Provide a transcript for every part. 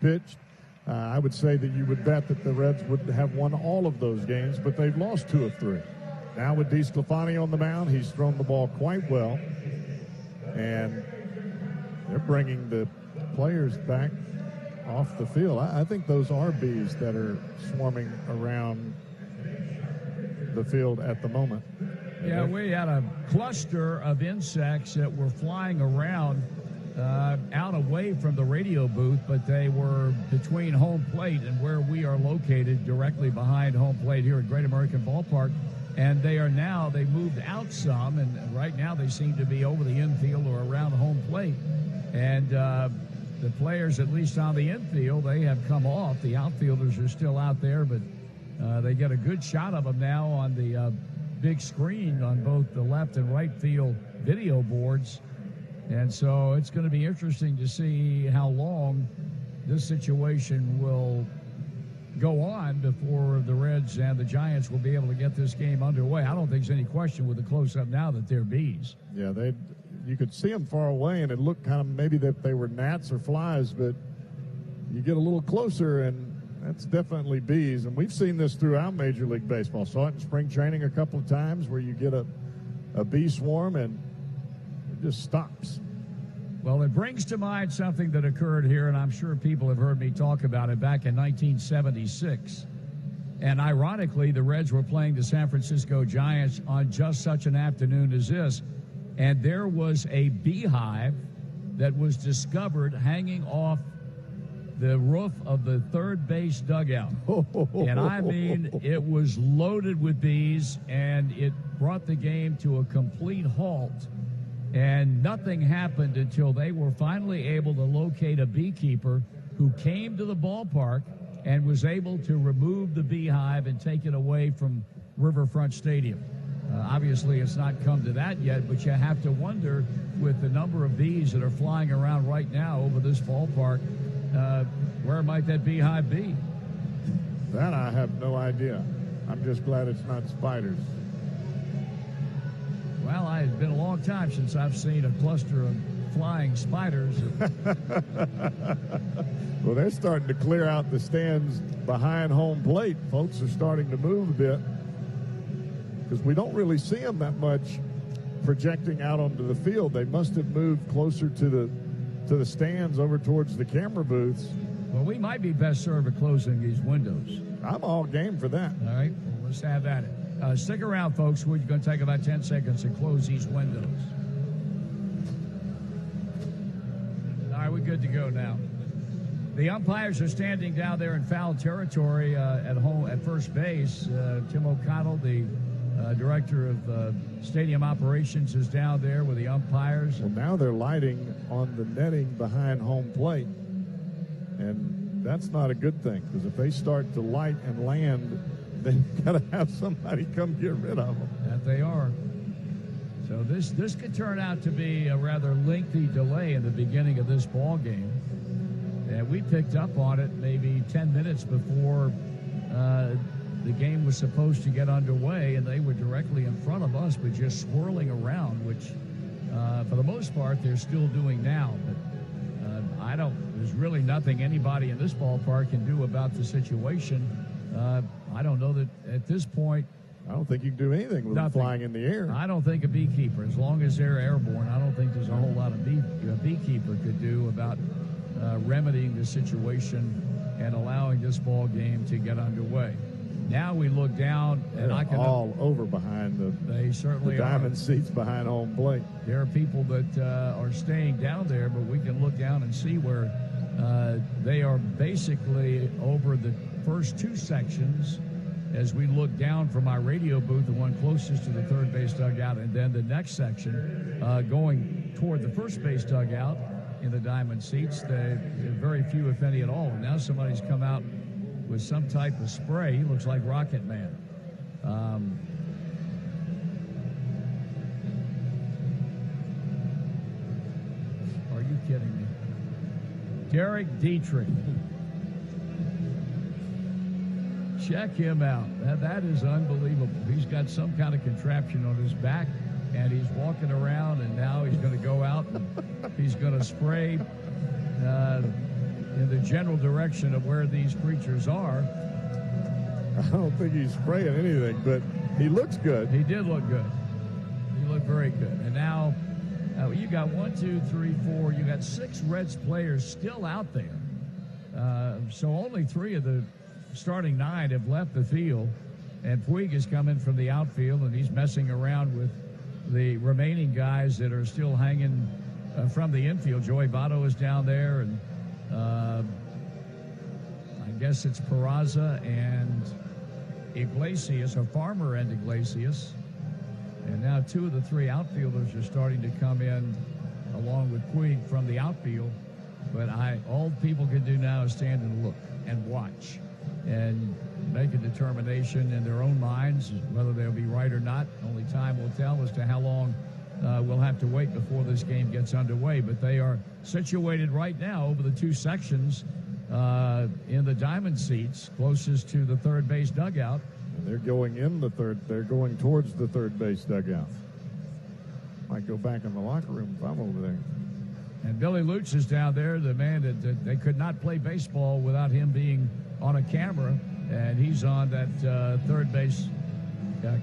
pitched. I would say that you would bet that the Reds would have won all of those games, but they've lost 2 of 3. Now with DeSclafani on the mound, he's thrown the ball quite well, and they're bringing the players back off the field. I think those are bees that are swarming around the field at the moment. Yeah, we had a cluster of insects that were flying around out away from the radio booth, but they were between home plate and where we are located, directly behind home plate here at Great American Ballpark. And they moved out some, and right now they seem to be over the infield or around home plate. And the players, at least on the infield, they have come off. The outfielders are still out there, but they get a good shot of them now on the big screen on both the left and right field video boards. And so it's going to be interesting to see how long this situation will go on before the Reds and the Giants will be able to get this game underway. I don't think there's any question with the close-up now that they're bees. Yeah, you could see them far away, and it looked kind of maybe that they were gnats or flies, but you get a little closer, and that's definitely bees. And we've seen this throughout Major League Baseball. Saw it in spring training a couple of times where you get a bee swarm, and it just stops. Well, it brings to mind something that occurred here, and I'm sure people have heard me talk about it, back in 1976. And ironically, the Reds were playing the San Francisco Giants on just such an afternoon as this. And there was a beehive that was discovered hanging off the roof of the third base dugout. And I mean, it was loaded with bees, and it brought the game to a complete halt. And nothing happened until they were finally able to locate a beekeeper who came to the ballpark and was able to remove the beehive and take it away from Riverfront Stadium. Obviously, it's not come to that yet, but you have to wonder, with the number of bees that are flying around right now over this ballpark, where might that beehive be? That I have no idea. I'm just glad it's not spiders. Well, it's been a long time since I've seen a cluster of flying spiders. Well, they're starting to clear out the stands behind home plate. Folks are starting to move a bit because we don't really see them that much projecting out onto the field. They must have moved closer to the stands over towards the camera booths. Well, we might be best served at closing these windows. I'm all game for that. All right, well, let's have at it. Stick around, folks. We're going to take about 10 seconds to close these windows. All right, we're good to go now. The umpires are standing down there in foul territory at first base. Tim O'Connell, the director of stadium operations, is down there with the umpires. Well, now they're lighting on the netting behind home plate, and that's not a good thing, because if they start to light and land, they've got to have somebody come get rid of them. That they are. So this could turn out to be a rather lengthy delay in the beginning of this ball game. And we picked up on it maybe 10 minutes before the game was supposed to get underway, and they were directly in front of us, but just swirling around, which for the most part they're still doing now. But there's really nothing anybody in this ballpark can do about the situation. I don't know that at this point. I don't think you can do anything with them flying in the air. I don't think a beekeeper, as long as they're airborne, I don't think there's a whole lot of a beekeeper could do about remedying the situation and allowing this ball game to get underway. Now we look down, and I can all over behind they certainly the diamond seats behind home plate. There are people that are staying down there, but we can look down and see where they are basically over the first two sections. As we look down from our radio booth, the one closest to the third base dugout, and then the next section going toward the first base dugout in the diamond seats, very few, if any, at all. And now somebody's come out with some type of spray. He looks like Rocket Man. Are you kidding me? Derek Dietrich. Check him out. That is unbelievable. He's got some kind of contraption on his back, and he's walking around, and now he's going to go out and he's going to spray in the general direction of where these creatures are. I don't think he's spraying anything, but he looks good. He did look good. He looked very good. And now you got 1, 2, 3, 4. You got 6 Reds players still out there. So only 3 of the starting 9 have left the field. And Puig is coming from the outfield, and he's messing around with the remaining guys that are still hanging from the infield. Joey Votto is down there, and I guess it's Peraza and Iglesias, or Farmer and Iglesias. And now 2 of the 3 outfielders are starting to come in along with Puig from the outfield. But all people can do now is stand and look and watch and make a determination in their own minds whether they'll be right or not. Only time will tell as to how long we'll have to wait before this game gets underway. But they are situated right now over the 2 sections in the diamond seats closest to the third base dugout. And they're going in the third. They're going towards the third base dugout. Might go back in the locker room if I'm over there. And Billy Lutz is down there, the man that they could not play baseball without him being on a camera. And he's on that third base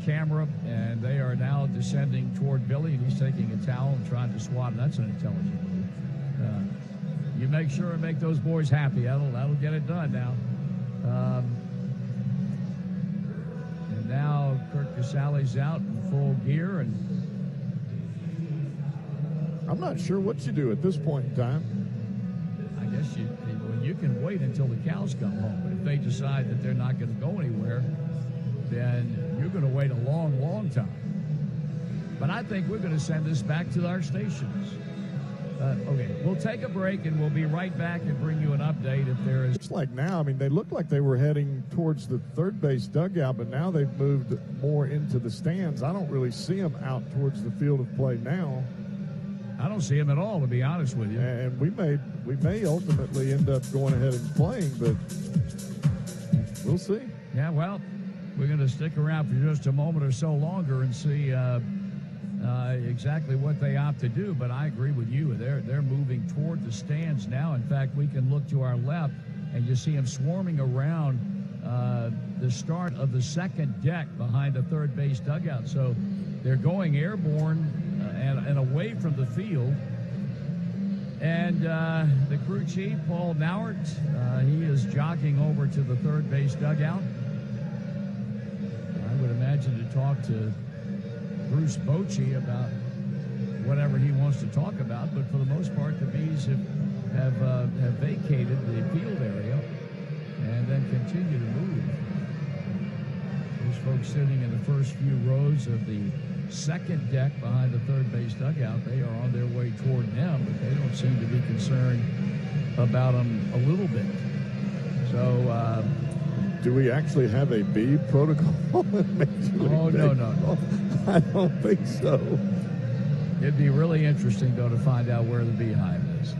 camera, and they are now descending toward Billy, and he's taking a towel and trying to swat him. That's an intelligent move. You make sure and make those boys happy. That'll get it done now. And now Kurt Casale's out in full gear, and I'm not sure what you do at this point in time. I guess you can wait until the cows come home. But if they decide that they're not going to go anywhere, then you're going to wait a long, long time. But I think we're going to send this back to our stations. Okay, we'll take a break, and we'll be right back and bring you an update if there is. Looks like now, I mean, they look like they were heading towards the third base dugout, but now they've moved more into the stands. I don't really see them out towards the field of play now. I don't see him at all, to be honest with you. And we may ultimately end up going ahead and playing, but we'll see. Yeah, well, we're going to stick around for just a moment or so longer and see exactly what they opt to do. But I agree with you. They're moving toward the stands now. In fact, we can look to our left, and you see them swarming around the start of the second deck behind the third base dugout. So they're going airborne and away from the field. And the crew chief, Paul Nauert, he is jogging over to the third base dugout. I would imagine to talk to Bruce Bochy about whatever he wants to talk about. But for the most part, the Bees have vacated the field area and then continue to move. Those folks sitting in the first few rows of the second deck behind the third base dugout, they are on their way toward them, but they don't seem to be concerned about them a little bit. So, do we actually have a bee protocol in Major League Oh, Baseball? no. I don't think so. It'd be really interesting, though, to find out where the beehive is.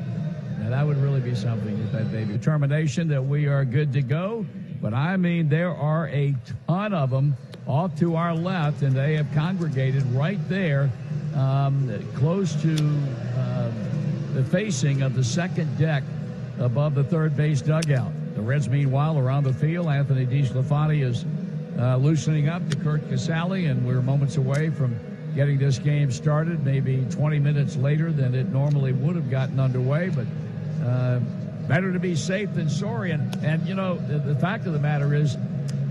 Now, that would really be something if that baby determination that we are good to go. But, I mean, there are a ton of them off to our left, and they have congregated right there close to the facing of the second deck above the third base dugout. The Reds, meanwhile, are on the field. Anthony DiSclafani is loosening up to Kurt Casale, and we're moments away from getting this game started, maybe 20 minutes later than it normally would have gotten underway. But better to be safe than sorry. And you know, the fact of the matter is,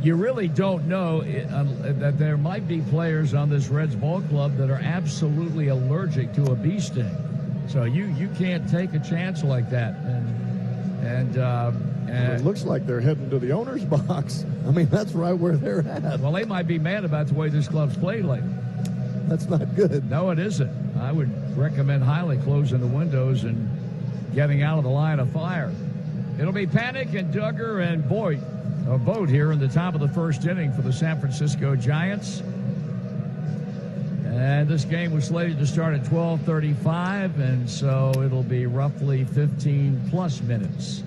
you really don't know that there might be players on this Reds ball club that are absolutely allergic to a bee sting. So you can't take a chance like that. And it looks like they're heading to the owner's box. I mean, that's right where they're at. Well, they might be mad about the way this club's played lately. That's not good. No, it isn't. I would recommend highly closing the windows and getting out of the line of fire. It'll be Panic and Duggar and Boyd. A vote here in the top of the first inning for the San Francisco Giants. And this game was slated to start at 12:35, and so it'll be roughly 15-plus minutes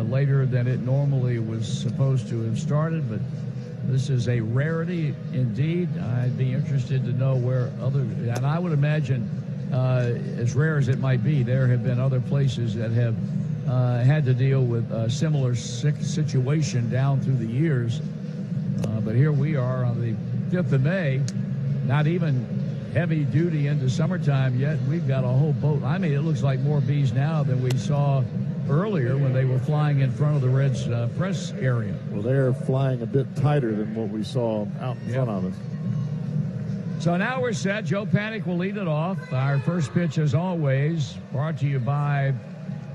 later than it normally was supposed to have started. But this is a rarity indeed. I'd be interested to know where and I would imagine, as rare as it might be, there have been other places that have had to deal with a similar situation down through the years. But here we are on the 5th of May, not even heavy duty into summertime yet. We've got a whole boat. I mean, it looks like more bees now than we saw earlier when they were flying in front of the Reds press area. Well, they're flying a bit tighter than what we saw out in front of us. So now we're set. Joe Panic will lead it off. Our first pitch, as always, brought to you by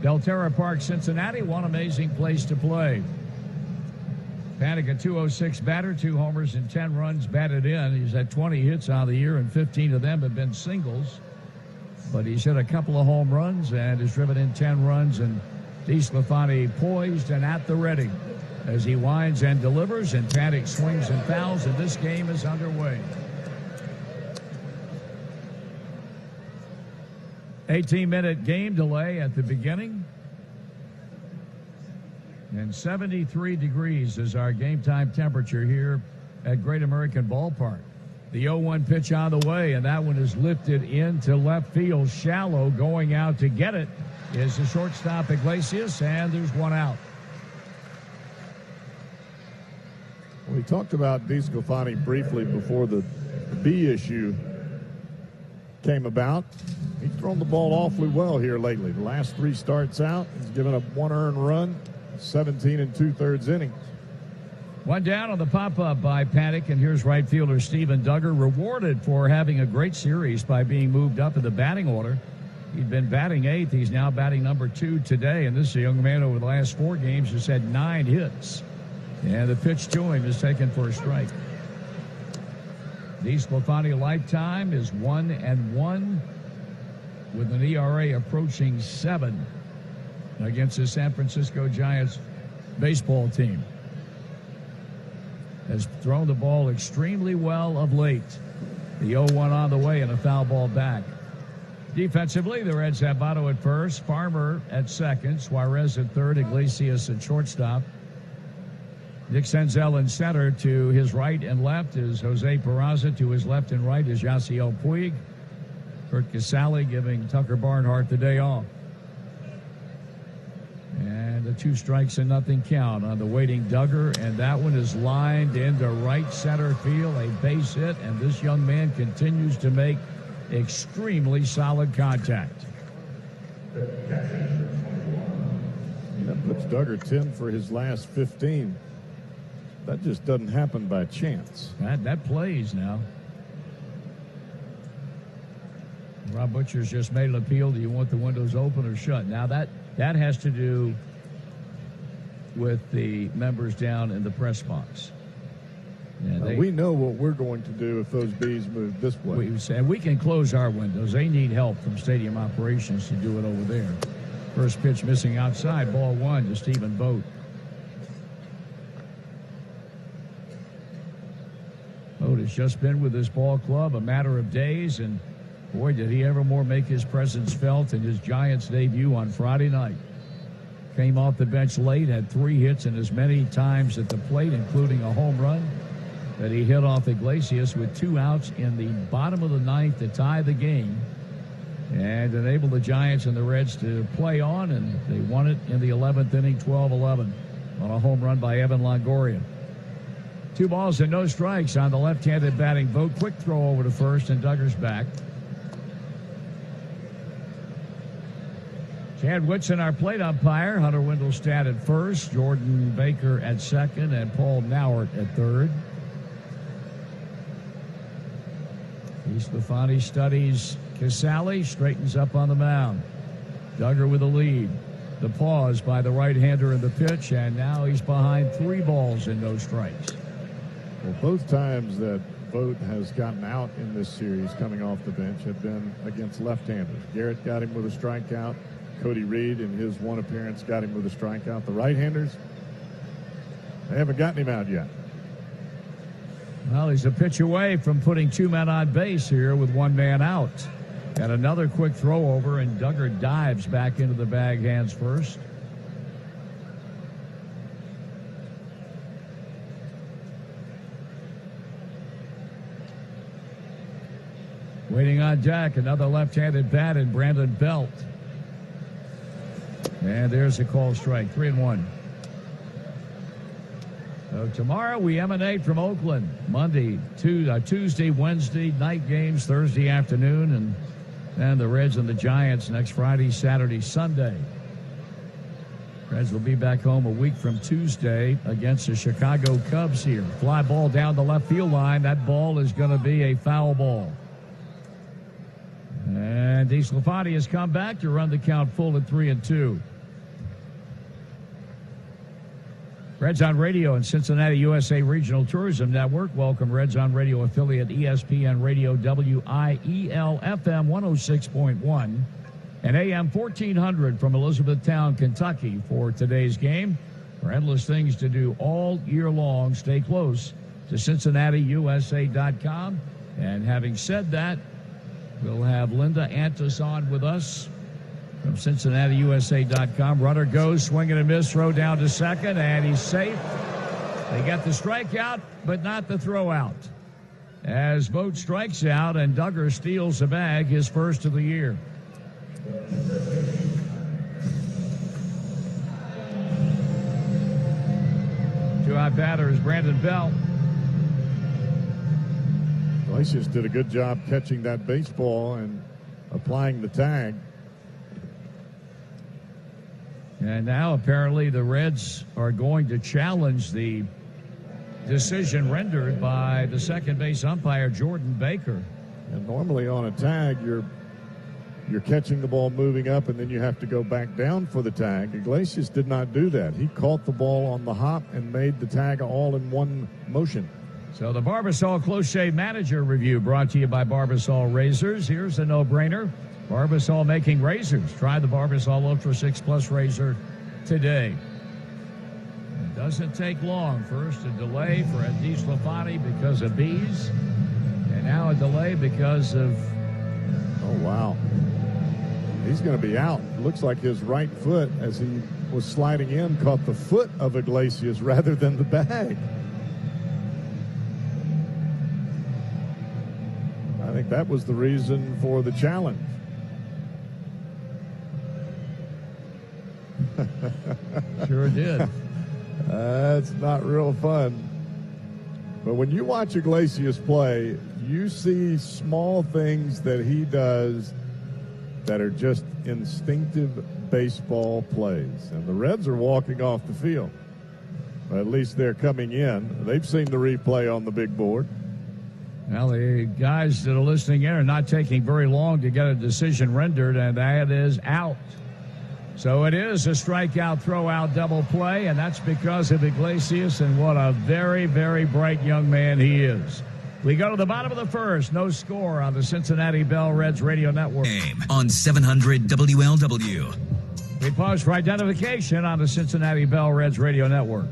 Belterra Park, Cincinnati. One amazing place to play. Panic, a .206 batter, 2 homers and 10 runs batted in. He's had 20 hits on the year, and 15 of them have been singles. But he's hit a couple of home runs and has driven in 10 runs. And DeSclafani poised and at the ready as he winds and delivers, and Panic swings and fouls, and this game is underway. 18-minute game delay at the beginning. And 73 degrees is our game time temperature here at Great American Ballpark. The 0-1 pitch on the way, and that one is lifted into left field, shallow. Going out to get it is the shortstop Iglesias, and there's one out. We talked about DeSclafani briefly before the B issue came about. He's thrown the ball awfully well here lately. The last 3 starts out, he's given up 1 earned run, 17 2/3 innings. One down on the pop-up by Panic, and here's right fielder Steven Duggar, rewarded for having a great series by being moved up in the batting order. He'd been batting 8th. He's now batting number 2 today, and this young man over the last 4 games has had 9 hits. And the pitch to him is taken for a strike. DeSclafani lifetime is 1-1 with an ERA approaching 7 against the San Francisco Giants baseball team. Has thrown the ball extremely well of late. The 0-1 on the way and a foul ball back. Defensively, the Reds have Votto at first, Farmer at second, Suarez at third, Iglesias at shortstop. Nick Senzel in center. To his right and left is Jose Peraza. To his left and right is Yasiel Puig. Kurt Casale giving Tucker Barnhart the day off. And a 2-strikes-and-nothing count on the waiting Duggar, and that one is lined into right center field, a base hit, and this young man continues to make extremely solid contact. That puts Duggar 10 for his last 15. That just doesn't happen by chance. That plays now. Rob Butcher's just made an appeal. Do you want the windows open or shut? Now that has to do with the members down in the press box. We know what we're going to do if those bees move this way. We can close our windows. They need help from stadium operations to do it over there. First pitch missing outside, ball 1 to Stephen Vogt. Vogt has just been with this ball club a matter of days, and boy, did he ever more make his presence felt in his Giants debut on Friday night. Came off the bench late, had 3 hits and as many times at the plate, including a home run that he hit off Iglesias with 2 outs in the bottom of the 9th to tie the game and enable the Giants and the Reds to play on, and they won it in the 11th inning, 12-11, on a home run by Evan Longoria. 2 balls and no strikes on the left-handed batting Vogt. Quick throw over to first, and Duggar's back. Chad Whitson, our plate umpire. Hunter Wendelstedt at first, Jordan Baker at second, and Paul Nauert at third. DeSclafani studies Casale, straightens up on the mound. Duggar with a lead. The pause by the right-hander in the pitch, and now he's behind 3 balls and no strikes. Well, both times that Vogt has gotten out in this series coming off the bench have been against left-handers. Garrett got him with a strikeout. Cody Reed, in his 1 appearance, got him with a strikeout. The right-handers, they haven't gotten him out yet. Well, he's a pitch away from putting 2 men on base here with 1 man out. And another quick throw over, and Duggar dives back into the bag hands first. Waiting on deck, another left-handed bat in Brandon Belt. And there's a call strike, 3-1. So tomorrow we emanate from Oakland. Monday, Tuesday, Wednesday, night games, Thursday afternoon, and then the Reds and the Giants next Friday, Saturday, Sunday. Reds will be back home a week from Tuesday against the Chicago Cubs here. Fly ball down the left field line. That ball is going to be a foul ball. And DeSclafani has come back to run the count full at 3-2. Reds on Radio and Cincinnati USA Regional Tourism Network welcome Reds on Radio affiliate ESPN Radio WIEL FM 106.1 and AM 1400 from Elizabethtown, Kentucky for today's game. For endless things to do all year long, stay close to CincinnatiUSA.com. And having said that, we'll have Linda Antis on with us from CincinnatiUSA.com. Runner goes, swing and a miss, throw down to second, and he's safe. They got the strikeout, but not the throw out. As Vogt strikes out and Duggar steals the bag, his first of the year. Two-out batter is Brandon Bell. Iglesias did a good job catching that baseball and applying the tag. And now apparently the Reds are going to challenge the decision rendered by the second base umpire, Jordan Baker. And normally on a tag, you're catching the ball moving up, and then you have to go back down for the tag. Iglesias did not do that. He caught the ball on the hop and made the tag all in one motion. So the Barbasol Close Shave Manager Review brought to you by Barbasol Razors. Here's a no-brainer. Barbasol making razors. Try the Barbasol Ultra 6 Plus razor today. It doesn't take long. First, a delay for DeSclafani because of bees. And now a delay because of... Oh, wow. He's going to be out. Looks like his right foot, as he was sliding in, caught the foot of Iglesias rather than the bag. I think that was the reason for the challenge. Sure did. That's not real fun. But when you watch Iglesias play, you see small things that he does that are just instinctive baseball plays. And the Reds are walking off the field. But at least they're coming in. They've seen the replay on the big board. Well, the guys that are listening in are not taking very long to get a decision rendered, and that is out. So it is a strikeout, throw-out, double play, and that's because of Iglesias, and what a very, very bright young man he is. We go to the bottom of the first. No score on the Cincinnati Bell Reds Radio Network. On 700 WLW. We pause for identification on the Cincinnati Bell Reds Radio Network.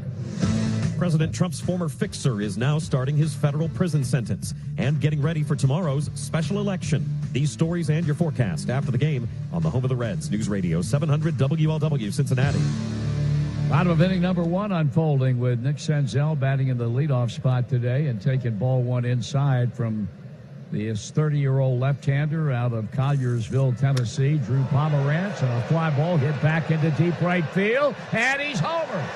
President Trump's former fixer is now starting his federal prison sentence and getting ready for tomorrow's special election. These stories and your forecast after the game on the home of the Reds, News Radio 700 WLW Cincinnati. Bottom of inning number one unfolding with Nick Senzel batting in the leadoff spot today and taking ball one inside from this 30-year-old left-hander out of Colliersville, Tennessee, Drew Pomerantz, and a fly ball hit back into deep right field, and he's homered.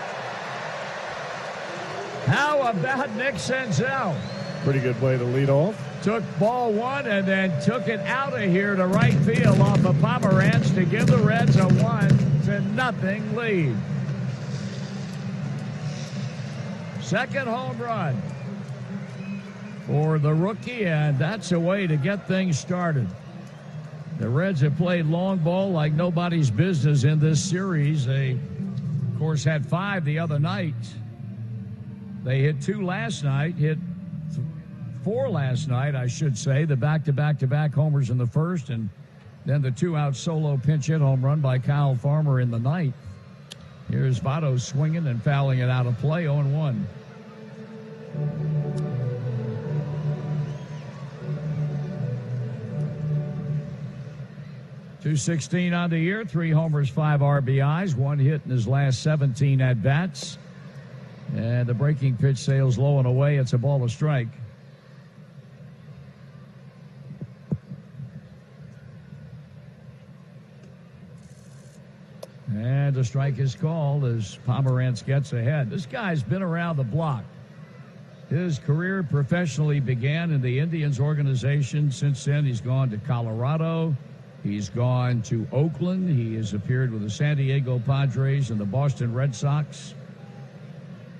How about Nick Senzel? Pretty good way to lead off. Took ball one and then took it out of here to right field off of Pomerantz to give the Reds a 1-0 lead. Second home run for the rookie, and that's a way to get things started. The Reds have played long ball like nobody's business in this series. They, of course, had 5 the other night. They hit 2 last night, hit 4 last night, I should say. The back-to-back-to-back homers in the first, and then the 2-out solo pinch hit home run by Kyle Farmer in the ninth. Here's Votto swinging and fouling it out of play, 0-1. .216 on the year, 3 homers, 5 RBIs, 1 hit in his last 17 at-bats. And the breaking pitch sails low and away. It's a ball, a strike. And trying to strike his call as Pomerantz gets ahead. This guy's been around the block. His career professionally began in the Indians organization. Since then, he's gone to Colorado. He's gone to Oakland. He has appeared with the San Diego Padres and the Boston Red Sox.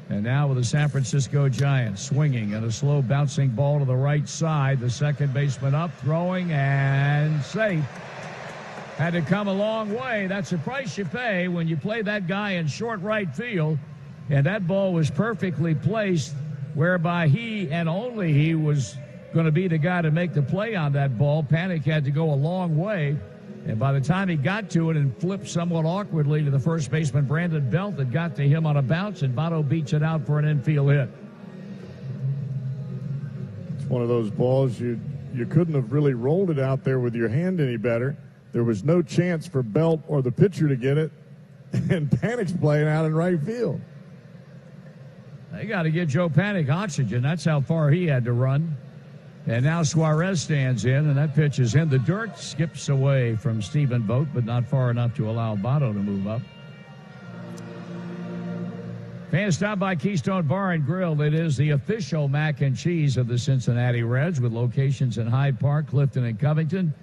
And now with the San Francisco Giants, swinging and a slow bouncing ball to the right side. The second baseman up, throwing, and safe. Had to come a long way. That's the price you pay when you play that guy in short right field. And that ball was perfectly placed, whereby he and only he was going to be the guy to make the play on that ball. Panic had to go a long way. And by the time he got to it and flipped somewhat awkwardly to the first baseman, Brandon Belt, it got to him on a bounce, and Votto beats it out for an infield hit. It's one of those balls you couldn't have really rolled it out there with your hand any better. There was no chance for Belt or the pitcher to get it, and Panic's playing out in right field. They got to give Joe Panic oxygen. That's how far he had to run. And now Suarez stands in, and that pitch is in the dirt, skips away from Stephen Vogt, but not far enough to allow Votto to move up. Fans, stop by Keystone Bar and Grill. It is the official mac and cheese of the Cincinnati Reds, with locations in Hyde Park, Clifton, and Covington.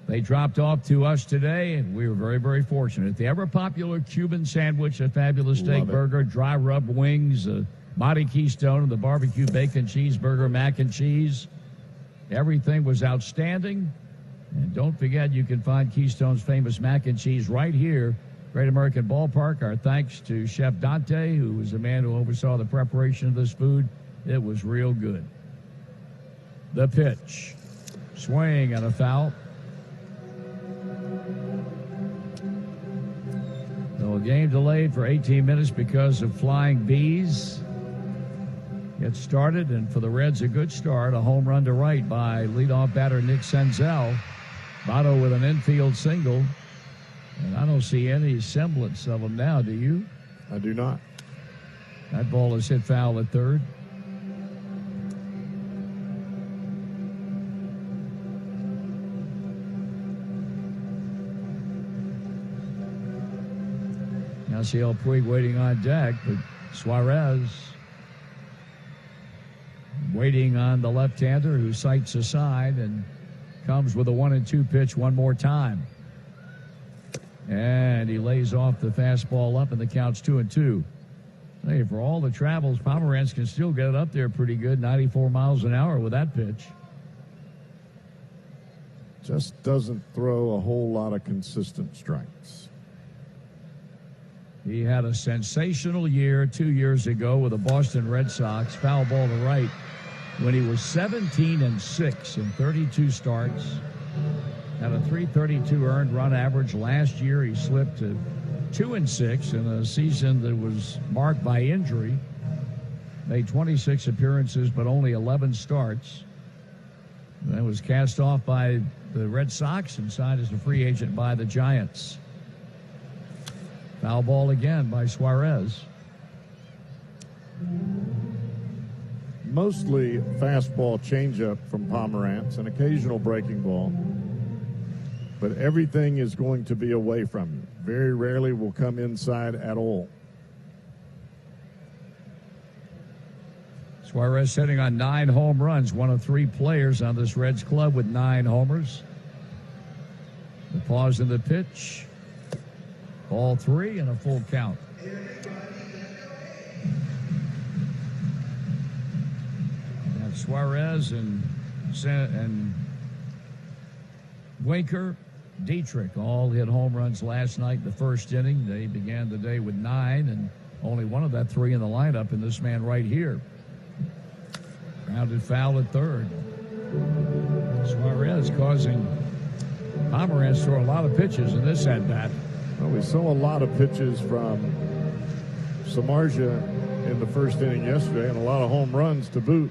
They dropped off to us today, and we were very, very fortunate. The ever-popular Cuban sandwich, a fabulous steak burger, dry rub wings, Mighty Keystone, and the barbecue bacon cheeseburger, mac and cheese. Everything was outstanding. And don't forget, you can find Keystone's famous mac and cheese right here, Great American Ballpark. Our thanks to Chef Dante, who was the man who oversaw the preparation of this food. It was real good. The pitch. Swing and a foul. So a game delayed for 18 minutes because of flying bees. Gets started, and for the Reds, a good start. A home run to right by leadoff batter Nick Senzel. Votto with an infield single. And I don't see any semblance of him now, do you? I do not. That ball is hit foul at third. Yasiel Puig waiting on deck, but Suarez waiting on the left-hander who sights aside and comes with a 1-2 pitch one more time. And he lays off the fastball up, and the count's 2-2. Hey, for all the travels, Pomerantz can still get it up there pretty good, 94 miles an hour with that pitch. Just doesn't throw a whole lot of consistent strikes. He had a sensational year 2 years ago with the Boston Red Sox, foul ball to right, when he was 17-6 in 32 starts. Had a .332 earned run average. Last year he slipped to 2-6 in a season that was marked by injury. Made 26 appearances but only 11 starts. Then was cast off by the Red Sox and signed as a free agent by the Giants. Foul ball again by Suarez. Mostly fastball changeup from Pomerantz, an occasional breaking ball. But everything is going to be away from you. Very rarely will come inside at all. Suarez sitting on 9 home runs, one of 3 players on this Reds club with 9 homers. The pause in the pitch. Ball 3 and a full count. And Suarez and Winker, Dietrich all hit home runs last night in the first inning. They began the day with 9, and only one of that 3 in the lineup, and this man right here. Grounded foul at third. Suarez causing Pomerantz to throw a lot of pitches in this at-bat. Well, we saw a lot of pitches from Samardzija in the first inning yesterday and a lot of home runs to boot.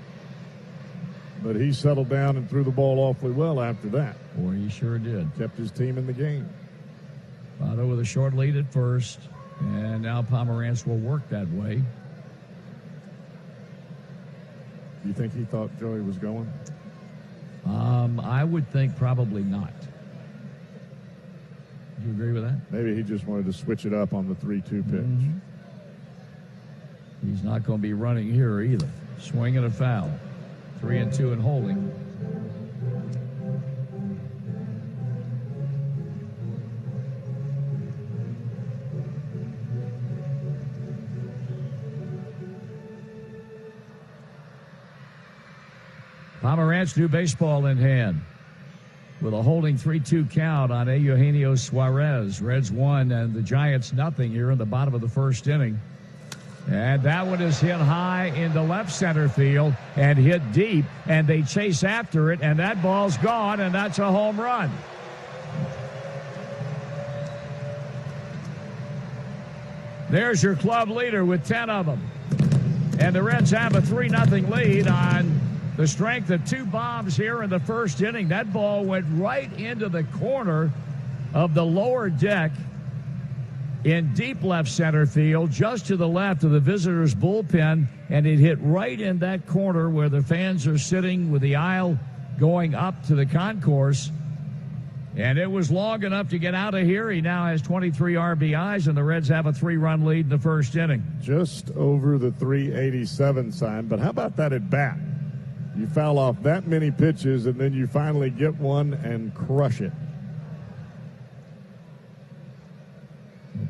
But he settled down and threw the ball awfully well after that. Boy, he sure did. Kept his team in the game. Votto with a short lead at first, and now Pomerantz will work that way. Do you think he thought Joey was going? I would think probably not. Do you agree with that? Maybe he just wanted to switch it up on the 3-2 pitch. Mm-hmm. He's not going to be running here either. Swing and a foul. 3-2 and holding. Pomerantz, new baseball in hand with a holding 3-2 count on Eugenio Suarez. Reds 1 and the Giants nothing here in the bottom of the first inning. And that one is hit high into left center field and hit deep, and they chase after it, and that ball's gone, and that's a home run. There's your club leader with 10 of them. And the Reds have a 3-0 lead on the strength of 2 bombs here in the first inning. That ball went right into the corner of the lower deck in deep left center field, just to the left of the visitors' bullpen, and it hit right in that corner where the fans are sitting with the aisle going up to the concourse. And it was long enough to get out of here. He now has 23 RBIs, and the Reds have a 3-run lead in the first inning. Just over the 387 sign, but how about that at bat? You foul off that many pitches, and then you finally get one and crush it.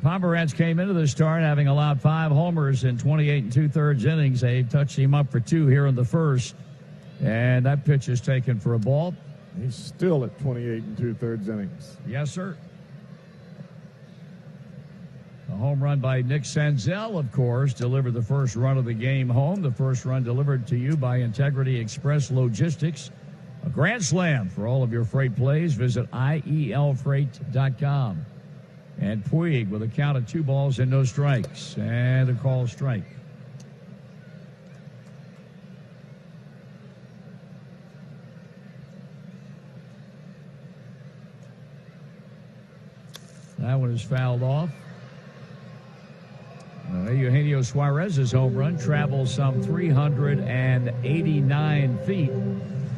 Pomerantz came into the start having allowed 5 homers in 28 2/3 innings. They touched him up for 2 here in the first, and that pitch is taken for a ball. He's still at 28 2/3 innings. Yes, sir. A home run by Nick Senzel, of course, delivered the first run of the game home. The first run delivered to you by Integrity Express Logistics. A grand slam for all of your freight plays. Visit IELfreight.com. And Puig with a count of 2 balls and no strikes. And a call strike. That one is fouled off. Eugenio Suarez's home run travels some 389 feet.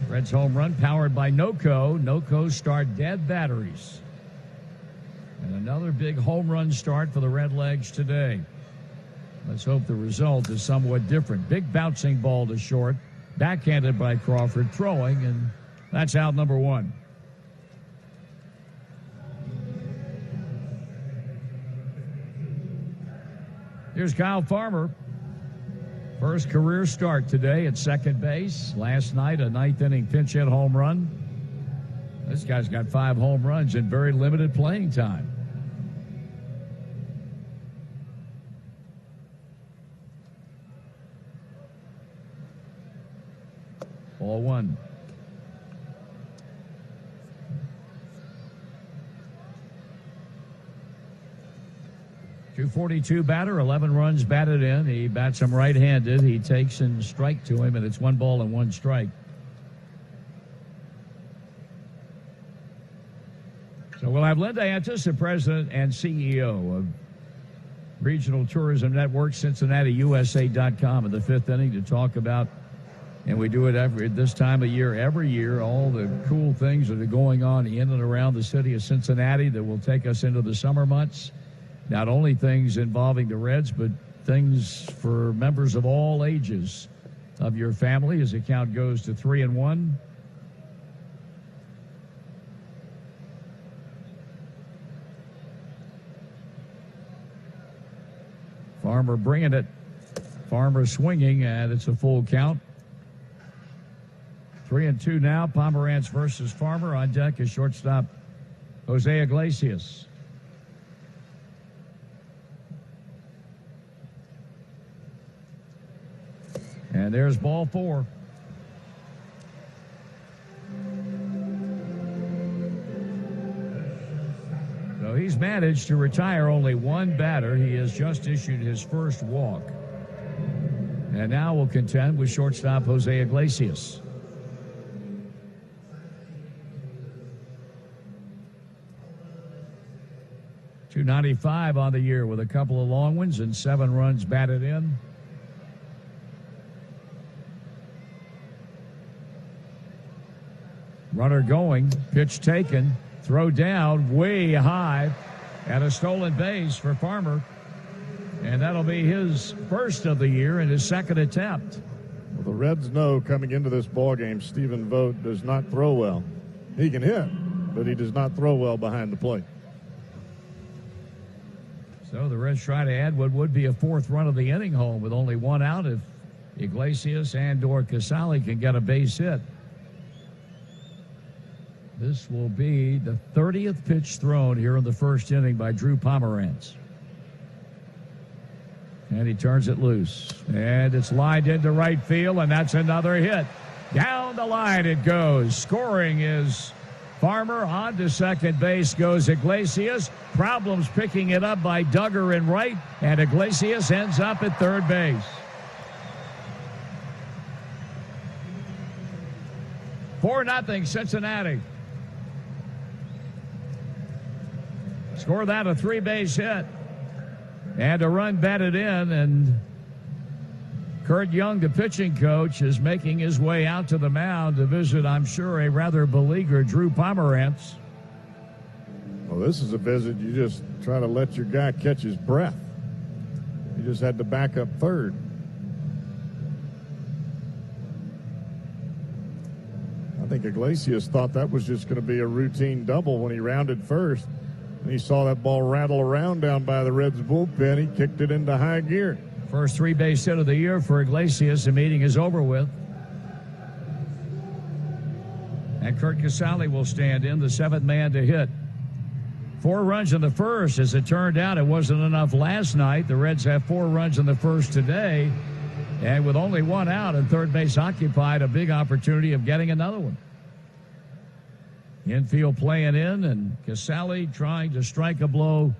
Reds home run powered by NOCO. NOCO start dead batteries. And another big home run start for the Redlegs today. Let's hope the result is somewhat different. Big bouncing ball to short. Backhanded by Crawford, throwing, and that's out number 1. Here's Kyle Farmer. First career start today at second base. Last night, a 9th inning pinch hit home run. This guy's got 5 home runs in very limited playing time. Ball 1. 242 batter, 11 runs batted in. He bats him right-handed. He takes and strike to him, and it's 1 ball and 1 strike. So we'll have Linda Antis, the president and CEO of Regional Tourism Network, CincinnatiUSA.com in the 5th inning to talk about, and we do it this time of year, every year, all the cool things that are going on in and around the city of Cincinnati that will take us into the summer months. Not only things involving the Reds, but things for members of all ages of your family as the count goes to 3-1. Farmer bringing it. Farmer swinging, and it's a full count. 3-2 now. Pomerantz versus Farmer. On deck is shortstop Jose Iglesias. And there's ball 4. So he's managed to retire only 1 batter. He has just issued his first walk. And now we'll contend with shortstop Jose Iglesias. .295 on the year with a couple of long ones and 7 runs batted in. Runner going, pitch taken, throw down way high, and a stolen base for Farmer. And that'll be his first of the year and his second attempt. Well, the Reds know coming into this ballgame, Stephen Vogt does not throw well. He can hit, but he does not throw well behind the plate. So the Reds try to add what would be a fourth run of the inning home with only one out if Iglesias and/or Casale can get a base hit. This will be the 30th pitch thrown here in the first inning by Drew Pomeranz. And he turns it loose. And it's lined into right field, and that's another hit. Down the line it goes. Scoring is Farmer. On to second base goes Iglesias. Problems picking it up by Duggar in right, and Iglesias ends up at third base. 4-0 Cincinnati. Score that a three-base hit. And a run batted in, and Kurt Young, the pitching coach, is making his way out to the mound to visit, I'm sure, a rather beleaguered Drew Pomeranz. Well, this is a visit you just try to let your guy catch his breath. He just had to back up third. I think Iglesias thought that was just going to be a routine double when he rounded first. And he saw that ball rattle around down by the Reds bullpen. He kicked it into high gear. First three-base hit of the year for Iglesias. The meeting is over with. And Kurt Casale will stand in, the seventh man to hit. 4 runs in the first. As it turned out, it wasn't enough last night. The Reds have 4 runs in the first today. And with only 1 out and third base occupied, a big opportunity of getting another one. Infield playing in, and Casale trying to strike a blow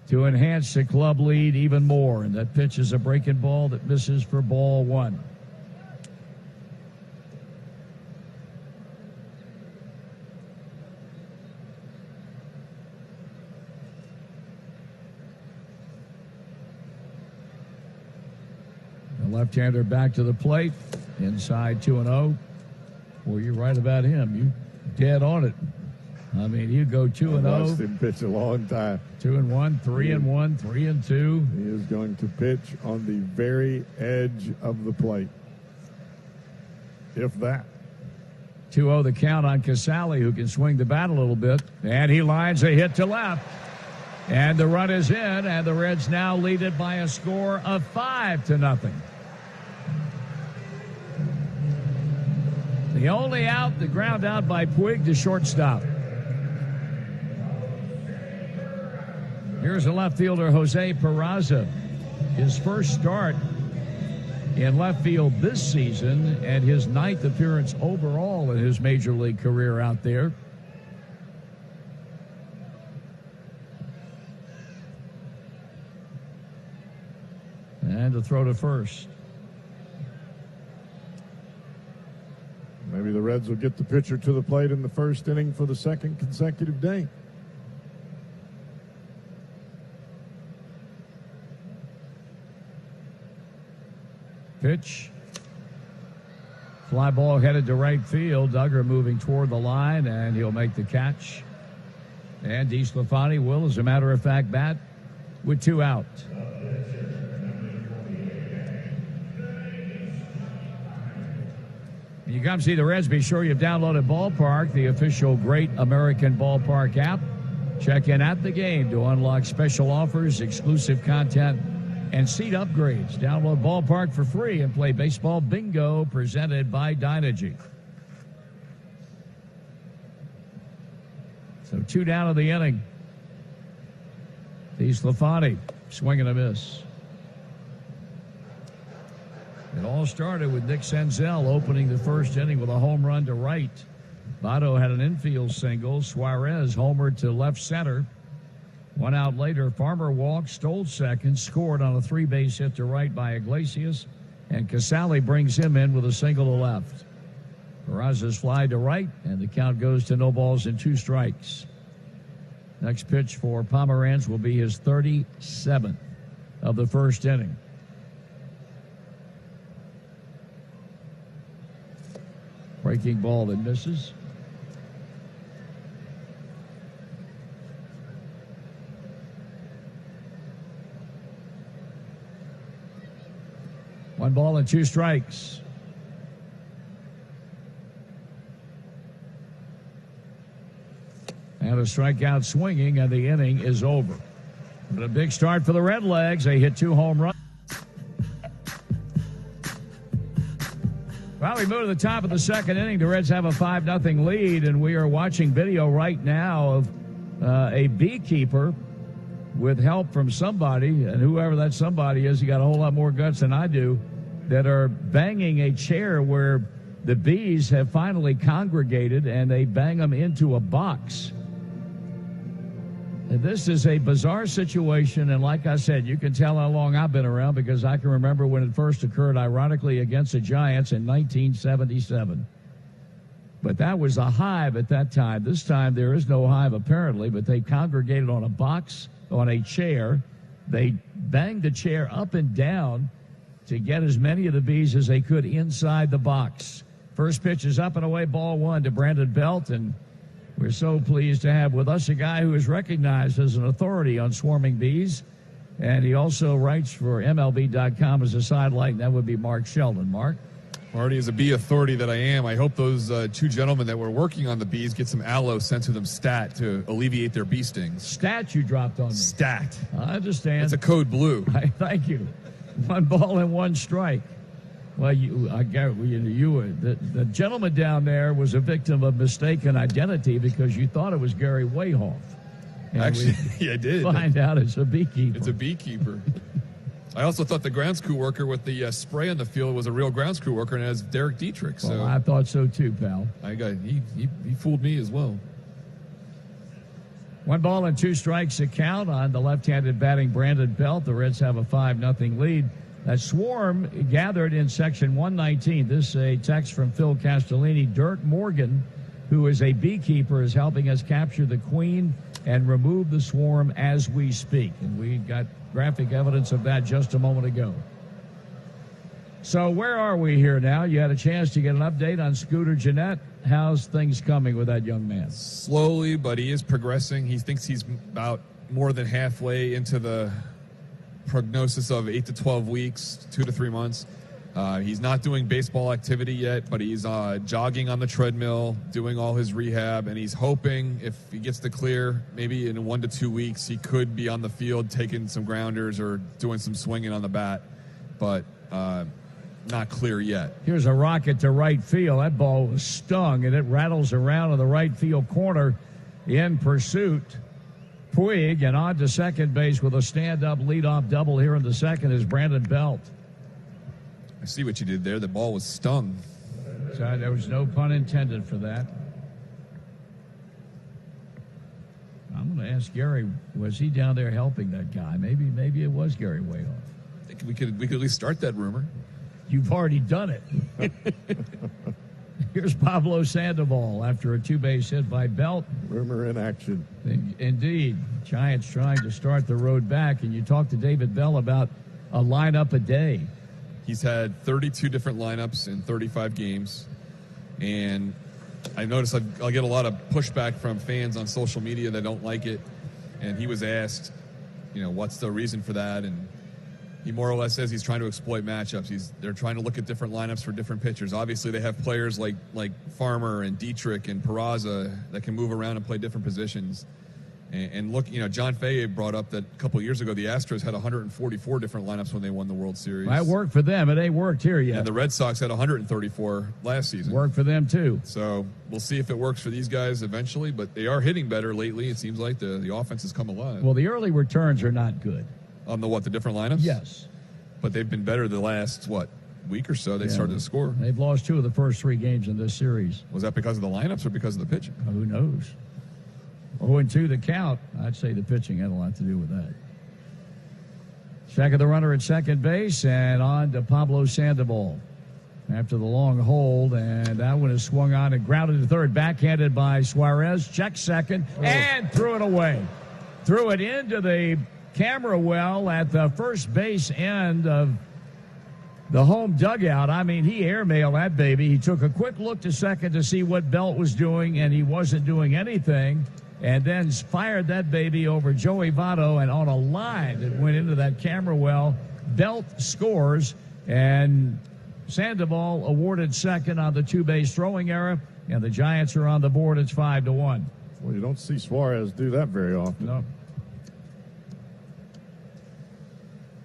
to enhance the club lead even more. And that pitch is a breaking ball that misses for ball 1. The left-hander back to the plate, inside 2-0. Well, you're right about him. You dead on it. I mean, you go 2-0. I watched him pitch a long time. 2-1, 3-1, 3-2. He is going to pitch on the very edge of the plate, if that. 2-0 the count on Casale, who can swing the bat a little bit. And he lines a hit to left. And the run is in, and the Reds now lead it by a score of 5-0. The only out, the ground out by Puig to shortstop. Here's the left fielder, Jose Peraza. His first start in left field this season and his 9th appearance overall in his major league career out there. And to throw to first. Maybe the Reds will get the pitcher to the plate in the first inning for the second consecutive day. Pitch. Fly ball headed to right field. Duggar moving toward the line, and he'll make the catch. And DeSclafani will, as a matter of fact, bat with 2 out. You come see the Reds, be sure you've downloaded Ballpark, the official Great American Ballpark app. Check in at the game to unlock special offers, exclusive content, and seat upgrades. Download Ballpark for free and play Baseball Bingo presented by Didja. So 2 down of the inning. DeSclafani swinging a miss. It all started with Nick Senzel opening the first inning with a home run to right. Votto had an infield single. Suarez homered to left center. 1 out later, Farmer walked, stole second, scored on a 3-base hit to right by Iglesias, and Casale brings him in with a single to left. Peraza's fly to right, and the count goes to no balls and 2 strikes. Next pitch for Pomeranz will be his 37th of the first inning. Breaking ball that misses. 1 ball and 2 strikes. And a strikeout swinging, and the inning is over. But a big start for the Redlegs. They hit 2 home runs. Well, we move to the top of the second inning. The Reds have a 5-0 lead, and we are watching video right now of a beekeeper with help from somebody, and whoever that somebody is, he got a whole lot more guts than I do, that are banging a chair where the bees have finally congregated, and they bang them into a box. And this is a bizarre situation, and like I said, you can tell how long I've been around because I can remember when it first occurred, ironically, against the Giants in 1977. But that was a hive at that time. This time there is no hive apparently, but they congregated on a box, on a chair. They banged the chair up and down to get as many of the bees as they could inside the box. First pitch is up and away, ball 1 to Brandon Belt, and we're so pleased to have with us a guy who is recognized as an authority on swarming bees, and he also writes for MLB.com as a sidelight. That would be Mark Sheldon. Mark? Marty, as a bee authority that I am, I hope those 2 gentlemen that were working on the bees get some aloe sent to them stat to alleviate their bee stings. Stat you dropped on me. Stat. I understand. It's a code blue. Thank you. 1 ball and 1 strike. Well, the gentleman down there was a victim of mistaken identity because you thought it was Gary Wayhoff. And actually, I did. Find out it's a beekeeper. It's a beekeeper. I also thought the grounds crew worker with the spray on the field was a real grounds crew worker, and it was Derek Dietrich. So well, I thought so too, pal. He fooled me as well. 1 ball and 2 strikes to count on the left-handed batting Brandon Belt. The Reds have a 5-0 lead. That swarm gathered in section 119. This is a text from Phil Castellini. Dirk Morgan, who is a beekeeper, is helping us capture the queen and remove the swarm as we speak. And we got graphic evidence of that just a moment ago. So where are we here now? You had a chance to get an update on Scooter Gennett. How's things coming with that young man? Slowly, but he is progressing. He thinks he's about more than halfway into the prognosis of 8 to 12 weeks, 2 to 3 months. He's not doing baseball activity yet, but he's jogging on the treadmill, doing all his rehab, and he's hoping if he gets the clear, maybe in 1 to 2 weeks, he could be on the field taking some grounders or doing some swinging on the bat, but not clear yet. Here's a rocket to right field. That ball was stung, and it rattles around in the right field corner in pursuit. Puig, and on to second base with a stand-up leadoff double here in the second is Brandon Belt. I see what you did there. The ball was stung. So there was no pun intended for that. I'm going to ask Gary, was he down there helping that guy? Maybe it was Gary Wayhoff. I think we could at least start that rumor. You've already done it. Here's Pablo Sandoval after a 2-base hit by Belt. Rumor in action. Indeed. Giants trying to start the road back, and you talked to David Bell about a lineup a day. He's had 32 different lineups in 35 games, and I notice I'll get a lot of pushback from fans on social media that don't like it, and he was asked, what's the reason for that, and he more or less says he's trying to exploit matchups. They're trying to look at different lineups for different pitchers. Obviously, they have players like Farmer and Dietrich and Peraza that can move around and play different positions. And look, John Fay brought up that a couple of years ago, the Astros had 144 different lineups when they won the World Series. That worked for them. It ain't worked here yet. And the Red Sox had 134 last season. Worked for them, too. So we'll see if it works for these guys eventually, but they are hitting better lately. It seems like the offense has come alive. Well, the early returns are not good. On the different lineups? Yes. But they've been better the last, week or so. They started to score. They've lost 2 of the first 3 games in this series. Was that because of the lineups or because of the pitching? Who knows? 0-2 the count. I'd say the pitching had a lot to do with that. Second the runner at second base, and on to Pablo Sandoval after the long hold, and that one is swung on and grounded to third, backhanded by Suarez. Check second, and threw it away. Threw it into the camera well at the first base end of the home dugout. I mean, he airmailed that baby. He took a quick look to second to see what Belt was doing, and he wasn't doing anything, and then fired that baby over Joey Votto, and on a line that went into that camera well. Belt scores, And Sandoval awarded second on the two-base throwing error, and the Giants are on the board. It's 5-1. Well, you don't see Suarez do that very often. No.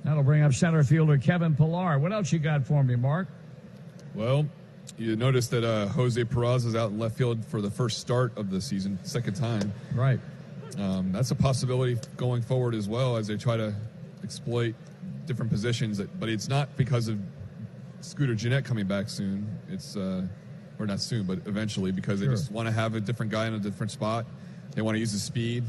That'll bring up center fielder Kevin Pillar. What else you got for me, Mark? Well, you noticed that Jose Peraza is out in left field for the first start of the season, second time. Right. That's a possibility going forward as well as they try to exploit different positions. But it's not because of Scooter Gennett coming back soon. It's or not soon, but eventually, because they just want to have a different guy in a different spot. They want to use his speed.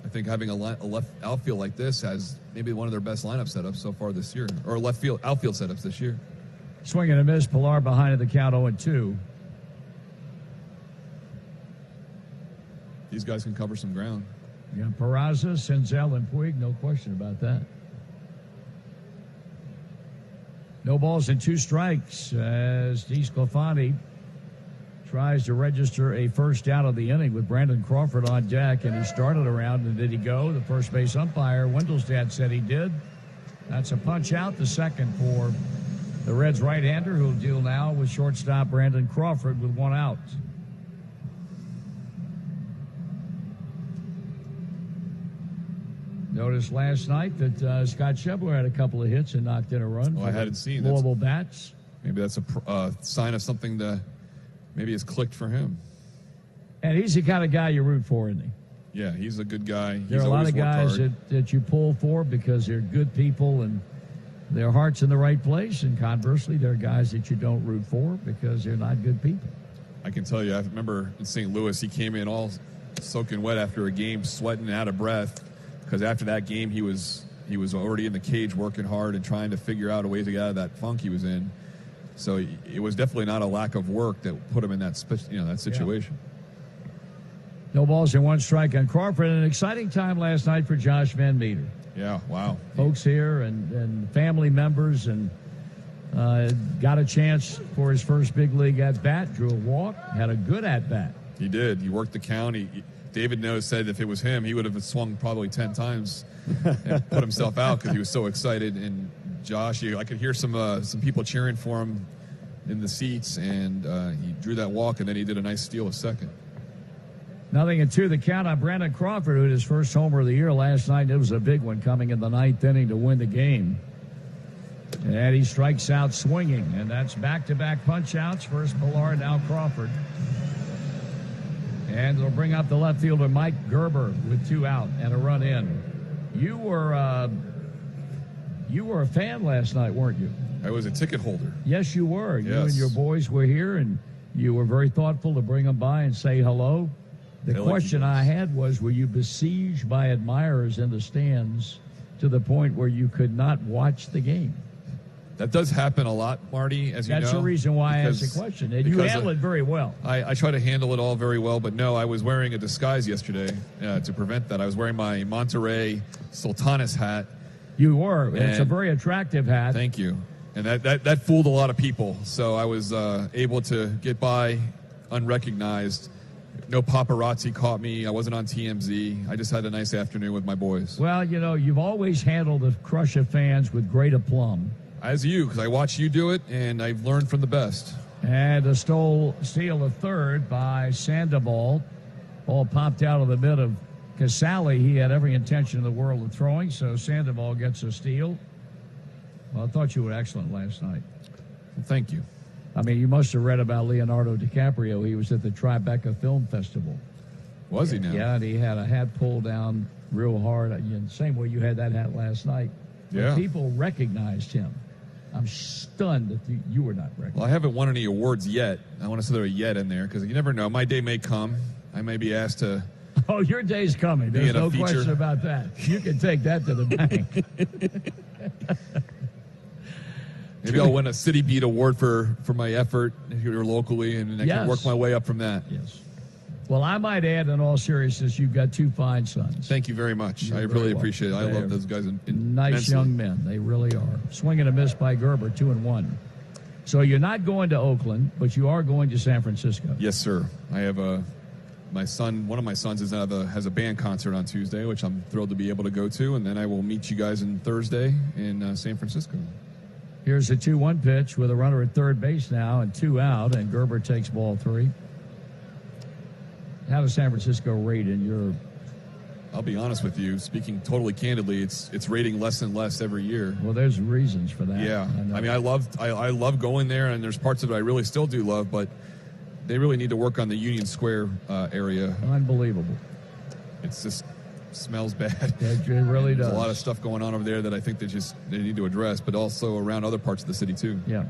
I think having a left outfield like this has maybe one of their best lineup setups so far this year, or left field outfield setups this year. Swing and a miss. Pillar behind the count 0-2. These guys can cover some ground. Yeah, Peraza, Senzel, and Puig, no question about that. No balls and 2 strikes as DeSclafani tries to register a first out of the inning with Brandon Crawford on deck, and he started around, and did he go? The first base umpire, Wendelstedt, said he did. That's a punch out, the second for the Reds right-hander, who'll deal now with shortstop Brandon Crawford with 1 out. Noticed last night that Scott Schebler had a couple of hits and knocked in a run. I hadn't seen that. Louisville Bats. Maybe that's a sign of something that maybe has clicked for him. And he's the kind of guy you root for, isn't he? Yeah, he's a good guy. There are a lot of guys that you pull for because they're good people and their heart's in the right place. And conversely, there are guys that you don't root for because they're not good people. I can tell you, I remember in St. Louis, he came in all soaking wet after a game, sweating out of breath. Because after that game, he was already in the cage working hard and trying to figure out a way to get out of that funk he was in. So it was definitely not a lack of work that put him in that that situation. Yeah. No balls and 1 strike on Crawford. An exciting time last night for Josh Van Meter. Yeah, wow. Folks here and family members, and got a chance for his first big league at bat. Drew a walk, had a good at bat. He did. He worked the count. David said if it was him, he would have swung probably 10 times and put himself out because he was so excited. And Josh, I could hear some people cheering for him in the seats, and he drew that walk, and then he did a nice steal of second. 0-2 the count on Brandon Crawford, who had his first homer of the year last night. It was a big one coming in the 9th inning to win the game. And he strikes out swinging, and that's back-to-back punch-outs. First Pillar, now Crawford. And they'll bring up the left fielder Mike Gerber with 2 out and a run in. You were a fan last night, weren't you? I was a ticket holder. Yes, you were. Yes. You and your boys were here, and you were very thoughtful to bring them by and say hello. The question I had was, were you besieged by admirers in the stands to the point where you could not watch the game? That does happen a lot, Marty, as you know. That's the reason why I asked the question. And you handle it very well. I try to handle it all very well, but no, I was wearing a disguise yesterday to prevent that. I was wearing my Monterey Sultanas hat. You were. It's a very attractive hat. Thank you. And that fooled a lot of people. So I was able to get by unrecognized. No paparazzi caught me. I wasn't on TMZ. I just had a nice afternoon with my boys. Well, you've always handled the crush of fans with great aplomb. As you, because I watched you do it, and I've learned from the best. And a steal of third by Sandoval. Ball popped out of the mid of Casale. He had every intention in the world of throwing, so Sandoval gets a steal. Well, I thought you were excellent last night. Well, thank you. I mean, you must have read about Leonardo DiCaprio. He was at the Tribeca Film Festival. Was he now? Yeah, and he had a hat pulled down real hard. Same way you had that hat last night. Yeah. But people recognized him. I'm stunned that you were not recognized. Well, I haven't won any awards yet. I want to throw a yet in there because you never know. My day may come. I may be asked to. Oh, your day's coming. There's no question about that. You can take that to the bank. Maybe I'll win a City Beat award for my effort here locally, and I can work my way up from that. Yes. Well, I might add, in all seriousness, you've got 2 fine sons. Thank you very much. I really appreciate it. I love those guys. Nice young men. They really are. Swing and a miss by Gerber, 2-1. So you're not going to Oakland, but you are going to San Francisco. Yes, sir. I have my son. One of my sons has a band concert on Tuesday, which I'm thrilled to be able to go to, and then I will meet you guys on Thursday in San Francisco. Here's a 2-1 pitch with a runner at third base now and 2 out, and Gerber takes ball 3. How does San Francisco rate in your... I'll be honest with you, speaking totally candidly, it's rating less and less every year. Well, there's reasons for that. Yeah. I mean, I love going there, and there's parts of it I really still do love, but they really need to work on the Union Square area. Unbelievable. It's just smells bad. It really does. There's a lot of stuff going on over there that I think they need to address, but also around other parts of the city too. Yeah.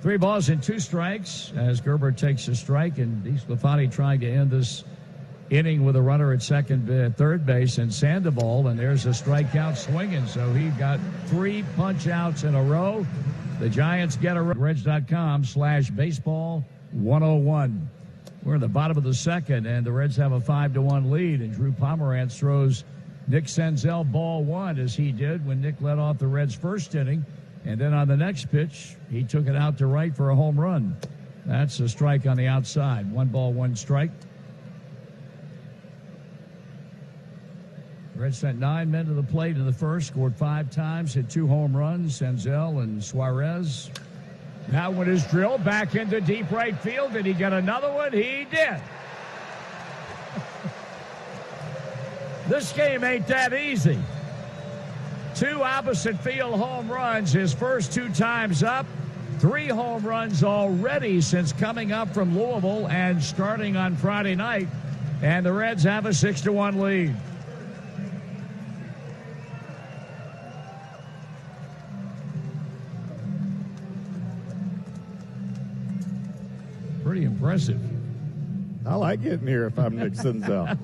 3 balls and 2 strikes as Gerber takes a strike, and DeSclafani trying to end this inning with a runner at third base, and Sandoval, and there's a strikeout swinging. So he got 3 punch outs in a row. The Giants get a Reds.com/baseball101. We're in the bottom of the second, and the Reds have a 5-1 lead, and Drew Pomerantz throws Nick Senzel ball 1, as he did when Nick led off the Reds' first inning. And then on the next pitch, he took it out to right for a home run. That's a strike on the outside. 1 ball, 1 strike. Reds sent 9 men to the plate in the first, scored 5 times, hit 2 home runs, Senzel and Suarez. That one is drilled back into deep right field. Did he get another one? He did. This game ain't that easy. 2 opposite field home runs his first 2 times up. 3 home runs already since coming up from Louisville and starting on Friday night. And the Reds have a 6-1 lead. Pretty impressive. I like getting here if I'm Nick Senzel.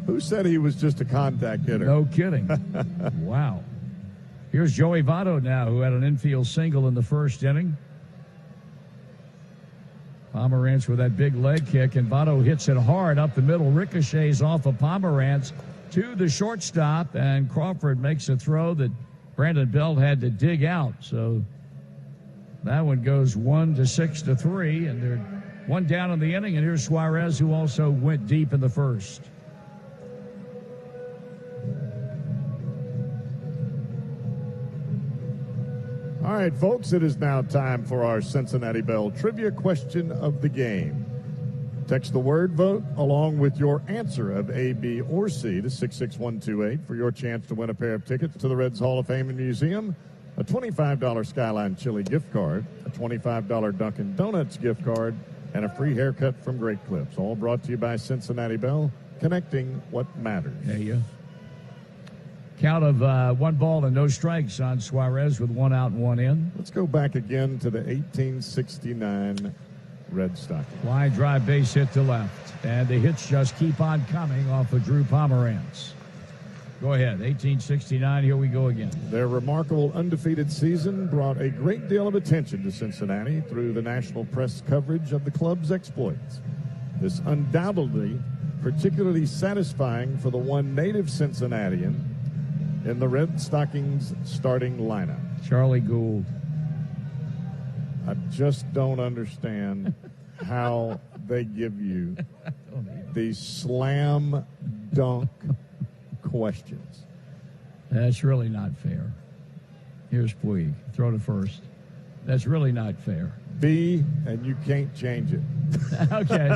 Who said he was just a contact hitter? No kidding. Wow. Here's Joey Votto now, who had an infield single in the first inning. Pomerantz with that big leg kick, and Votto hits it hard up the middle, ricochets off of Pomerantz to the shortstop, and Crawford makes a throw that Brandon Belt had to dig out. So that one goes 1-6-3, and they're 1 down in the inning, and here's Suarez, who also went deep in the first. All right, folks, it is now time for our Cincinnati Bell trivia question of the game. Text the word vote along with your answer of A, B, or C to 66128 for your chance to win a pair of tickets to the Reds Hall of Fame and Museum, a $25 Skyline Chili gift card, a $25 Dunkin' Donuts gift card, and a free haircut from Great Clips. All brought to you by Cincinnati Bell, connecting what matters. There you go. Count of 1 ball and no strikes on Suarez with 1 out and 1 in. Let's go back again to the 1869 Red Stockings. Line drive base hit to left, and the hits just keep on coming off of Drew Pomerantz. Go ahead, 1869, here we go again. Their remarkable undefeated season brought a great deal of attention to Cincinnati through the national press coverage of the club's exploits. This undoubtedly particularly satisfying for the one native Cincinnatian in the Red Stockings starting lineup. Charlie Gould. I just don't understand how they give you these slam dunk questions. That's really not fair. Here's Puig. Throw to first. That's really not fair. B, and you can't change it. Okay.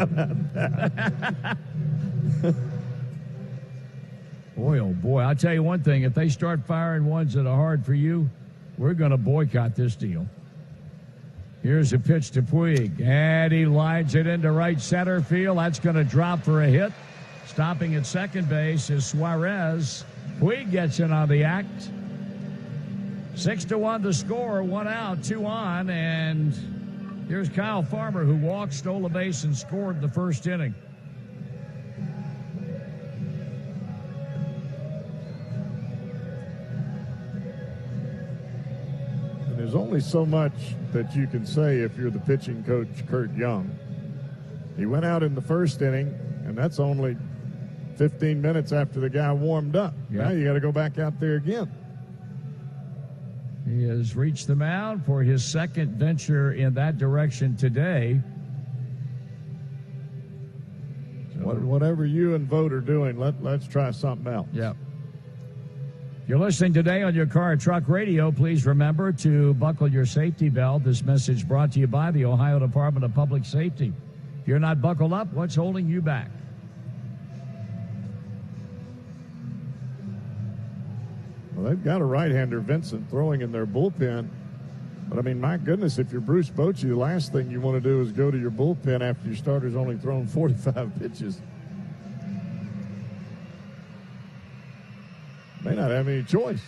Boy, oh boy, I'll tell you one thing. If they start firing ones that are hard for you, we're going to boycott this deal. Here's a pitch to Puig, and he lines it into right center field. That's going to drop for a hit. Stopping at second base is Suarez. Puig gets in on the act. 6-1 the score, 1 out, 2 on, and here's Kyle Farmer, who walked, stole a base, and scored the first inning. There's only so much that you can say if you're the pitching coach, Kurt Young. He went out in the first inning, and that's only 15 minutes after the guy warmed up. Yeah. Now you got to go back out there again. He has reached the mound for his second venture in that direction today. So whatever you and Vogt are doing, let's try something else. Yeah. If you're listening today on your car or truck radio, please remember to buckle your safety belt. This message brought to you by the Ohio Department of Public Safety. If you're not buckled up, what's holding you back? Well, they've got a right-hander, Vincent, throwing in their bullpen. But, I mean, my goodness, if you're Bruce Bochy, the last thing you want to do is go to your bullpen after your starter's only thrown 45 pitches. May not have any choice.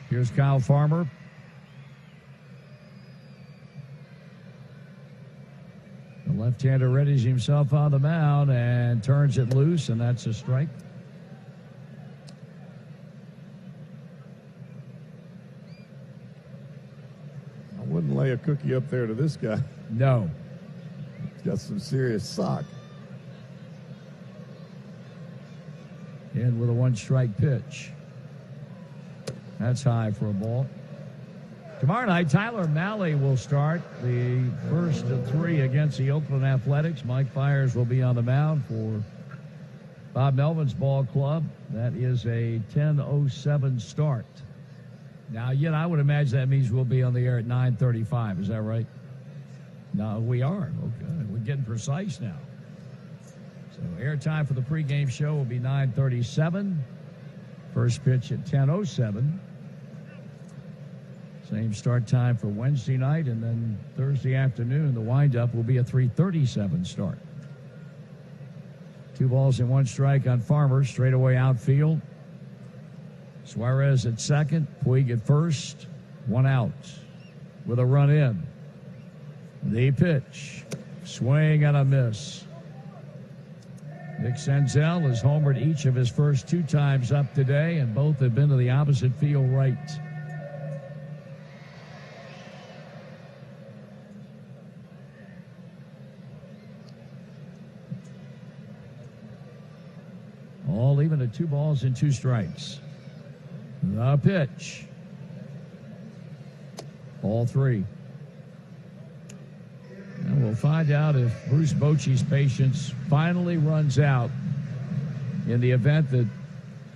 Here's Kyle Farmer. The left-hander readies himself on the mound and turns it loose, and that's a strike. I wouldn't lay a cookie up there to this guy. No. He's got some serious sock. In with a one-strike pitch. That's high for a ball. Tomorrow night, Tyler Malley will start the first of three against the Oakland Athletics. Mike Fiers will be on the mound for Bob Melvin's ball club. That is a 10:07 start. Now, yet I would imagine that means we'll be on the air at 9:35. Is that right? No, we are. Okay, we're getting precise now. So airtime for the pregame show will be 9:37. First pitch at 10:07. Same start time for Wednesday night, and then Thursday afternoon, the windup will be a 3:37 start. 2 balls and 1 strike on Farmer, straightaway outfield. Suarez at second, Puig at first, 1 out with a run in. The pitch, swing and a miss. Nick Senzel has homered each of his first 2 times up today, and both have been to the opposite field right. All even at 2 balls and 2 strikes. The pitch. Ball 3. And we'll find out if Bruce Bochy's patience finally runs out in the event that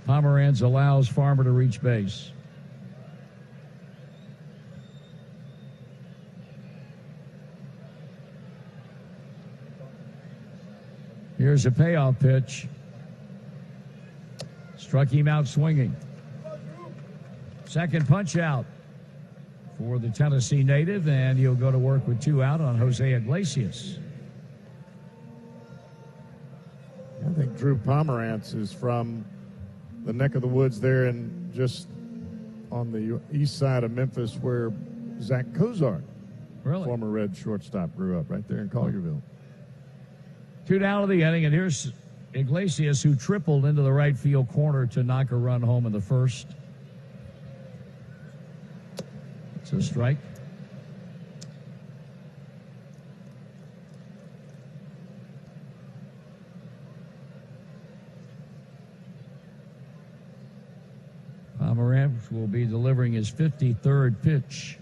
Pomeranz allows Farmer to reach base. Here's a payoff pitch. Struck him out swinging. Second punch out for the Tennessee native, and he'll go to work with 2 out on Jose Iglesias. I think Drew Pomeranz is from the neck of the woods there and just on the east side of Memphis where Zach Kozart, former Red shortstop, grew up, right there in Collierville. 2 down of the inning, and here's Iglesias, who tripled into the right field corner to knock a run home in the first. It's a strike. Pomeranz will be delivering his 53rd pitch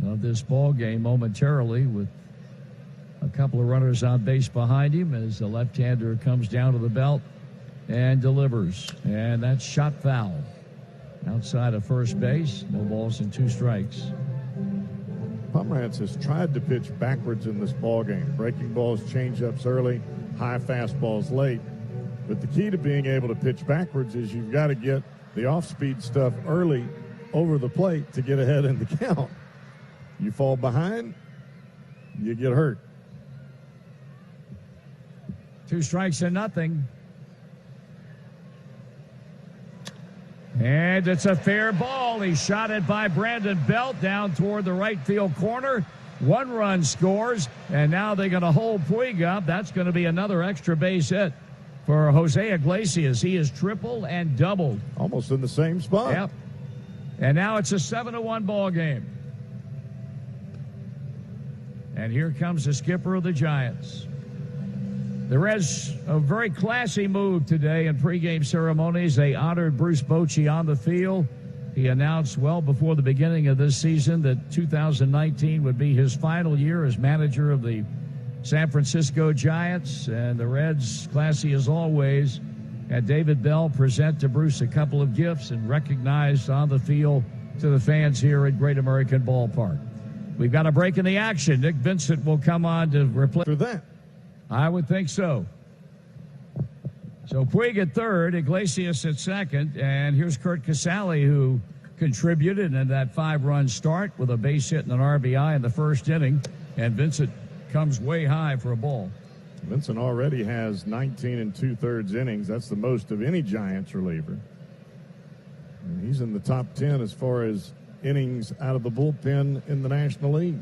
of this ball game momentarily, with a couple of runners on base behind him as the left-hander comes down to the belt and delivers. And that's shot foul. Outside of first base, no balls and 2 strikes. Pomeranz has tried to pitch backwards in this ball game. Breaking balls, change-ups early, high fastballs late. But the key to being able to pitch backwards is you've got to get the off-speed stuff early over the plate to get ahead in the count. You fall behind, you get hurt. 2 strikes and nothing. And it's a fair ball. He shot it by Brandon Belt down toward the right field corner. 1 run scores, and now they're going to hold Puig up. That's going to be another extra base hit for Jose Iglesias. He is triple and doubled. Almost in the same spot. Yep. And now it's a 7-1 ball game. And here comes the skipper of the Giants. The Reds, a very classy move today in pregame ceremonies. They honored Bruce Bochy on the field. He announced well before the beginning of this season that 2019 would be his final year as manager of the San Francisco Giants. And the Reds, classy as always, had David Bell present to Bruce a couple of gifts and recognized on the field to the fans here at Great American Ballpark. We've got a break in the action. Nick Vincent will come on to replace. For that. I would think so. So Puig at third, Iglesias at second, and here's Curt Casale, who contributed in that 5-run start with a base hit and an RBI in the first inning, and Vincent comes way high for a ball. Vincent already has 19 2/3 innings. That's the most of any Giants reliever. And he's in the top 10 as far as innings out of the bullpen in the National League.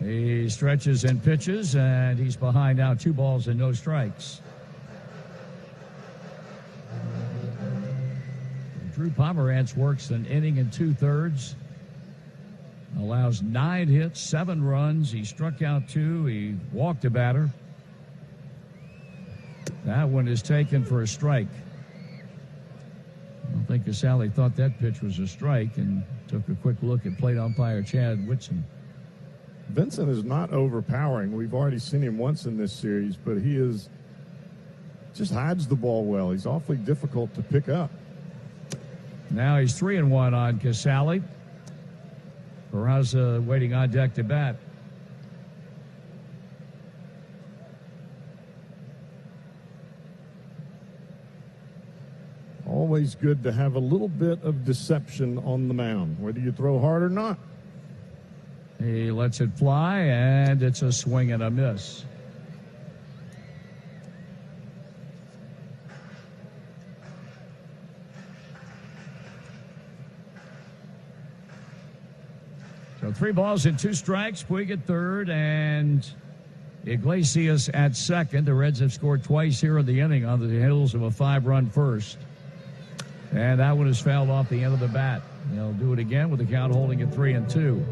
He stretches and pitches, and he's behind now, 2 balls and no strikes. Drew Pomerantz works an inning and 2/3, allows 9 hits, 7 runs. He struck out 2. He walked a batter. That one is taken for a strike. I don't think Casale thought that pitch was a strike and took a quick look at plate umpire Chad Whitson. Vincent is not overpowering. We've already seen him once in this series, but he is just hides the ball well. He's awfully difficult to pick up. Now he's 3-1 on Casale. Peraza waiting on deck to bat. Always good to have a little bit of deception on the mound, whether you throw hard or not. He lets it fly, and it's a swing and a miss. So 3 balls and 2 strikes. Puig at third and Iglesias at second. The Reds have scored twice here in the inning on the heels of a 5-run first. And that one is fouled off the end of the bat. They'll do it again with the count holding at 3-2.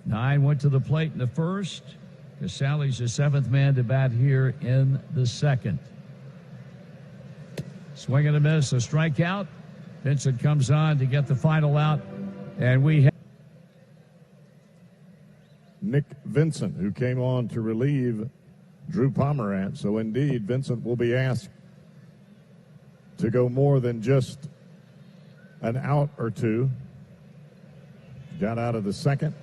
Nine went to the plate in the first. Casale's the 7th man to bat here in the second. Swing and a miss, a strikeout. Vincent comes on to get the final out, and we have Nick Vincent, who came on to relieve Drew Pomerantz. So indeed, Vincent will be asked to go more than just an out or two. Got out of the second.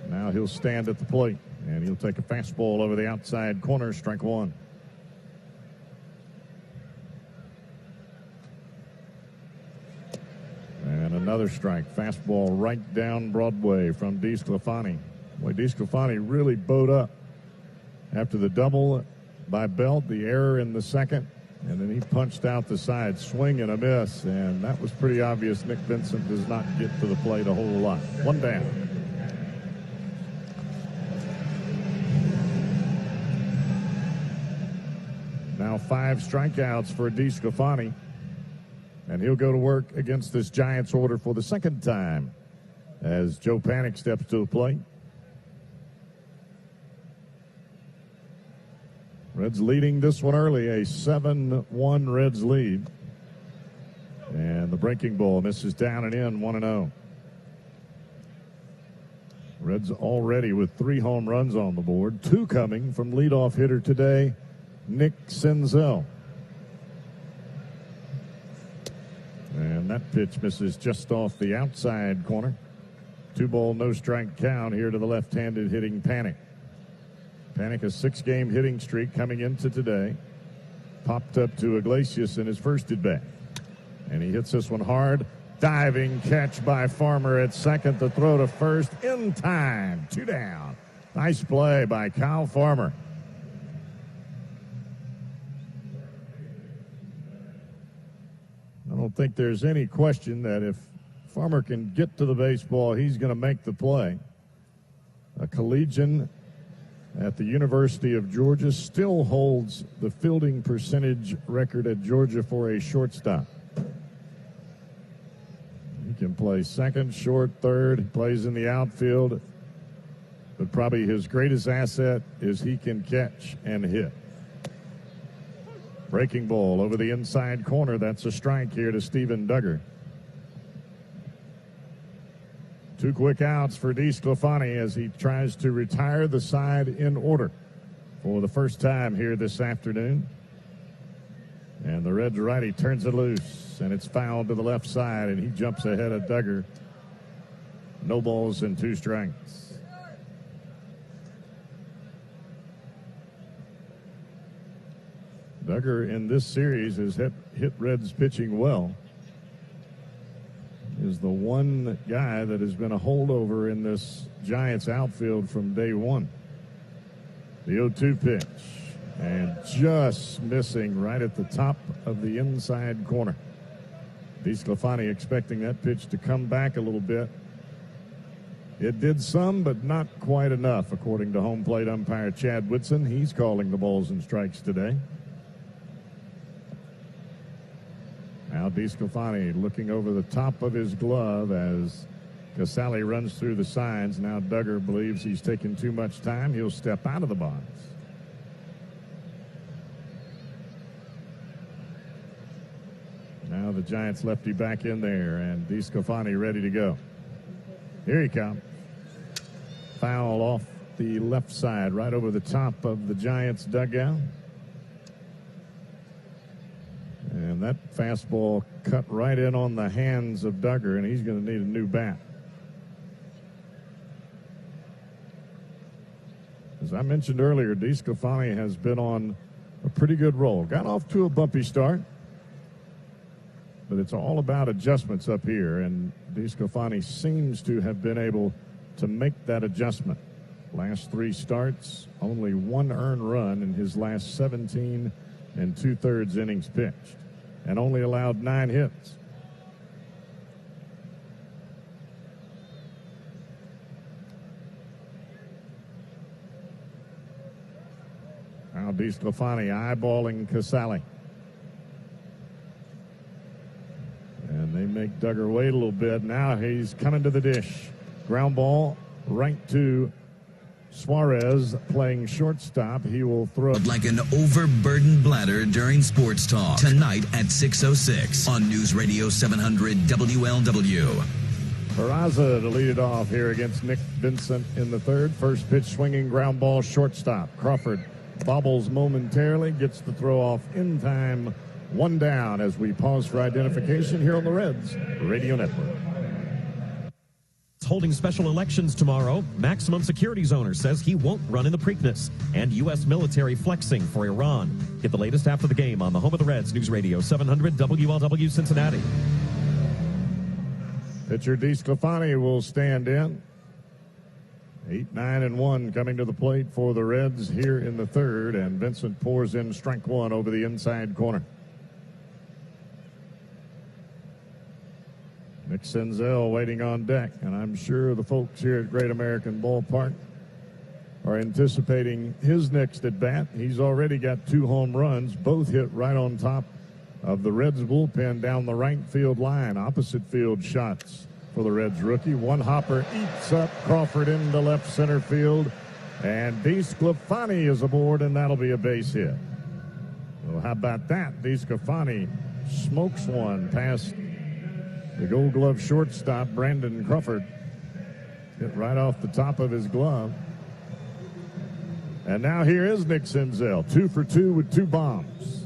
Now he'll stand at the plate, and he'll take a fastball over the outside corner, strike 1. And another strike, fastball right down Broadway from DeSclafani. Boy, DeSclafani really bowed up after the double by Belt, the error in the second, and then he punched out the side, swing and a miss, and that was pretty obvious. Nick Vincent does not get to the plate a whole lot. 1 down. Now 5 strikeouts for DeSclafani, and he'll go to work against this Giants order for the second time as Joe Panik steps to the plate. Reds leading this one early, a 7-1 Reds lead. And the breaking ball misses down and in, 1-0. Reds already with 3 home runs on the board, 2 coming from leadoff hitter today, Nick Senzel. And that pitch misses just off the outside corner. 2 ball, no strike count here to the left-handed hitting Panik. Panik, a 6-game hitting streak coming into today. Popped up to Iglesias in his first at-bat. And he hits this one hard. Diving catch by Farmer at second. The throw to first in time. 2 down. Nice play by Kyle Farmer. I don't think there's any question that if Farmer can get to the baseball, he's going to make the play. A collegian at the University of Georgia still holds the fielding percentage record at Georgia for a shortstop. He can play second, short, third, plays in the outfield, but probably his greatest asset is he can catch and hit. Breaking ball over the inside corner. That's a strike here to Steven Duggar. 2 quick outs for DeSclafani as he tries to retire the side in order for the first time here this afternoon. And the Reds righty turns it loose, and it's fouled to the left side, and he jumps ahead of Duggar. No balls and 2 strikes. Duggar in this series has hit Reds pitching well. Is the one guy that has been a holdover in this Giants outfield from day one. The 0-2 pitch, and just missing right at the top of the inside corner. DeSclafani expecting that pitch to come back a little bit. It did some, but not quite enough, according to home plate umpire Chad Whitson. He's calling the balls and strikes today. Now DeSclafani looking over the top of his glove as Casale runs through the signs. Now Duggar believes he's taken too much time. He'll step out of the box. Now the Giants lefty back in there, and DeSclafani ready to go. Here he comes. Foul off the left side, right over the top of the Giants dugout. And that fastball cut right in on the hands of Duggar, and he's going to need a new bat. As I mentioned earlier, DeSclafani has been on a pretty good roll. Got off to a bumpy start, but it's all about adjustments up here, and DeSclafani seems to have been able to make that adjustment. Last 3 starts, only 1 earned run in his last 17 2/3 innings pitched, and only allowed 9 hits. Now DeSclafani eyeballing Casale. And they make Duggar wait a little bit. Now he's coming to the dish. Ground ball right to Suarez playing shortstop. He will throw Like an overburdened bladder during sports talk. Tonight at 6:06 on News Radio 700 WLW. Peraza to lead it off here against Nick Vincent in the third. First pitch swinging, ground ball, shortstop. Crawford bobbles momentarily, gets the throw off in time. 1 down as we pause for identification here on the Reds Radio Network. Holding special elections tomorrow. Maximum Securities owner says he won't run in the Preakness. And U.S. military flexing for Iran. Get the latest after the game on the home of the Reds, News Radio 700 WLW Cincinnati. Pitcher DeSclafani will stand in. 8-9-1 coming to the plate for the Reds here in the third, and Vincent pours in strike 1 over the inside corner. Nick Senzel waiting on deck, and I'm sure the folks here at Great American Ballpark are anticipating his next at bat. He's already got 2 home runs, both hit right on top of the Reds bullpen down the right field line. Opposite field shots for the Reds rookie. 1 hopper eats up Crawford into left center field, and DeSclafani is aboard, and that'll be a base hit. Well, how about that? DeSclafani smokes one past the Gold Glove shortstop, Brandon Crawford. Hit right off the top of his glove. And now here is Nick Senzel, 2 for 2 with 2 bombs.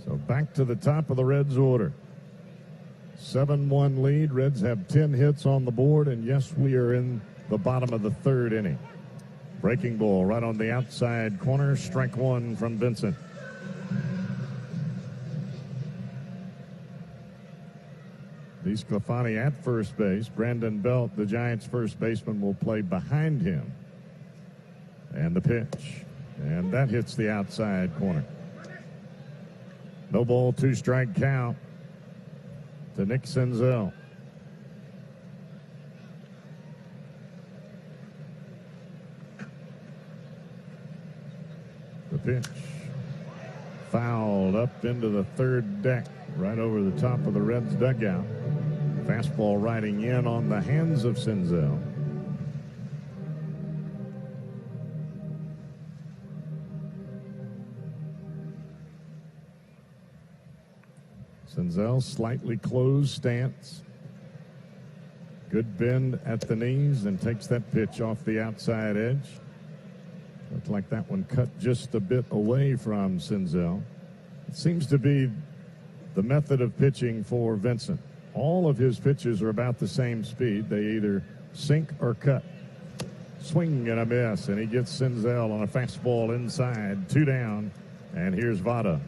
So back to the top of the Reds order. 7-1 lead. Reds have 10 hits on the board, and yes, we are in the bottom of the third inning. Breaking ball right on the outside corner. Strike 1 from Vincent. DeSclafani at first base. Brandon Belt, the Giants' first baseman, will play behind him. And the pitch. And that hits the outside corner. No ball, 2-strike count to Nick Senzel. The pitch fouled up into the third deck, right over the top of the Reds dugout. Fastball riding in on the hands of Senzel. Senzel slightly closed stance. Good bend at the knees and takes that pitch off the outside edge. Looked like that one cut just a bit away from Senzel. It seems to be the method of pitching for Vincent. All of his pitches are about the same speed. They either sink or cut. Swing and a miss, and he gets Senzel on a fastball inside. 2 down, and here's Votto.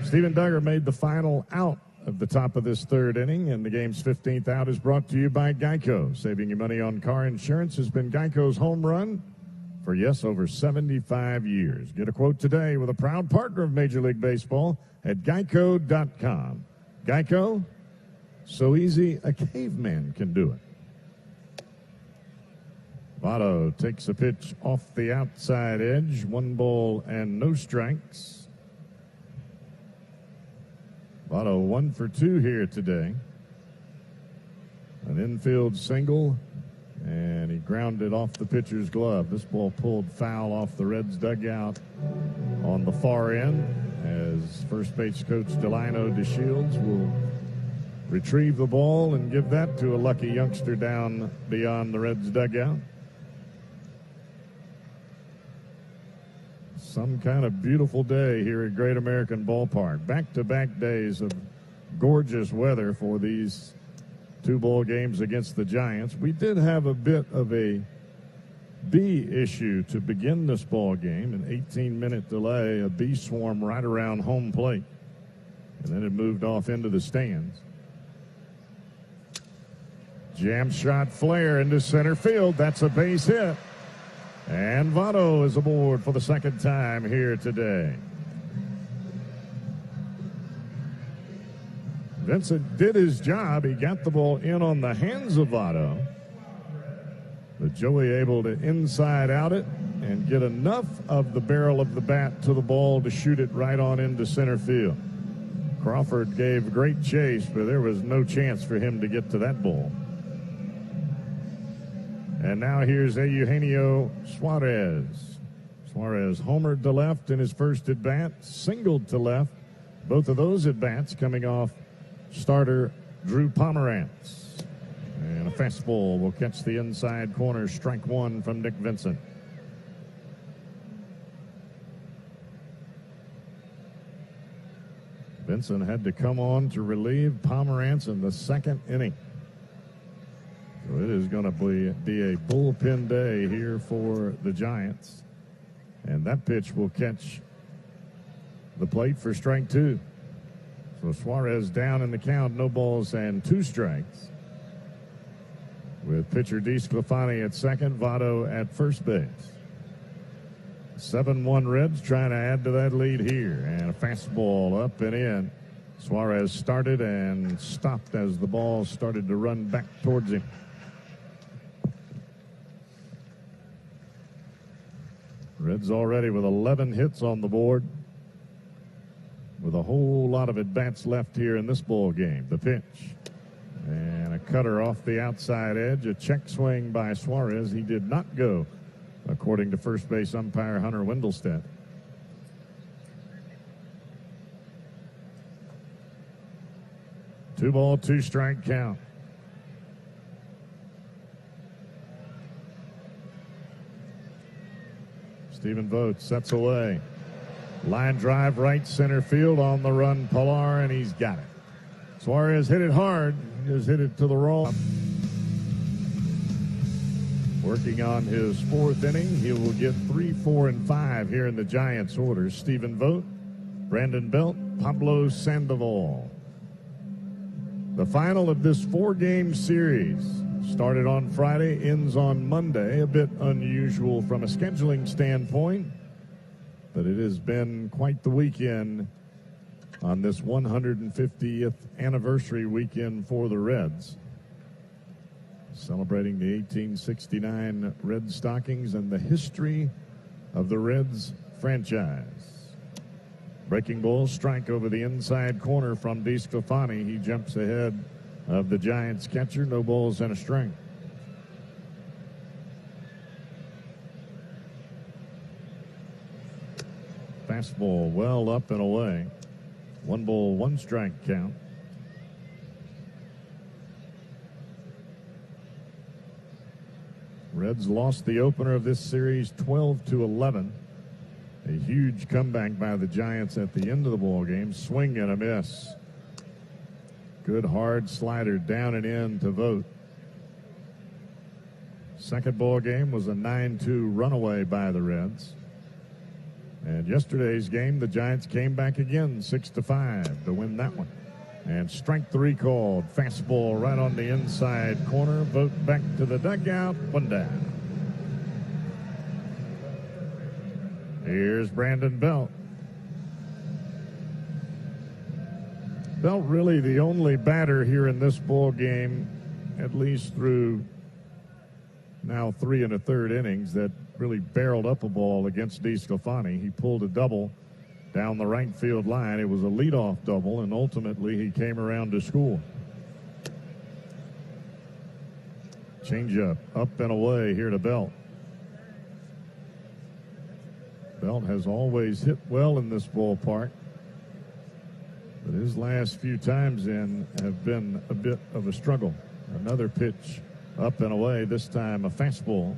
Steven Duggar made the final out of the top of this 3rd inning, and the game's 15th out is brought to you by Geico. Saving you money on car insurance has been Geico's home run for, yes, over 75 years. Get a quote today with a proud partner of Major League Baseball at Geico.com. Geico, so easy a caveman can do it. Votto takes a pitch off the outside edge. 1 ball and no strikes. Votto 1 for 2 here today. An infield single, and he grounded off the pitcher's glove. This ball pulled foul off the Reds dugout on the far end, as first base coach Delino DeShields will retrieve the ball and give that to a lucky youngster down beyond the Reds dugout. Some kind of beautiful day here at Great American Ballpark. Back-to-back days of gorgeous weather for these 2 ball games against the Giants. We did have a bit of a bee issue to begin this ball game. An 18-minute delay, a bee swarm right around home plate. And then it moved off into the stands. Jam shot flare into center field. That's a base hit. And Votto is aboard for the 2nd time here today. Vincent did his job. He got the ball in on the hands of Votto. But Joey able to inside out it and get enough of the barrel of the bat to the ball to shoot it right on into center field. Crawford gave great chase, but there was no chance for him to get to that ball. And now here's Eugenio Suarez. Suarez homered to left in his first at-bat, singled to left. Both of those at-bats coming off starter Drew Pomerantz. And a fastball will catch the inside corner, strike 1 from Nick Vincent. Vincent had to come on to relieve Pomerantz in the 2nd inning. So it is going to be a bullpen day here for the Giants. And that pitch will catch the plate for strike 2. So Suarez down in the count, no balls and 2 strikes. With pitcher DeSclafani at second, Votto at first base. 7-1 Reds trying to add to that lead here. And a fastball up and in. Suarez started and stopped as the ball started to run back towards him. Reds already with 11 hits on the board, with a whole lot of at-bats left here in this ball game. The pitch, and a cutter off the outside edge. A check swing by Suarez. He did not go, according to first base umpire Hunter Wendelstedt. Two ball, 2 strike count. Stephen Vogt sets away. Line drive right center field on the run. Pilar, and he's got it. Suarez hit it hard. He just hit it to the wrong. Working on his 4th inning. He will get 3, 4, and 5 here in the Giants' order. Stephen Vogt, Brandon Belt, Pablo Sandoval. The final of this 4-game series started on Friday, ends on Monday. A bit unusual from a scheduling standpoint, but it has been quite the weekend on this 150th anniversary weekend for the Reds. Celebrating the 1869 Red Stockings and the history of the Reds franchise. Breaking ball, strike over the inside corner from DeSclafani. He jumps ahead of the Giants catcher. No balls and a strike. Fastball well up and away. 1 ball, 1 strike count. Reds lost the opener of this series 12-11. A huge comeback by the Giants at the end of the ball game. Swing and a miss. Good hard slider down and in to Vogt. Second ball game was a 9-2 runaway by the Reds. And yesterday's game, the Giants came back again 6-5 to win that one. And strike 3 called. Fastball right on the inside corner. Vogt back to the dugout. 1 down. Here's Brandon Belt. Belt really the only batter here in this ball game, at least through now 3 1/3 innings, that really barreled up a ball against DeSclafani. He pulled a double down the right field line. It was a leadoff double, and ultimately he came around to score. Changeup up and away here to Belt. Belt has always hit well in this ballpark, but his last few times in have been a bit of a struggle. Another pitch up and away, this time a fastball.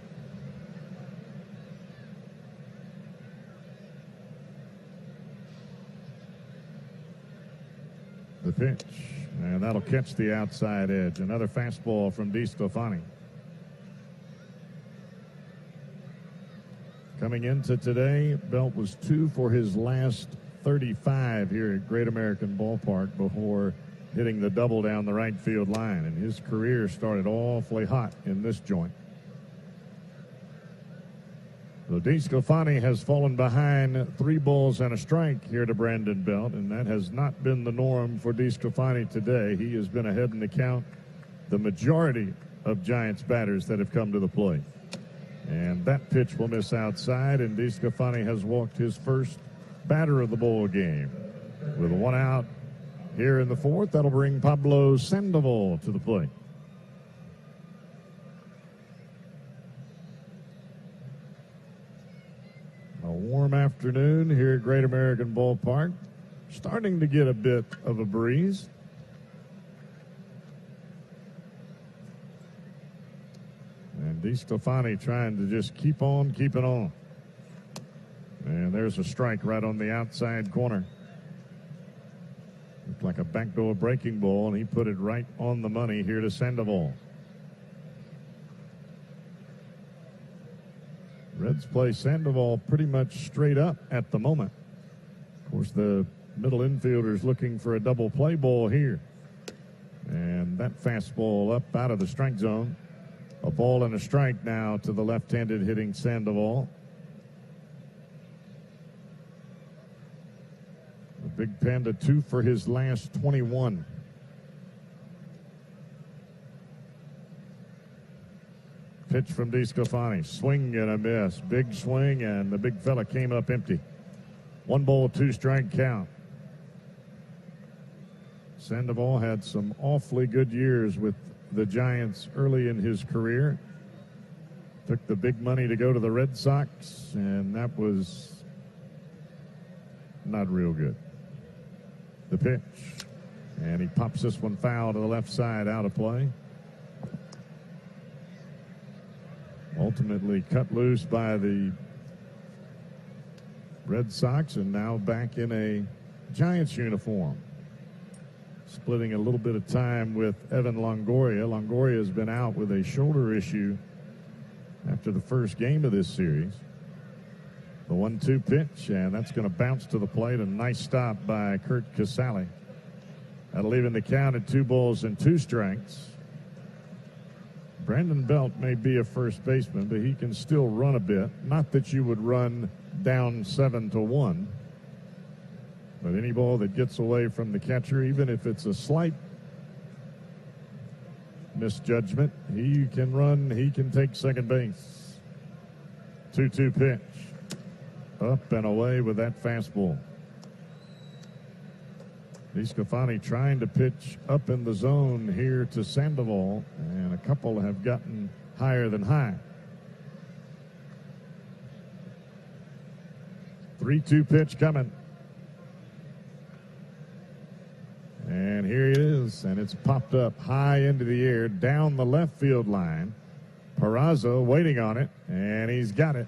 The pitch, and that'll catch the outside edge. Another fastball from DeSclafani. Coming into today, Belt was 2 for his last 35 here at Great American Ballpark before hitting the double down the right field line. And his career started awfully hot in this joint. So DeSclafani has fallen behind 3 balls and a strike here to Brandon Belt, and that has not been the norm for DeSclafani today. He has been ahead in the count the majority of Giants batters that have come to the plate. And that pitch will miss outside, and DeSclafani has walked his first batter of the ball game. With 1 out here in the 4th, that'll bring Pablo Sandoval to the plate. A warm afternoon here at Great American Ballpark. Starting to get a bit of a breeze. And DeSclafani trying to just keep on keeping on. And there's a strike right on the outside corner. Looked like a backdoor breaking ball, and he put it right on the money here to Sandoval. Reds play Sandoval pretty much straight up at the moment. Of course, the middle infielder's looking for a double play ball here. And that fastball up out of the strike zone. A ball and a strike now to the left-handed hitting Sandoval. The Big Panda 2 for his last 21. Pitch from DeSclafani. Swing and a miss. Big swing, and the big fella came up empty. 1 ball, 2 strike count. Sandoval had some awfully good years with the Giants early in his career. Took the big money to go to the Red Sox, and that was not real good. The pitch, and he pops this one foul to the left side, out of play. Ultimately cut loose by the Red Sox, and now back in a Giants uniform. Splitting a little bit of time with Evan Longoria. Longoria has been out with a shoulder issue after the first game of this series. The 1-2 pitch, and that's going to bounce to the plate. A nice stop by Curt Casale. That'll even the count at 2 balls and 2 strikes. Brandon Belt may be a first baseman, but he can still run a bit. Not that you would run down 7-1. But any ball that gets away from the catcher, even if it's a slight misjudgment, he can run, he can take second base. 2-2 pitch. Up and away with that fastball. DeSclafani trying to pitch up in the zone here to Sandoval, and a couple have gotten higher than high. 3-2 pitch coming. And here it is, and it's popped up high into the air down the left field line. Peraza waiting on it, and he's got it.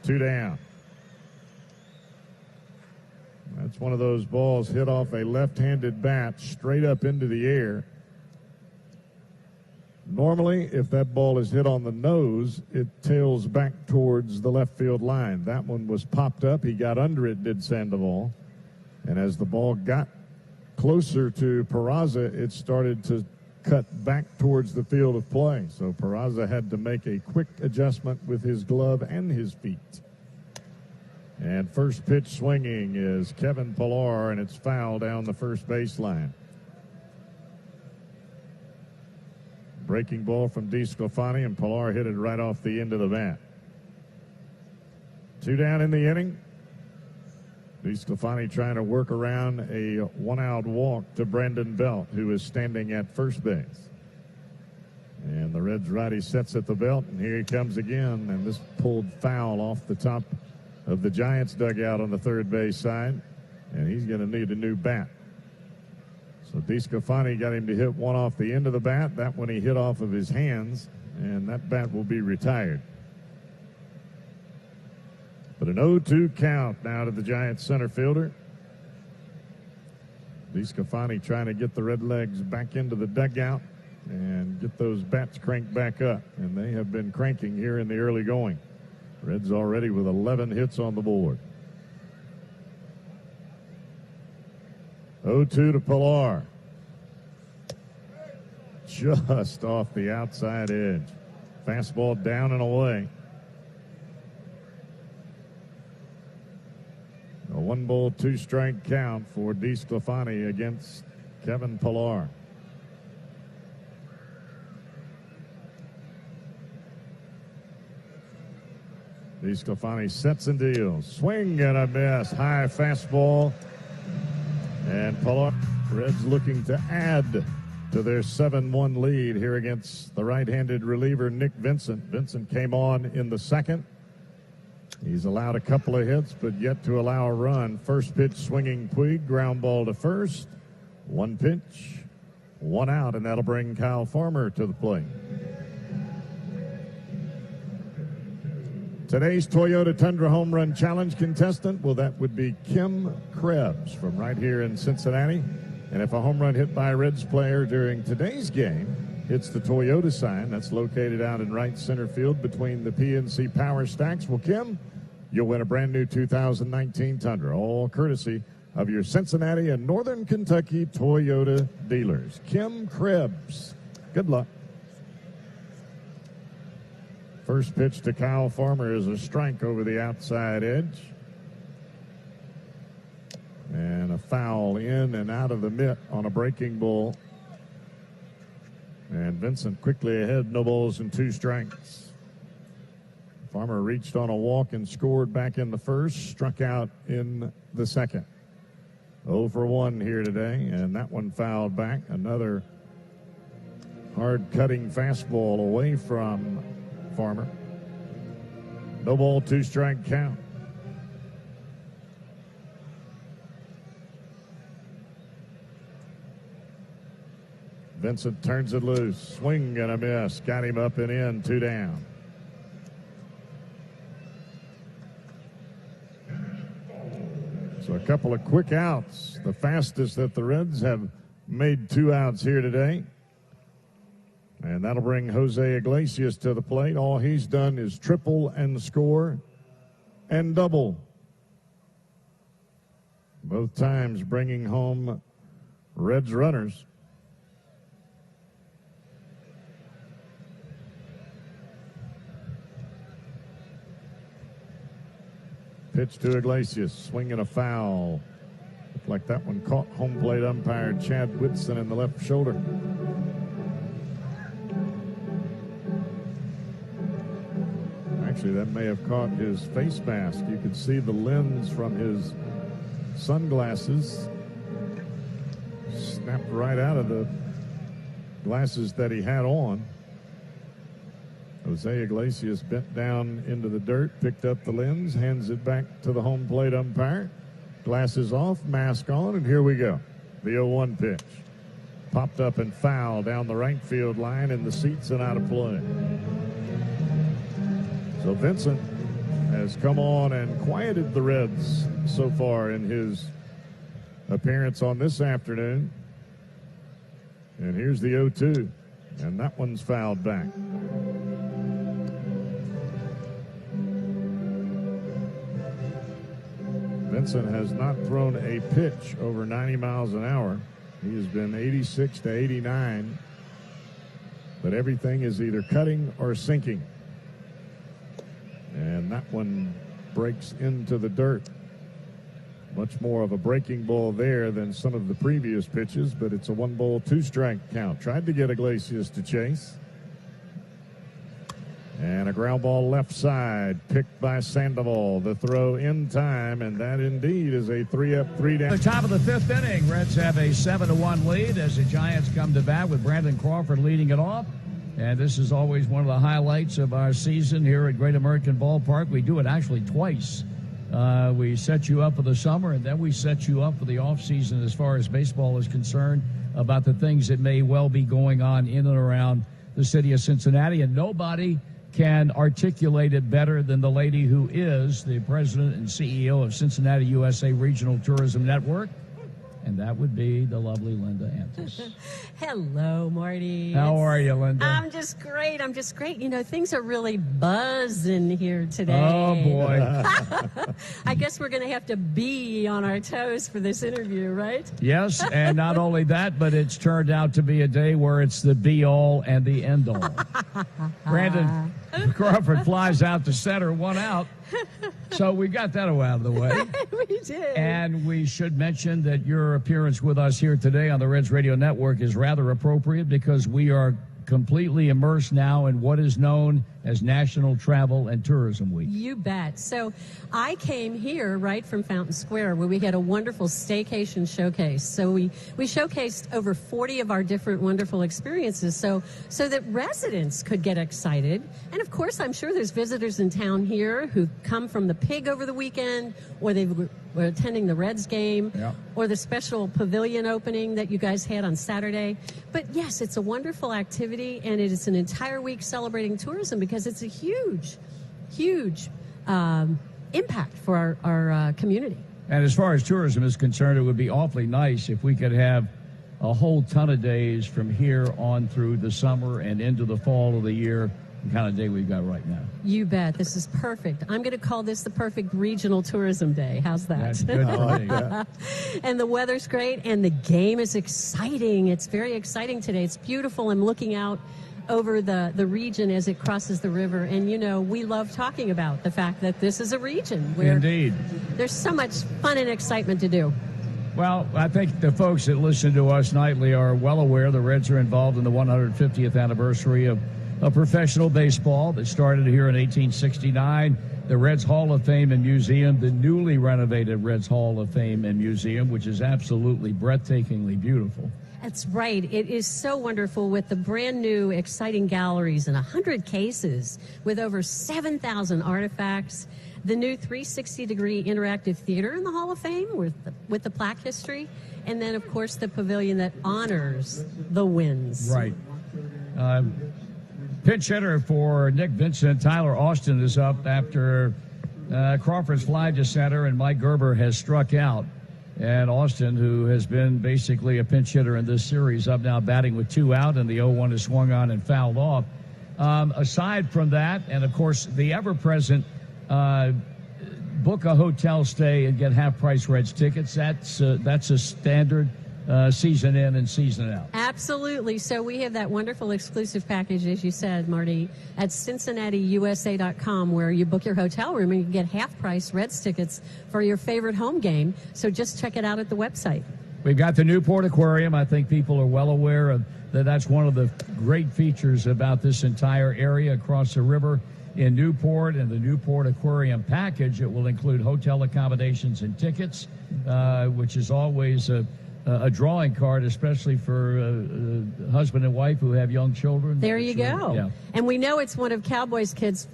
2 down. That's one of those balls hit off a left-handed bat straight up into the air. Normally, if that ball is hit on the nose, it tails back towards the left field line. That one was popped up. He got under it, did Sandoval. And as the ball got closer to Peraza, it started to cut back towards the field of play. So Peraza had to make a quick adjustment with his glove and his feet. And first pitch swinging is Kevin Pillar, and it's foul down the first baseline. Breaking ball from DeSclafani, and Pillar hit it right off the end of the bat. 2 down in the inning. DeSclafani trying to work around a 1-out walk to Brandon Belt, who is standing at first base. And the Reds righty sets at the belt, and here he comes again, and this pulled foul off the top of the Giants dugout on the third base side, and he's going to need a new bat. So DeSclafani got him to hit one off the end of the bat. That one he hit off of his hands, and that bat will be retired. But an 0-2 count now to the Giants center fielder. DeSclafani trying to get the Redlegs back into the dugout and get those bats cranked back up, and they have been cranking here in the early going. Reds already with 11 hits on the board. 0-2 to Pillar. Just off the outside edge. Fastball down and away. A 1-ball, 2-strike count for DeSclafani against Kevin Pillar. DeSclafani sets and deals. Swing and a miss. High fastball. And Pillar. Reds looking to add to their 7-1 lead here against the right-handed reliever Nick Vincent. Vincent came on in the second. He's allowed a couple of hits, but yet to allow a run. First pitch swinging Puig. Ground ball to first. 1 pitch. 1 out, and that'll bring Kyle Farmer to the plate. Today's Toyota Tundra Home Run Challenge contestant, well, that would be Kim Krebs from right here in Cincinnati. And if a home run hit by a Reds player during today's game hits the Toyota sign, that's located out in right center field between the PNC Power Stacks, well, Kim, you'll win a brand new 2019 Tundra, all courtesy of your Cincinnati and Northern Kentucky Toyota dealers. Kim Krebs, good luck. First pitch to Kyle Farmer is a strike over the outside edge. And a foul in and out of the mitt on a breaking ball. And Vincent quickly ahead, no balls and 2 strikes. Farmer reached on a walk and scored back in the first, struck out in the second. 0 for 1 here today, and that one fouled back. Another hard-cutting fastball away from Farmer. No ball, 2-strike count. Vincent turns it loose. Swing and a miss. Got him up and in. 2 down. So a couple of quick outs. The fastest that the Reds have made 2 outs here today. And that'll bring Jose Iglesias to the plate. All he's done is triple and score and double. Both times bringing home Reds runners. Pitch to Iglesias, swinging a foul. Looked like that one caught home plate umpire Chad Whitson in the left shoulder. Actually, that may have caught his face mask. You could see the lens from his sunglasses snapped right out of the glasses that he had on. Jose Iglesias bent down into the dirt, picked up the lens, hands it back to the home plate umpire. Glasses off, mask on, and here we go. The 0-1 pitch. Popped up and fouled down the right field line in the seats and out of play. So Vincent has come on and quieted the Reds so far in his appearance on this afternoon. And here's the 0-2, and that one's fouled back. Vincent has not thrown a pitch over 90 miles an hour. He has been 86 to 89, but everything is either cutting or sinking. And that one breaks into the dirt. Much more of a breaking ball there than some of the previous pitches, but it's a 1-ball, 2-strike count. Tried to get Iglesias to chase. And a ground ball left side, picked by Sandoval. The throw in time, and that indeed is a 3-up, 3-down. The top of the 5th inning, Reds have a 7-1 lead as the Giants come to bat with Brandon Crawford leading it off. And this is always one of the highlights of our season here at Great American Ballpark. We do it actually twice. We set you up for the summer, and then we set you up for the offseason as far as baseball is concerned about the things that may well be going on in and around the city of Cincinnati. And nobody can articulate it better than the lady who is the president and CEO of Cincinnati USA Regional Tourism Network. And that would be the lovely Linda Antis. Hello, Marty. How are you, Linda? I'm just great. You know, things are really buzzing here today. Oh, boy. I guess we're going to have to be on our toes for this interview, right? Yes, and not only that, but it's turned out to be a day where it's the be-all and the end-all. Brandon Crawford flies out to center, 1 out. So we got that out of the way. We did. And we should mention that your appearance with us here today on the Reds Radio Network is rather appropriate because we are completely immersed now in what is known as National Travel and Tourism Week. You bet. So I came here right from Fountain Square where we had a wonderful staycation showcase. So we showcased over 40 of our different wonderful experiences so that residents could get excited. And of course, I'm sure there's visitors in town here who come from the Pig over the weekend, or they were attending the Reds game, or the special pavilion opening that you guys had on Saturday. But yes, it's a wonderful activity, and it is an entire week celebrating tourism because it's a huge impact for our community. And as far as tourism is concerned, it would be awfully nice if we could have a whole ton of days from here on through the summer and into the fall of the year, the kind of day we've got right now. You bet. This is perfect. I'm going to call this the perfect regional tourism day. How's that? That's good for me. And the weather's great, and the game is exciting. It's very exciting today. It's beautiful. I'm looking out over the region as it crosses the river. And, you know, we love talking about the fact that this is a region where Indeed. There's so much fun and excitement to do. Well, I think the folks that listen to us nightly are well aware the Reds are involved in the 150th anniversary of professional baseball that started here in 1869. The Reds Hall of Fame and Museum, the newly renovated Reds Hall of Fame and Museum, which is absolutely breathtakingly beautiful. That's right. It is so wonderful with the brand new exciting galleries and 100 cases with over 7,000 artifacts. The new 360-degree interactive theater in the Hall of Fame with the plaque history. And then, of course, the pavilion that honors the wins. Right. Pinch hitter for Nick Vincent, Tyler Austin, is up after Crawford's fly to center and Mike Gerber has struck out. And Austin, who has been basically a pinch hitter in this series, up now batting with 2 out, and the 0-1 is swung on and fouled off. Aside from that, and of course the ever-present book a hotel stay and get half-price Reds tickets, that's a standard season in and season out. Absolutely. So we have that wonderful exclusive package, as you said, Marty, at CincinnatiUSA.com, where you book your hotel room and you get half-price Reds tickets for your favorite home game. So just check it out at the website. We've got the Newport Aquarium. I think people are well aware of that. That's one of the great features about this entire area across the river in Newport. And the Newport Aquarium package, it will include hotel accommodations and tickets, which is always a drawing card, especially for husband and wife who have young children. There you go. Yeah. And we know it's one of Cowboys' kids'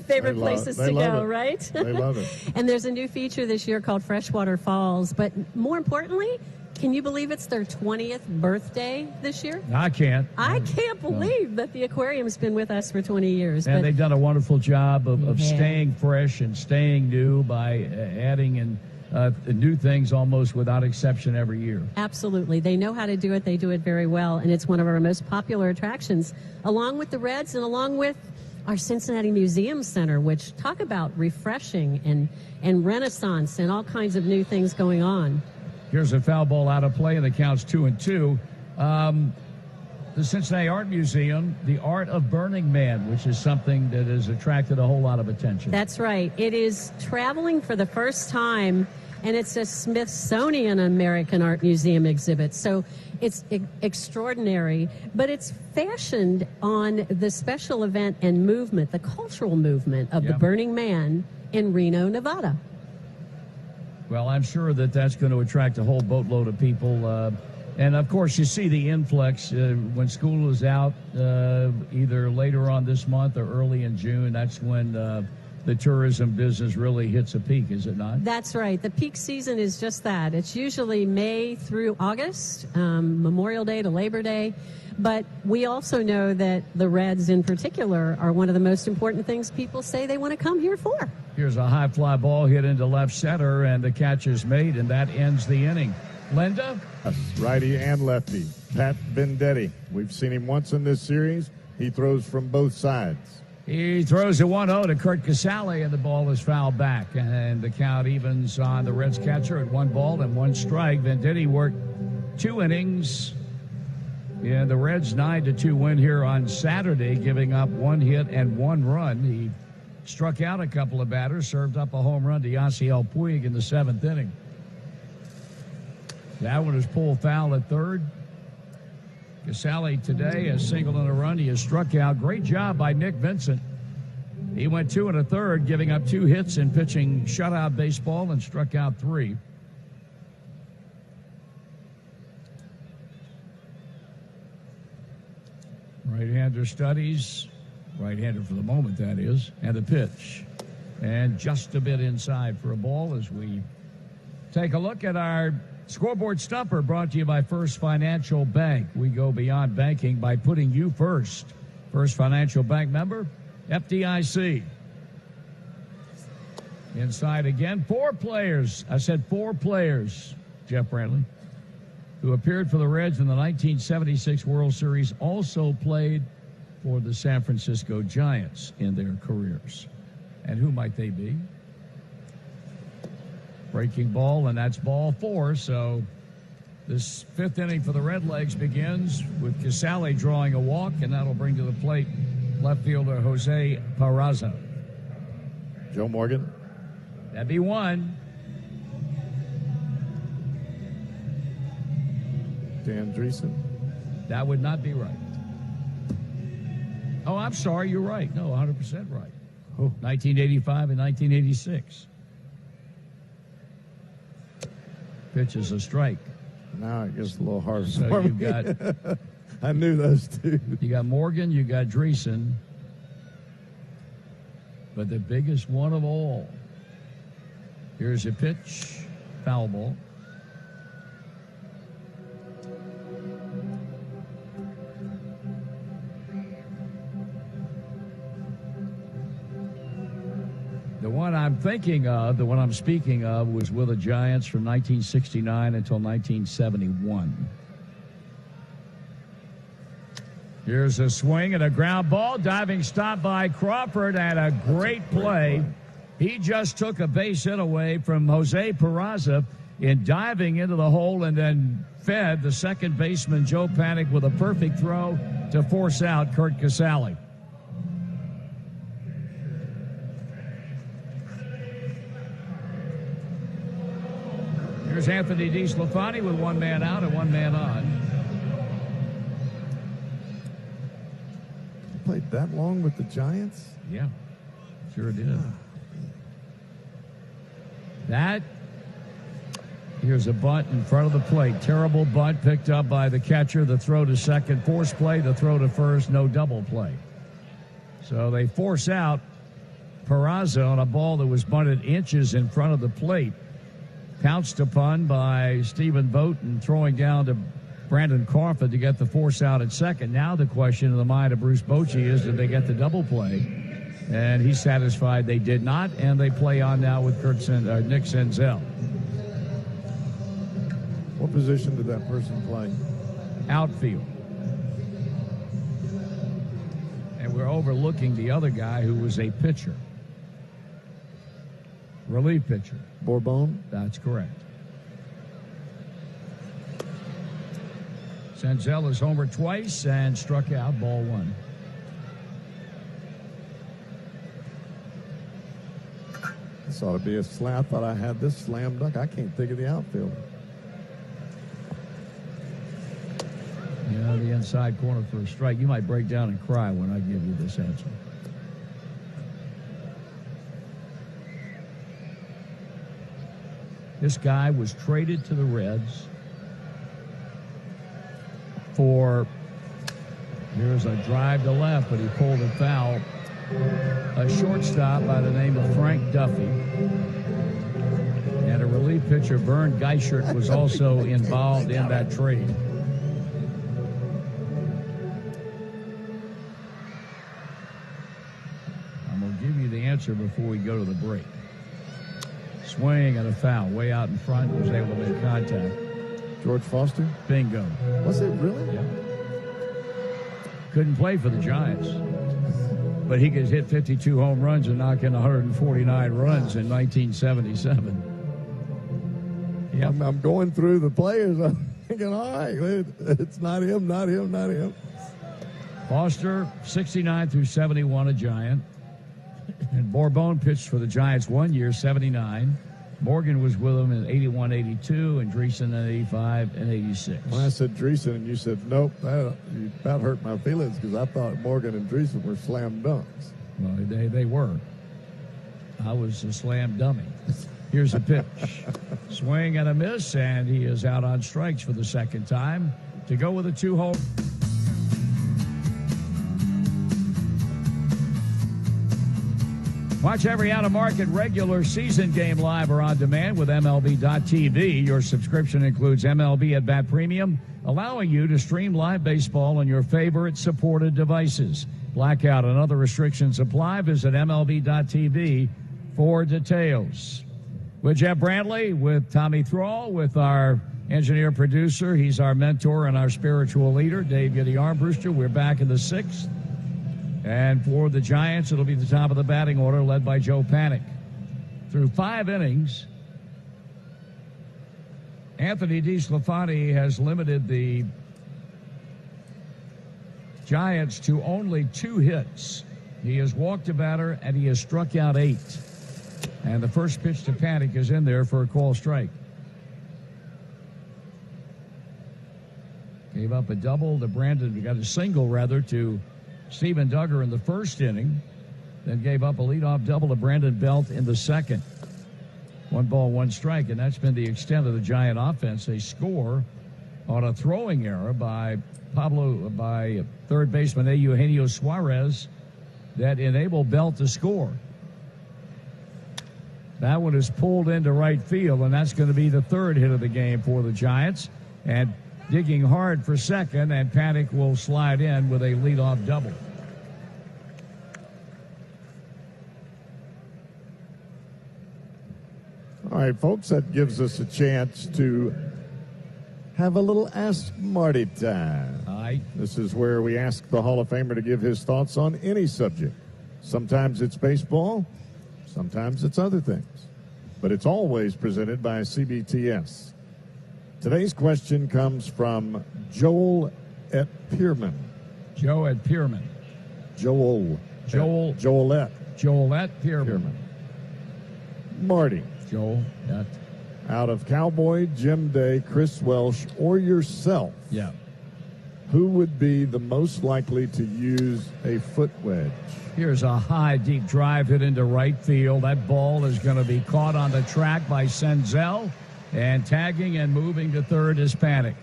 favorite places to go, right? They love it. And there's a new feature this year called Freshwater Falls. But more importantly, can you believe it's their 20th birthday this year? I can't. I can't believe that the aquarium's been with us for 20 years. And but they've done a wonderful job of Yeah. staying fresh and staying new by adding in new things almost without exception every year. Absolutely. They know how to do it. They do it very well. And it's one of our most popular attractions, along with the Reds and along with our Cincinnati Museum Center, which talk about refreshing and Renaissance and all kinds of new things going on. Here's a foul ball out of play, and the count's 2-2. The Cincinnati Art Museum, the Art of Burning Man, which is something that has attracted a whole lot of attention. That's right. It is traveling for the first time, and it's a Smithsonian American Art Museum exhibit. So it's extraordinary, but it's fashioned on the special event and movement, the cultural movement of the Burning Man in Reno, Nevada. Well, I'm sure that that's going to attract a whole boatload of people. And, of course, you see the influx when school is out, either later on this month or early in June. That's when the tourism business really hits a peak, is it not? That's right. The peak season is just that. It's usually May through August, Memorial Day to Labor Day. But we also know that the Reds in particular are one of the most important things people say they want to come here for. Here's a high fly ball hit into left center, and the catch is made, and that ends the inning. Linda? Yes, righty and lefty. Pat Vendetti. We've seen him once in this series. He throws from both sides. He throws a 1-0 to Kurt Casale, and the ball is fouled back. And the count evens on the Reds catcher at 1 ball and 1 strike. Vendetti worked 2 innings. Yeah, the Reds 9-2 win here on Saturday, giving up 1 hit and 1 run. He struck out a couple of batters, served up a home run to Yasiel Puig in the 7th inning. That one is pulled foul at third. Casale today has singled and a run. He has struck out. Great job by Nick Vincent. He went 2 1/3, giving up 2 hits and pitching shutout baseball, and struck out 3. Right-hander studies. Right-hander for the moment, that is. And the pitch. And just a bit inside for a ball as we take a look at our scoreboard stumper, brought to you by First Financial Bank. We go beyond banking by putting you first. First Financial Bank member, FDIC. Inside again. 4 players. I said 4 players, Jeff Brantly, who appeared for the Reds in the 1976 World Series, also played for the San Francisco Giants in their careers. And who might they be? Breaking ball, and that's ball 4. So this 5th inning for the Redlegs begins with Casale drawing a walk, and that'll bring to the plate left fielder Jose Peraza. Joe Morgan. That'd be 1. Dan Dreesen. That would not be right. Oh, I'm sorry, you're right. No, 100% right. 1985 and 1986. Pitch is a strike. Now it gets a little harder. So you've got I knew those 2. You got Morgan, you got Dreesen. But the biggest one of all. Here's a pitch. Foul ball. The one I'm thinking of, the one I'm speaking of, was with the Giants from 1969 until 1971. Here's a swing and a ground ball. Diving stop by Crawford, and a great play. He just took a base hit away from Jose Peraza in diving into the hole, and then fed the second baseman Joe Panik with a perfect throw to force out Kurt Casale. Here's Anthony DeSclafani with 1 man out and 1 man on. He played that long with the Giants? Yeah, sure did. That Here's a bunt in front of the plate. Terrible bunt picked up by the catcher. The throw to second, force play. The throw to first, no double play. So they force out Peraza on a ball that was bunted inches in front of the plate. Pounced upon by Stephen Boughton, throwing down to Brandon Crawford to get the force out at second. Now the question in the mind of Bruce Bochy is, did they get the double play? And he's satisfied they did not, and they play on now with Nick Senzel. What position did that person play? Outfield. And we're overlooking the other guy who was a pitcher. Relief pitcher. Bourbon? That's correct. Senzel has homered twice and struck out, ball one. This ought to be a slam. I thought I had this slam dunk. I can't think of the outfielder. Yeah, the inside corner for a strike. You might break down and cry when I give you this answer. This guy was traded to the Reds for, here's a drive to left, but he pulled it foul. A shortstop by the name of Frank Duffy. And a relief pitcher, Vern Geichert, was also involved in that trade. I'm going to give you the answer before we go to the break. Swing and a foul way out in front, was able to make contact. George Foster? Bingo. Was it really? Yeah. Couldn't play for the Giants, but he could hit 52 home runs and knock in 149 runs in 1977. Yep. I'm going through the players. I'm thinking, all right, it's not him, not him, not him. Foster, 69 through 71, a Giant. And Bourbon pitched for the Giants 1 year, 79. Morgan was with him in 81, 82, and Dreesen in 85 and 86. When I said Dreesen and you said, nope, that hurt my feelings because I thought Morgan and Dreesen were slam dunks. Well, they were. I was a slam dummy. Here's a pitch. Swing and a miss, and he is out on strikes for the second time to go with a 2-hole. Watch every out-of-market regular season game live or on demand with MLB.tv. Your subscription includes MLB At Bat Premium, allowing you to stream live baseball on your favorite supported devices. Blackout and other restrictions apply. Visit MLB.tv for details. With Jeff Brantly, with Tommy Thrall, with our engineer-producer, he's our mentor and our spiritual leader, Dave Yiddy Armbruster. We're back in the sixth. And for the Giants, it'll be the top of the batting order, led by Joe Panik. Through 5 innings, Anthony DeSclafani has limited the Giants to only 2 hits. He has walked a batter, and he has struck out 8. And the first pitch to Panik is in there for a call strike. Gave up a double to Brandon. We got a single, rather, to Stephen Duggar in the first inning, then gave up a leadoff double to Brandon Belt in the second. 1 ball, 1 strike, and that's been the extent of the Giant offense. They score on a throwing error by third baseman Eugenio Suarez that enabled Belt to score. That one is pulled into right field, and that's going to be the 3rd hit of the game for the Giants. And digging hard for second, and Panik will slide in with a leadoff double. All right, folks, that gives us a chance to have a little Ask Marty time. All right. This is where we ask the Hall of Famer to give his thoughts on any subject. Sometimes it's baseball, sometimes it's other things. But it's always presented by CBTS. Today's question comes from Joel at Pierman. Joe at Pierman. Joelette Pierman. Marty. Joel at. Out of Cowboy, Jim Day, Chris Welsh, or yourself, Yeah. who would be the most likely to use a foot wedge? Here's a high, deep drive hit into right field. That ball is going to be caught on the track by Senzel. And tagging and moving to third is Panic.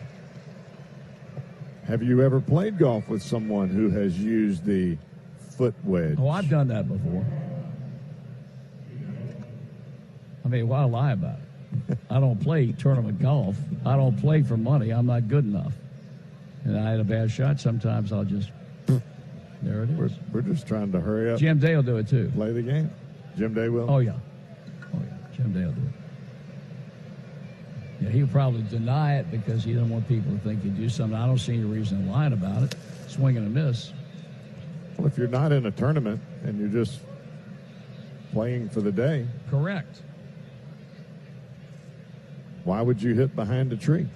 Have you ever played golf with someone who has used the foot wedge? Oh, I've done that before. I mean, why lie about it? I don't play tournament golf. I don't play for money. I'm not good enough. And I had a bad shot. Sometimes I'll just, there it is. We're just trying to hurry up. Jim Day will do it too. Play the game. Jim Day will? Oh, yeah. Jim Day will do it. Yeah, he'll probably deny it because he doesn't want people to think he do something. I don't see any reason in lying about it. Swing and a miss. Well, if you're not in a tournament and you're just playing for the day. Correct. Why would you hit behind a tree?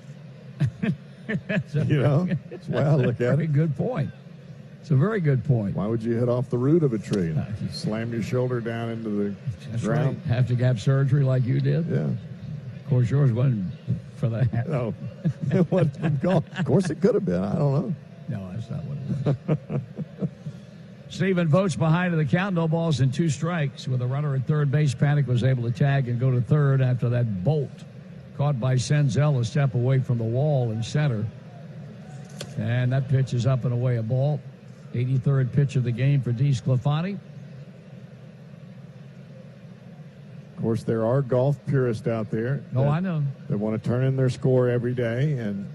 That's the way I look at it. Very good point. It's a very good point. Why would you hit off the root of a tree? Slam your shoulder down into the ground? Right. Have to have surgery like you did? Yeah. Of course, yours wasn't for that. No, it wasn't from golf. Of course, it could have been. I don't know. No, that's not what it was. Steven votes behind the count. No balls and 2 strikes. With a runner at third base, Panic was able to tag and go to third after that bolt caught by Senzel a step away from the wall in center. And that pitch is up and away a ball. 83rd pitch of the game for DeSclafani. Of course, there are golf purists out there. Oh, I know. That want to turn in their score every day and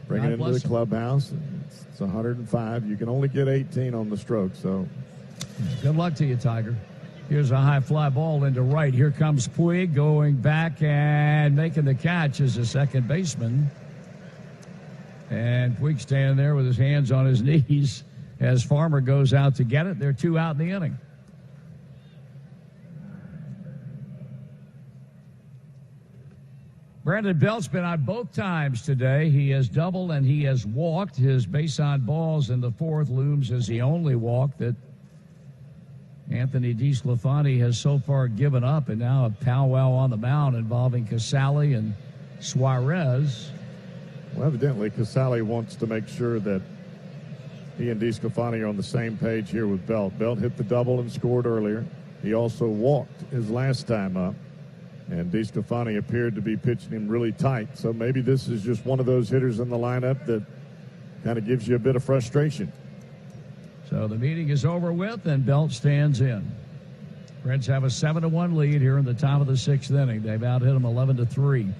bring it into the clubhouse. It's 105. You can only get 18 on the stroke, so. Good luck to you, Tiger. Here's a high fly ball into right. Here comes Puig going back and making the catch as a second baseman. And Puig standing there with his hands on his knees as Farmer goes out to get it. They're 2 out in the inning. Brandon Belt's been on both times today. He has doubled and he has walked. His base on balls in the 4th looms as the only walk that Anthony DeSclafani has so far given up, and now a powwow on the mound involving Casale and Suarez. Well, evidently, Casale wants to make sure that he and DeSclafani are on the same page here with Belt. Belt hit the double and scored earlier. He also walked his last time up, and DeSclafani appeared to be pitching him really tight. So maybe this is just one of those hitters in the lineup that kind of gives you a bit of frustration. So the meeting is over with, and Belt stands in. Reds have a 7-1 lead here in the top of the 6th inning. They've out-hit them 11-3.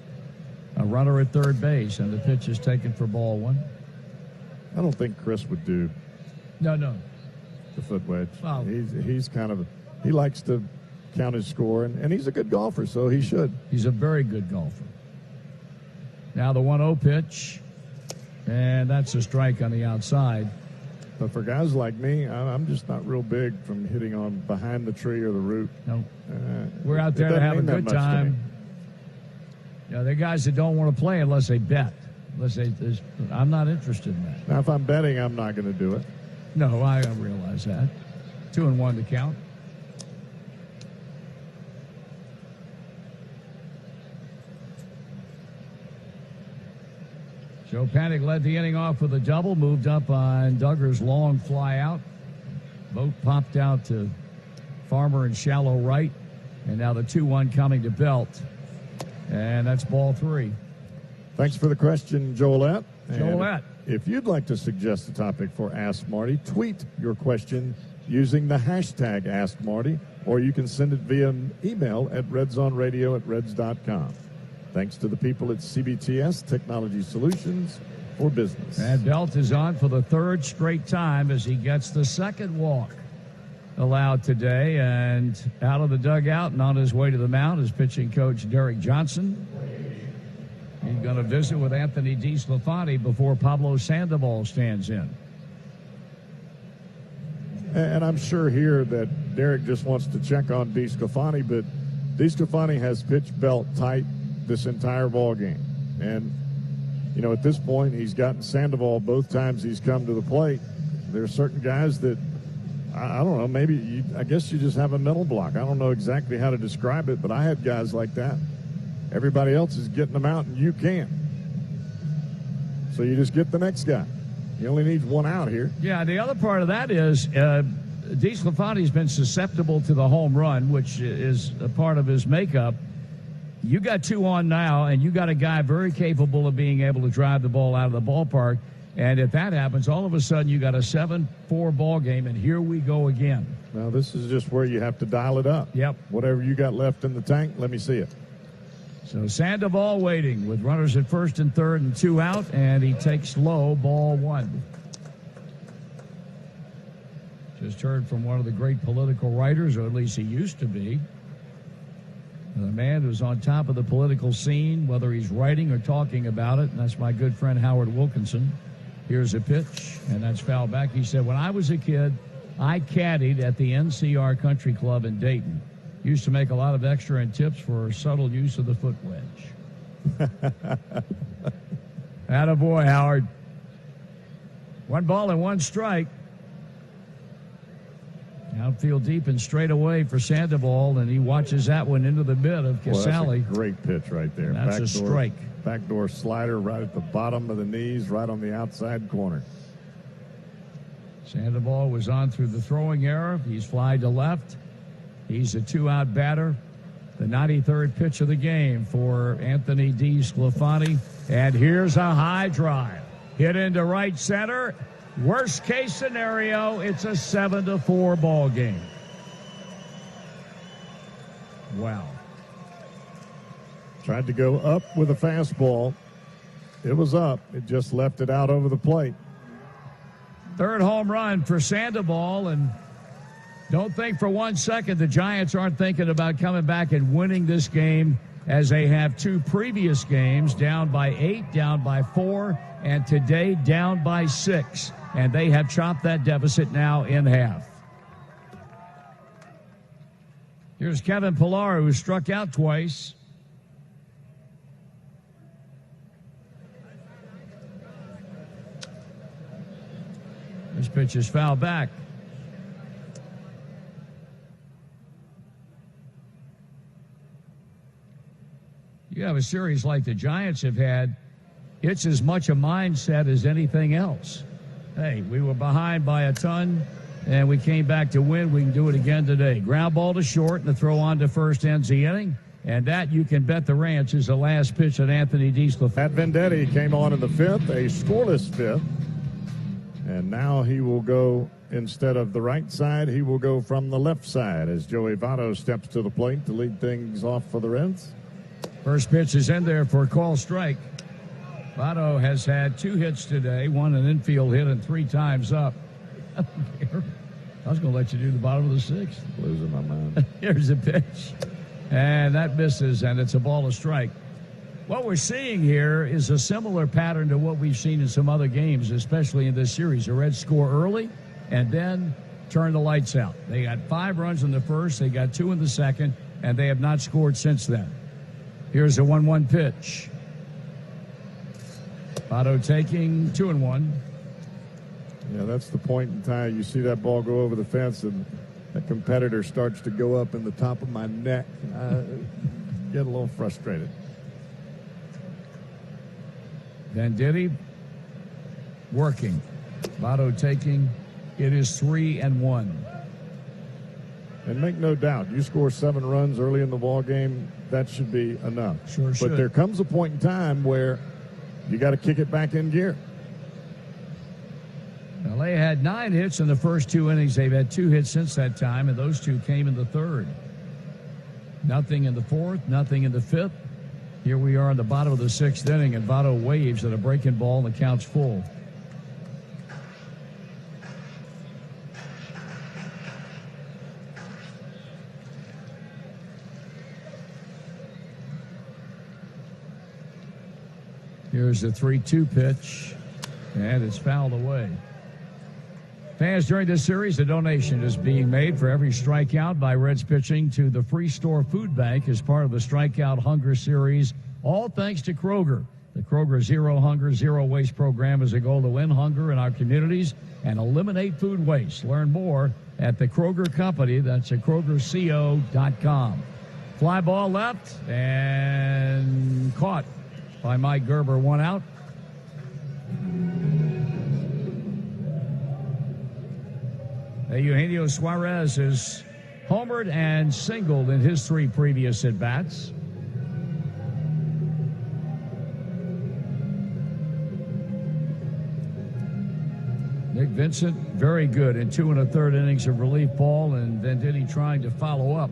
A runner at third base, and the pitch is taken for ball 1. I don't think Chris would do No. the foot wedge. Well, he's kind of, he likes to count his score, and he's a good golfer, so he should. He's a very good golfer. Now the 1-0 pitch, and that's a strike on the outside. But for guys like me, I'm just not real big from hitting on behind the tree or the root. No. We're out there to have a good time. Yeah, there are guys that don't want to play unless they bet. I'm not interested in that. Now, if I'm betting, I'm not going to do it. No, I realize that. 2-1 to count. Joe Panic led the inning off with a double, moved up on Duggar's long fly out. Boat popped out to Farmer in shallow right. And now the 2-1 coming to Belt. And that's ball 3. Thanks for the question, Joelette. Joelette. If you'd like to suggest a topic for Ask Marty, tweet your question using the hashtag Ask Marty, or you can send it via email at redsonradio@reds.com. Thanks to the people at CBTS Technology Solutions for Business. And Belt is on for the 3rd straight time as he gets the 2nd walk allowed today. And out of the dugout and on his way to the mound is pitching coach Derek Johnson. He's going to visit with Anthony DeSclafani before Pablo Sandoval stands in. And I'm sure here that Derek just wants to check on DeSclafani, but DeSclafani has pitched Belt tight this entire ball game. And, you know, at this point, he's gotten Sandoval both times he's come to the plate. There are certain guys that, I don't know, maybe I guess you just have a mental block. I don't know exactly how to describe it, but I had guys like that. Everybody else is getting them out, and you can't. So you just get the next guy. He only needs 1 out here. Yeah, the other part of that is DeSclafani's been susceptible to the home run, which is a part of his makeup. you got 2 on now, and you got a guy very capable of being able to drive the ball out of the ballpark. And if that happens, all of a sudden you got a 7-4 ball game, and here we go again. Now, this is just where you have to dial it up. Yep. Whatever you got left in the tank, let me see it. So Sandoval waiting with runners at first and third and 2 out, and he takes low, ball 1. Just heard from one of the great political writers, or at least he used to be. The man who's on top of the political scene, whether he's writing or talking about it, and that's my good friend Howard Wilkinson. Here's a pitch, and that's foul back. He said, when I was a kid, I caddied at the NCR Country Club in Dayton. Used to make a lot of extra and tips for subtle use of the foot wedge. Attaboy, Howard. 1 ball and 1 strike. Outfield deep and straight away for Sandoval, and he watches that one into the mid of Casale. That's a great pitch right there. That's a strike. Backdoor slider right at the bottom of the knees, right on the outside corner. Sandoval was on through the throwing error. He's fly to left. He's a 2-out batter. The 93rd pitch of the game for Anthony DeSclafani. And here's a high drive. Hit into right center. Worst case scenario, it's a 7-4 ball game. Wow. Tried to go up with a fastball. It was up. It just left it out over the plate. 3rd home run for Sandoval, and don't think for 1 second the Giants aren't thinking about coming back and winning this game, as they have 2 previous games, down by 8, down by 4, and today down by 6. And they have chopped that deficit now in half. Here's Kevin Pillar, who struck out twice. This pitch is foul back. You have a series like the Giants have had, it's as much a mindset as anything else. Hey, we were behind by a ton, and we came back to win. We can do it again today. Ground ball to short, and the throw on to first ends the inning. And that, you can bet the ranch, is the last pitch at Anthony DeSclafani. Pat Venditti came on in the 5th, a scoreless 5th. And now he will go, instead of the right side, he will go from the left side as Joey Votto steps to the plate to lead things off for the Reds. First pitch is in there for a call strike. Votto has had 2 hits today, 1 an infield hit and 3 times up. I was going to let you do the bottom of the 6th. Losing my mind. Here's a pitch. And that misses, and it's a ball to strike. What we're seeing here is a similar pattern to what we've seen in some other games, especially in this series. The Reds score early and then turn the lights out. They got 5 runs in the first, they got 2 in the second, and they have not scored since then. Here's a 1-1 pitch. Votto taking 2-1. Yeah, that's the point in time you see that ball go over the fence and that competitor starts to go up in the top of my neck. I get a little frustrated. Venditti working. Votto taking. It is 3-1. And make no doubt, you score 7 runs early in the ball game, that should be enough. Sure should. But there comes a point in time where you got to kick it back in gear. Well, they had 9 hits in the first 2 innings. They've had 2 hits since that time, and those 2 came in the 3rd. Nothing in the 4th, nothing in the 5th. Here we are in the bottom of the 6th inning, and Votto waves at a breaking ball, and the count's full. Here's the 3-2 pitch, and it's fouled away. Fans, during this series, a donation is being made for every strikeout by Reds pitching to the Free Store Food Bank as part of the Strikeout Hunger Series, all thanks to Kroger. The Kroger Zero Hunger, Zero Waste program is a goal to end hunger in our communities and eliminate food waste. Learn more at the Kroger Company. That's at KrogerCo.com. Fly ball left and caught by Mike Gerber, 1 out. Eugenio Suarez has homered and singled in his 3 previous at-bats. Nick Vincent, very good in 2 1/3 innings of relief ball, and Venditti trying to follow up.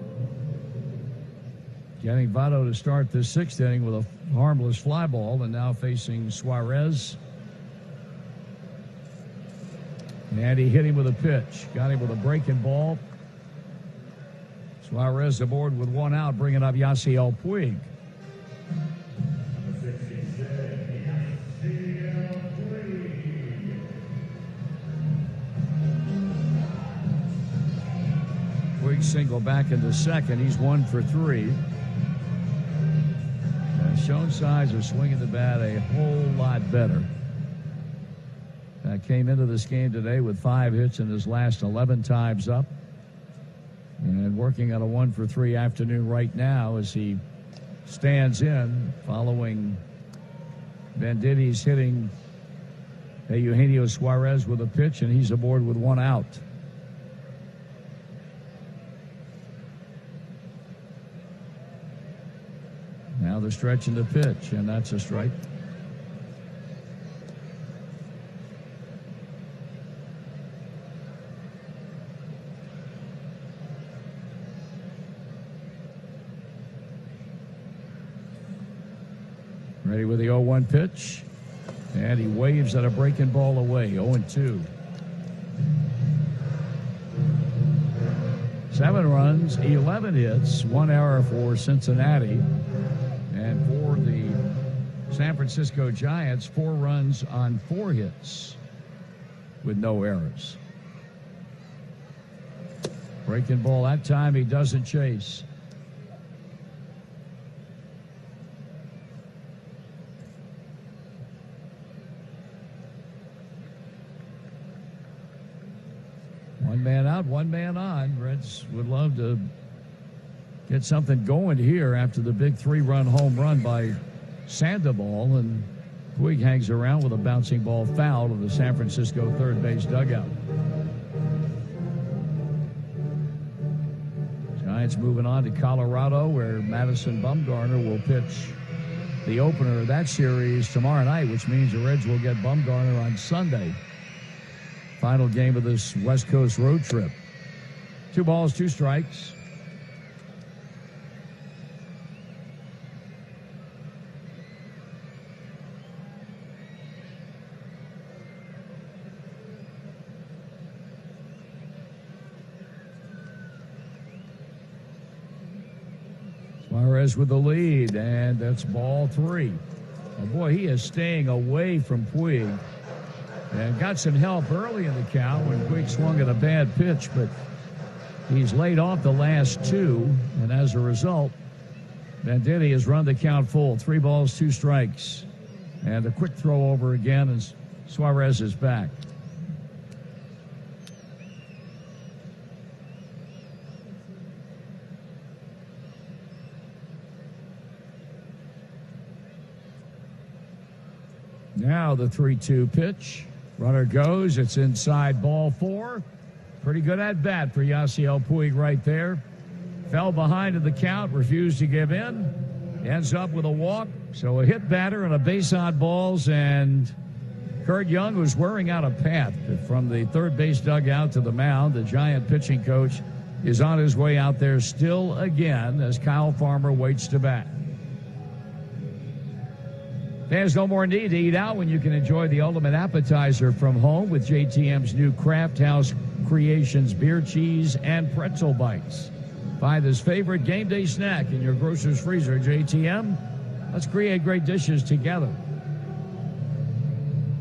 Getting Votto to start the 6th inning with a harmless fly ball, and now facing Suarez. And he hit him with a pitch. Got him with a breaking ball. Suarez aboard with 1 out, bringing up Yasiel Puig. Puig single back into second. He's 1 for 3. Shown signs of swinging the bat a whole lot better. Came into this game today with 5 hits in his last 11 times up. And working on a 1 for 3 afternoon right now as he stands in following Venditti's hitting Eugenio Suarez with a pitch, and he's aboard with 1 out. Now they're stretching the pitch, and that's a strike. Ready with the 0-1 pitch, and he waves at a breaking ball away. 0-2. 7 runs, 11 hits, 1 error for Cincinnati. And for the San Francisco Giants, 4 runs on 4 hits with no errors. Breaking ball that time, he doesn't chase. One man out, 1 man on. Reds would love to get something going here after the big 3-run home run by Sandoval, and Puig hangs around with a bouncing ball foul to the San Francisco third base dugout. Giants moving on to Colorado, where Madison Bumgarner will pitch the opener of that series tomorrow night, which means the Reds will get Bumgarner on Sunday. Final game of this West Coast road trip. 2 balls, 2 strikes. Suarez with the lead, and that's ball 3. Oh boy, he is staying away from Puig. And got some help early in the count when Puig swung at a bad pitch, but he's laid off the last 2, and as a result, Venditti has run the count full. 3 balls, 2 strikes. And a quick throw over again, and Suarez is back. Now the 3-2 pitch. Runner goes. It's inside, ball 4. Pretty good at bat for Yasiel Puig right there. Fell behind in the count, refused to give in. Ends up with a walk. So a hit batter and a base on balls. And Kurt Young, who's wearing out a path from the third base dugout to the mound. The Giant pitching coach is on his way out there still again as Kyle Farmer waits to bat. There's no more need to eat out when you can enjoy the ultimate appetizer from home with JTM's new Craft House Creations beer, cheese, and pretzel bites. Find his favorite game day snack in your grocer's freezer, JTM. Let's create great dishes together.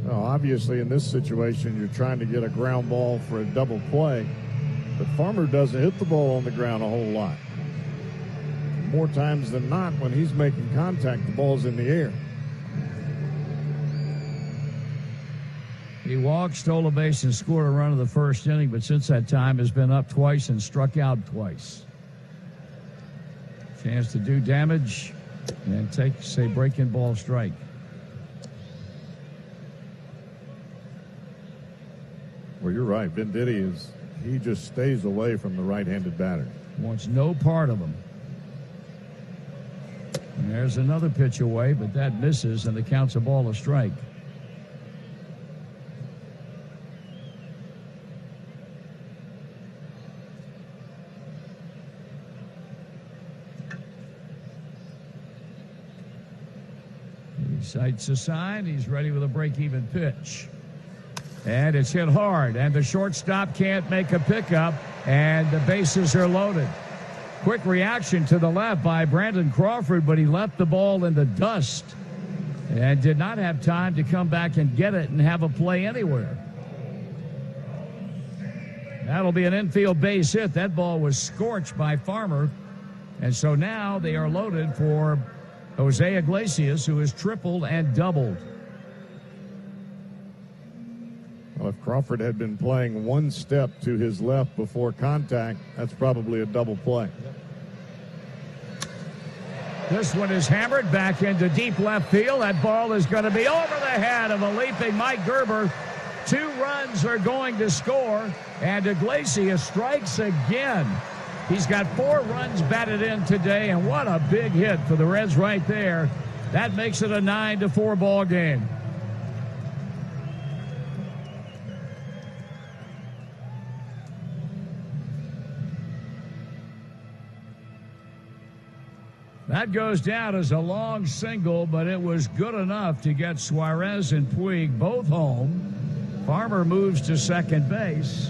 Well, obviously, in this situation, you're trying to get a ground ball for a double play, but Farmer doesn't hit the ball on the ground a whole lot. More times than not, when he's making contact, the ball's in the air. He walked, stole a base, and scored a run in the first inning, but since that time has been up twice and struck out twice. Chance to do damage and takes a breaking ball strike. Well, you're right. Venditti he just stays away from the right-handed batter. Wants no part of him. And there's another pitch away, but that misses, and the count's a ball, a strike. Sights a sign. He's ready with a break-even pitch. And it's hit hard, and the shortstop can't make a pickup, and the bases are loaded. Quick reaction to the left by Brandon Crawford, but he left the ball in the dust and did not have time to come back and get it and have a play anywhere. That'll be an infield base hit. That ball was scorched by Farmer, and so now they are loaded for Jose Iglesias, who has tripled and doubled. Well, if Crawford had been playing one step to his left before contact, that's probably a double play. This one is hammered back into deep left field. That ball is going to be over the head of a leaping Mike Gerber. 2 runs are going to score, and Iglesias strikes again. He's got 4 runs batted in today, and what a big hit for the Reds right there. That makes it a 9-4 ball game. That goes down as a long single, but it was good enough to get Suarez and Puig both home. Farmer moves to second base,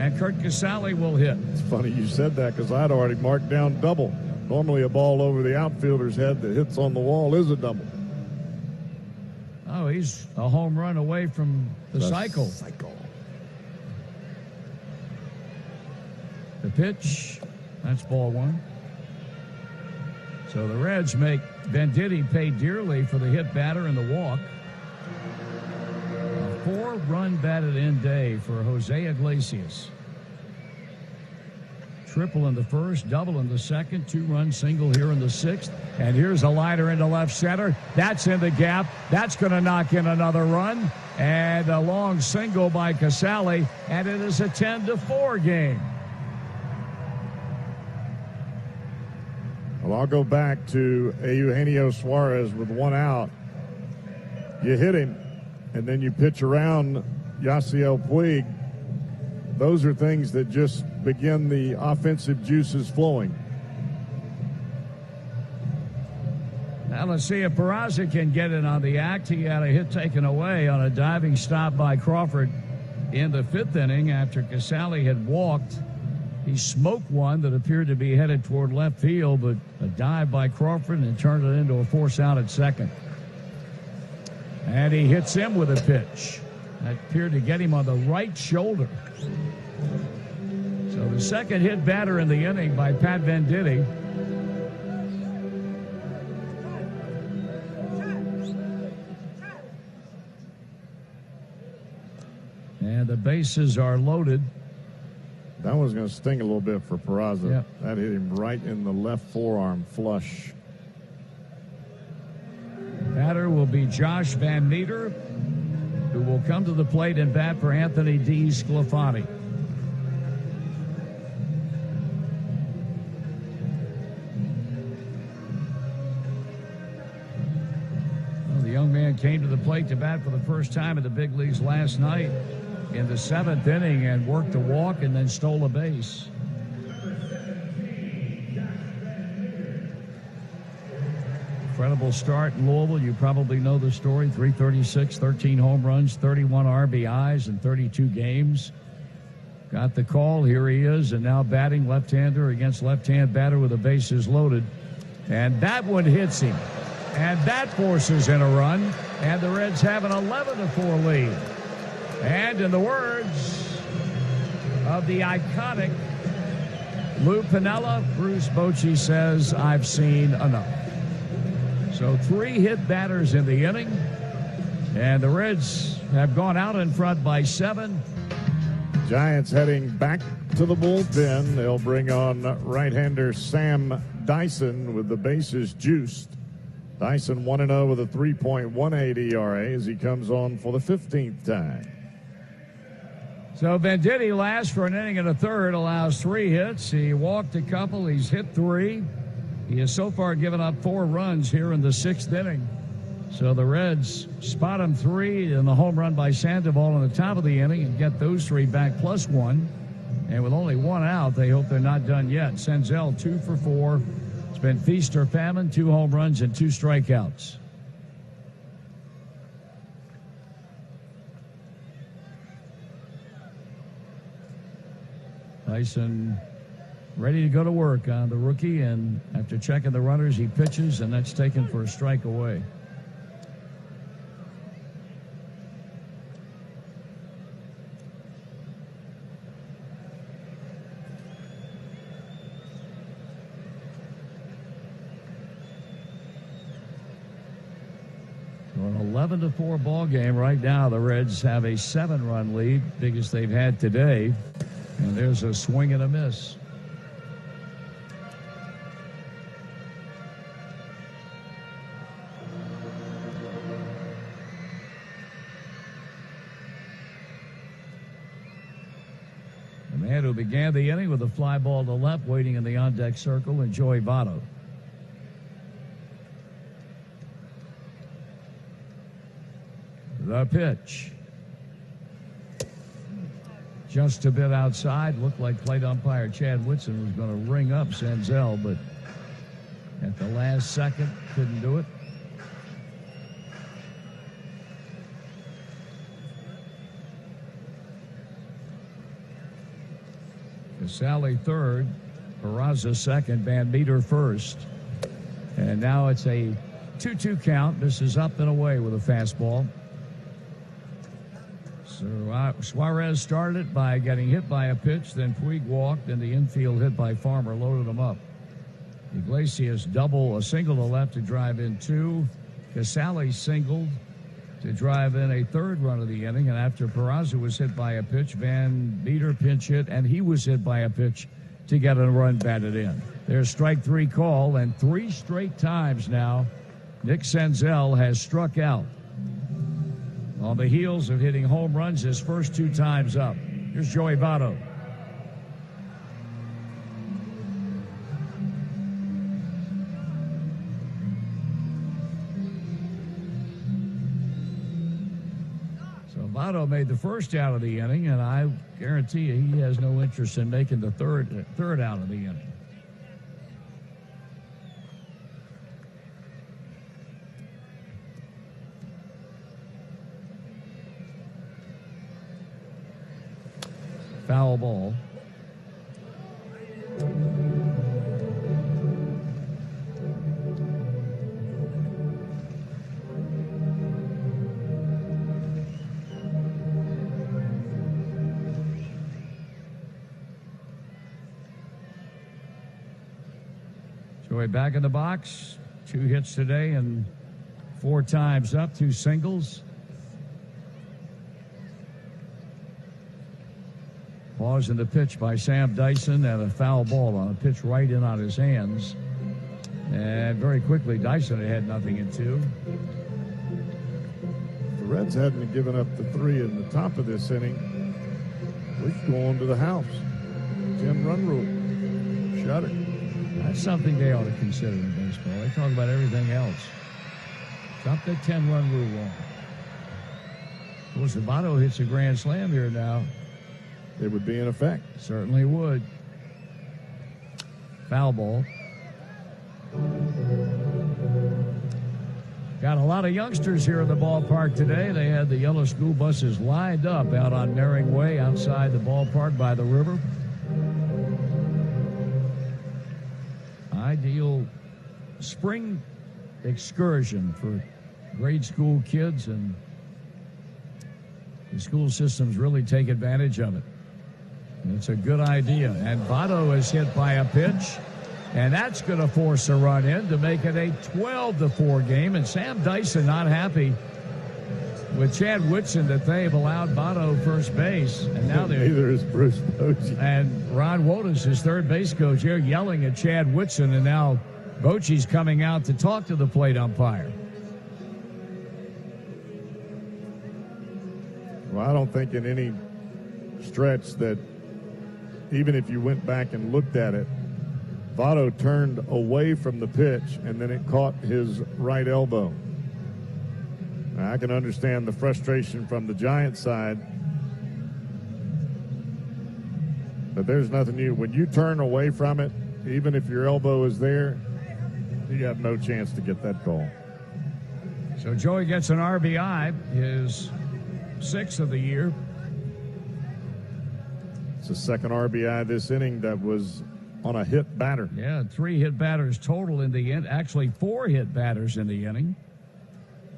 and Kurt Casale will hit. It's funny you said that because I'd already marked down double. Normally a ball over the outfielder's head that hits on the wall is a double. Oh, he's a home run away from the cycle. The pitch, that's ball 1. So the Reds make Venditti pay dearly for the hit batter and the walk. A 4-run batted in day for Jose Iglesias. Triple in the first, double in the second, 2-run single here in the 6th. And here's a liner into left center. That's in the gap. That's going to knock in another run. And a long single by Casale. And it is a 10-4 game. Well, I'll go back to Eugenio Suarez with 1 out. You hit him, and then you pitch around Yasiel Puig. Those are things that just begin the offensive juices flowing. Now let's see if Peraza can get in on the act. He had a hit taken away on a diving stop by Crawford in the 5th inning after Casale had walked. He smoked one that appeared to be headed toward left field, but a dive by Crawford and turned it into a force out at second. And he hits him with a pitch. That appeared to get him on the right shoulder. So the second hit batter in the inning by Pat Venditti. And the bases are loaded. That was going to sting a little bit for Peraza. Yep. That hit him right in the left forearm flush. Batter will be Josh Van Meter, who will come to the plate and bat for Anthony DeSclafani. Well, the young man came to the plate to bat for the first time in the big leagues last night in the 7th inning and worked a walk and then stole a base. Incredible start in Louisville. You probably know the story. 336, 13 home runs, 31 RBIs in 32 games. Got the call. Here he is, and now batting left-hander against left-hand batter with the bases loaded. And that one hits him. And that forces in a run. And the Reds have an 11-4 lead. And in the words of the iconic Lou Piniella, Bruce Bochy says, "I've seen enough." So 3 hit batters in the inning, and the Reds have gone out in front by 7. Giants heading back to the bullpen. They'll bring on right-hander Sam Dyson with the bases juiced. Dyson 1-0 with a 3.18 ERA as he comes on for the 15th time. So Venditti lasts for an inning and a third, allows 3 hits. He walked a couple. He's hit 3. He has so far given up 4 runs here in the 6th inning. So the Reds spot him 3 in the home run by Sandoval in the top of the inning and get those 3 back plus 1. And with only 1 out, they hope they're not done yet. Senzel 2 for 4. It's been feast or famine, 2 home runs and 2 strikeouts. Dyson ready to go to work on the rookie, and after checking the runners, he pitches, and that's taken for a strike away. So an 11-4 ball game right now. The Reds have a 7-run lead, biggest they've had today, and there's a swing and a miss. The man who began the inning with a fly ball to left, waiting in the on-deck circle, and Joey Votto. The pitch. Just a bit outside. Looked like plate umpire Chad Whitson was going to ring up Senzel, but at the last second, couldn't do it. Casale third, Peraza second, Van Meter first. And now it's a 2-2 count. This is up and away with a fastball. So Suarez started by getting hit by a pitch, then Puig walked, and the infield hit by Farmer loaded him up. Iglesias a single to left to drive in 2. Casale singled to drive in a 3rd run of the inning, and after Peraza was hit by a pitch, Van Meter pinch hit, and he was hit by a pitch to get a run batted in. There's strike 3 call, and 3 straight times now Nick Senzel has struck out on the heels of hitting home runs his first 2 times up. Here's Joey Votto. So Votto made the first out of the inning, and I guarantee you he has no interest in making the third out of the inning. Foul ball. Joey back in the box. 2 hits today and 4 times up, 2 singles. Pause in the pitch by Sam Dyson, and a foul ball on a pitch right in on his hands. And very quickly, Dyson had nothing in 2. The Reds hadn't given up the 3 in the top of this inning. We could go on to the house. 10-run rule. Shut it. That's something they ought to consider in baseball. They talk about everything else. Drop that 10-run rule on. Of course, if Votto hits a grand slam here now, it would be in effect. Certainly would. Foul ball. Got a lot of youngsters here in the ballpark today. They had the yellow school buses lined up out on Mering Way outside the ballpark by the river. Ideal spring excursion for grade school kids, and the school systems really take advantage of it. It's a good idea. And Votto is hit by a pitch, and that's going to force a run in to make it a 12-4 game. And Sam Dyson not happy with Chad Whitson that they've allowed Votto first base. And now neither is Bruce Bochy. And Ron Wodas, his third base coach, here yelling at Chad Whitson, and now Bochy's coming out to talk to the plate umpire. Well, I don't think in any stretch that, even if you went back and looked at it, Votto turned away from the pitch and then it caught his right elbow. Now, I can understand the frustration from the Giants side, but there's nothing new. When you turn away from it, even if your elbow is there, you have no chance to get that call. So Joey gets an RBI, his 6th of the year. It's the second RBI this inning that was on a hit batter. Yeah, 3 hit batters total in the end. Actually, 4 hit batters in the inning,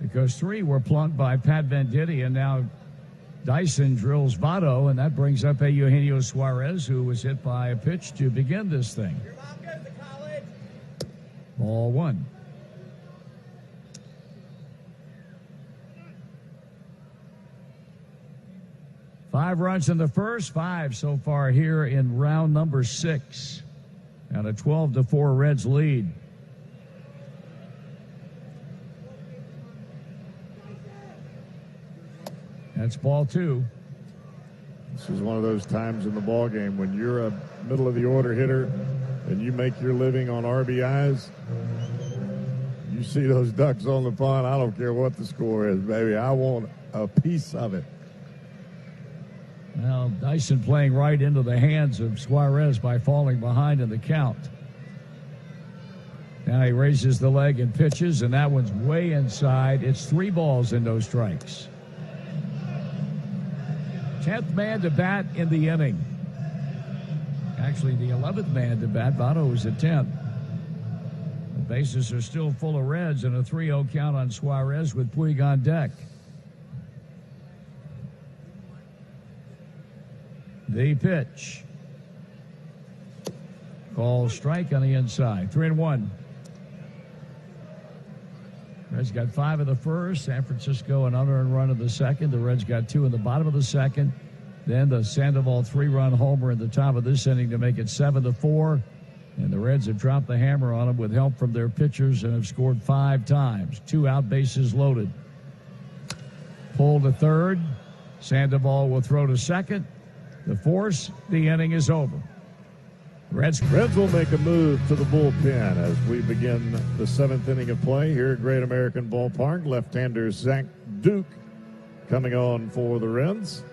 because 3 were plunked by Pat Venditti, and now Dyson drills Votto, and that brings up Eugenio Suarez, who was hit by a pitch to begin this thing. Your mom goes to college. Ball 1. Five runs in the first, 5 so far here in round number 6. And a 12-4 Reds lead. That's ball 2. This is one of those times in the ball game when you're a middle of the order hitter and you make your living on RBIs. You see those ducks on the pond, I don't care what the score is, baby. I want a piece of it. Well, Dyson playing right into the hands of Suarez by falling behind in the count. Now he raises the leg and pitches, and that one's way inside. It's 3 balls and no strikes. 10th man to bat in the inning. Actually, the 11th man to bat. Votto was at 10th. The bases are still full of Reds, and a 3-0 count on Suarez with Puig on deck. The pitch. Call strike on the inside. 3-1. Reds got 5 in the first. San Francisco an unearned run in the second. The Reds got 2 in the bottom of the second. Then the Sandoval 3-run homer in the top of this inning to make it 7-4. And the Reds have dropped the hammer on them with help from their pitchers and have scored 5 times. 2 out, bases loaded. Pull to third. Sandoval will throw to second. The force, the inning is over. Reds will make a move to the bullpen as we begin the 7th inning of play here at Great American Ballpark. Left-hander Zach Duke coming on for the Reds.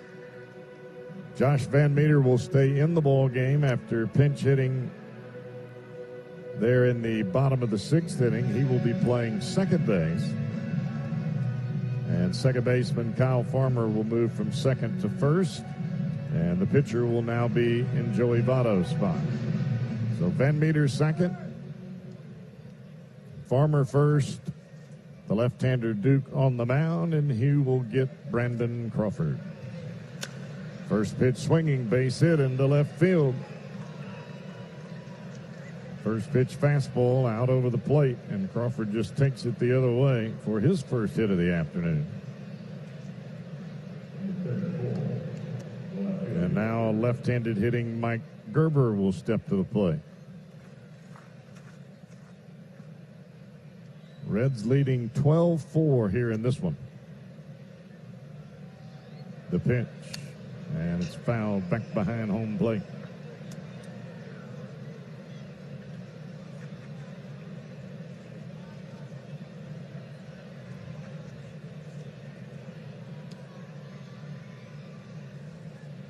Josh Van Meter will stay in the ball game after pinch hitting there in the bottom of the 6th inning. He will be playing second base. And second baseman Kyle Farmer will move from second to first. And the pitcher will now be in Joey Votto's spot. So Van Meter second, Farmer first, the left-hander Duke on the mound, and he will get Brandon Crawford. First pitch swinging, base hit into left field. First pitch fastball out over the plate, and Crawford just takes it the other way for his first hit of the afternoon. And now left-handed hitting Mike Gerber will step to the plate. Reds leading 12-4 here in this one. The pitch, and it's fouled back behind home plate.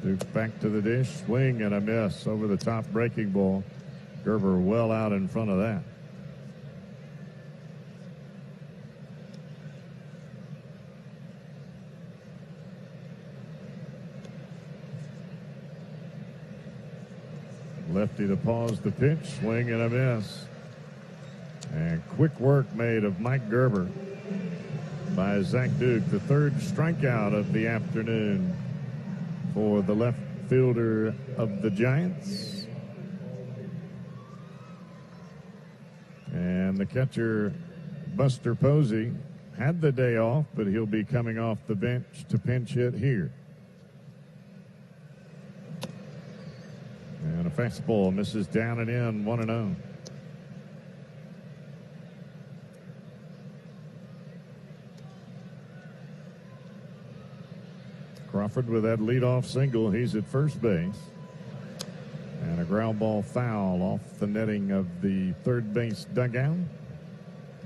Duke back to the dish, swing and a miss over the top breaking ball. Gerber well out in front of that. Lefty to pause the pitch, swing and a miss. And quick work made of Mike Gerber by Zach Duke, the 3rd strikeout of the afternoon for the left fielder of the Giants. And the catcher, Buster Posey, had the day off, but he'll be coming off the bench to pinch hit here. And a fastball misses down and in, 1-0. Crawford with that leadoff single. He's at first base. And a ground ball foul off the netting of the third base dugout.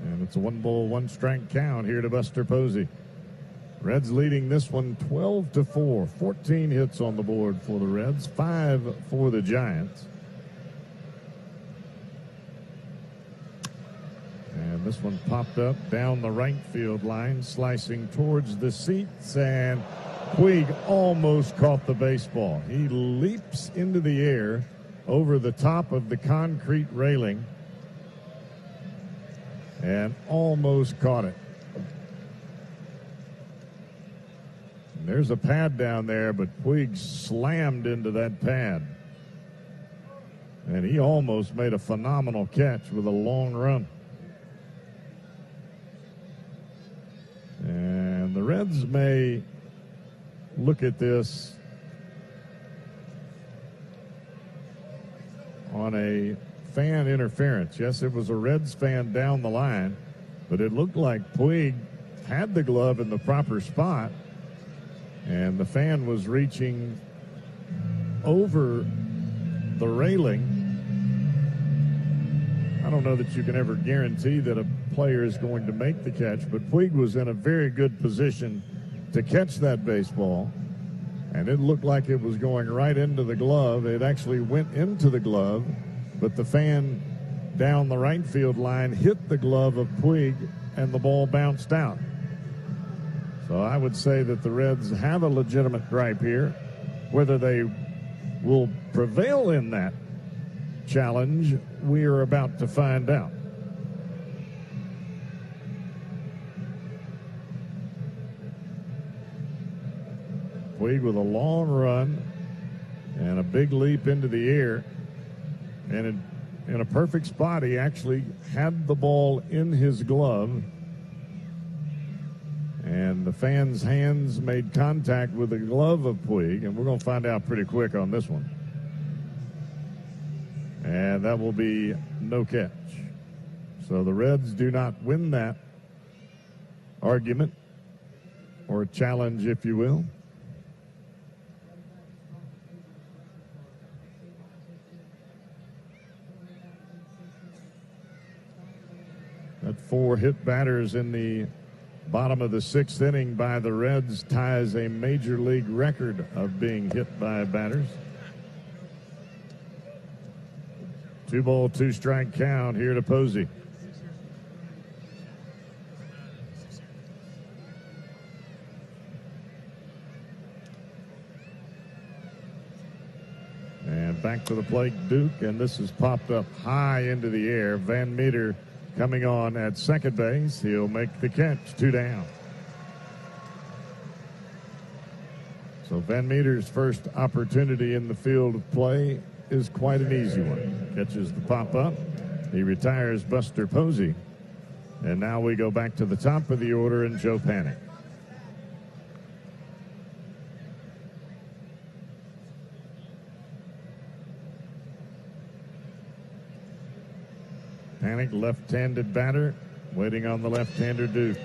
And it's a 1-ball, 1-strike count here to Buster Posey. Reds leading this one 12-4. 14 hits on the board for the Reds, 5 for the Giants. And this one popped up down the right field line, slicing towards the seats, and Puig almost caught the baseball. He leaps into the air over the top of the concrete railing and almost caught it. And there's a pad down there, but Puig slammed into that pad. And he almost made a phenomenal catch with a long run. And the Reds may look at this on a fan interference. Yes, it was a Reds fan down the line, but it looked like Puig had the glove in the proper spot, and the fan was reaching over the railing. I don't know that you can ever guarantee that a player is going to make the catch, but Puig was in a very good position to catch that baseball, and it looked like it was going right into the glove. It actually went into the glove, but the fan down the right field line hit the glove of Puig, and the ball bounced out. So I would say that the Reds have a legitimate gripe here. Whether they will prevail in that challenge, we are about to find out. Puig with a long run and a big leap into the air, and in a perfect spot, he actually had the ball in his glove, and the fans' hands made contact with the glove of Puig, and we're going to find out pretty quick on this one. And that will be no catch. So the Reds do not win that argument, or challenge, if you will. That 4 hit batters in the bottom of the 6th inning by the Reds ties a major league record of being hit by batters. 2-ball, 2-strike count here to Posey. And back to the plate, Duke, and this is popped up high into the air. Van Meter coming on at second base. He'll make the catch, 2 down. So Van Meter's first opportunity in the field of play is quite an easy one. Catches the pop-up. He retires Buster Posey. And now we go back to the top of the order and Joe Panik. Panik, left-handed batter, waiting on the left-hander Duke.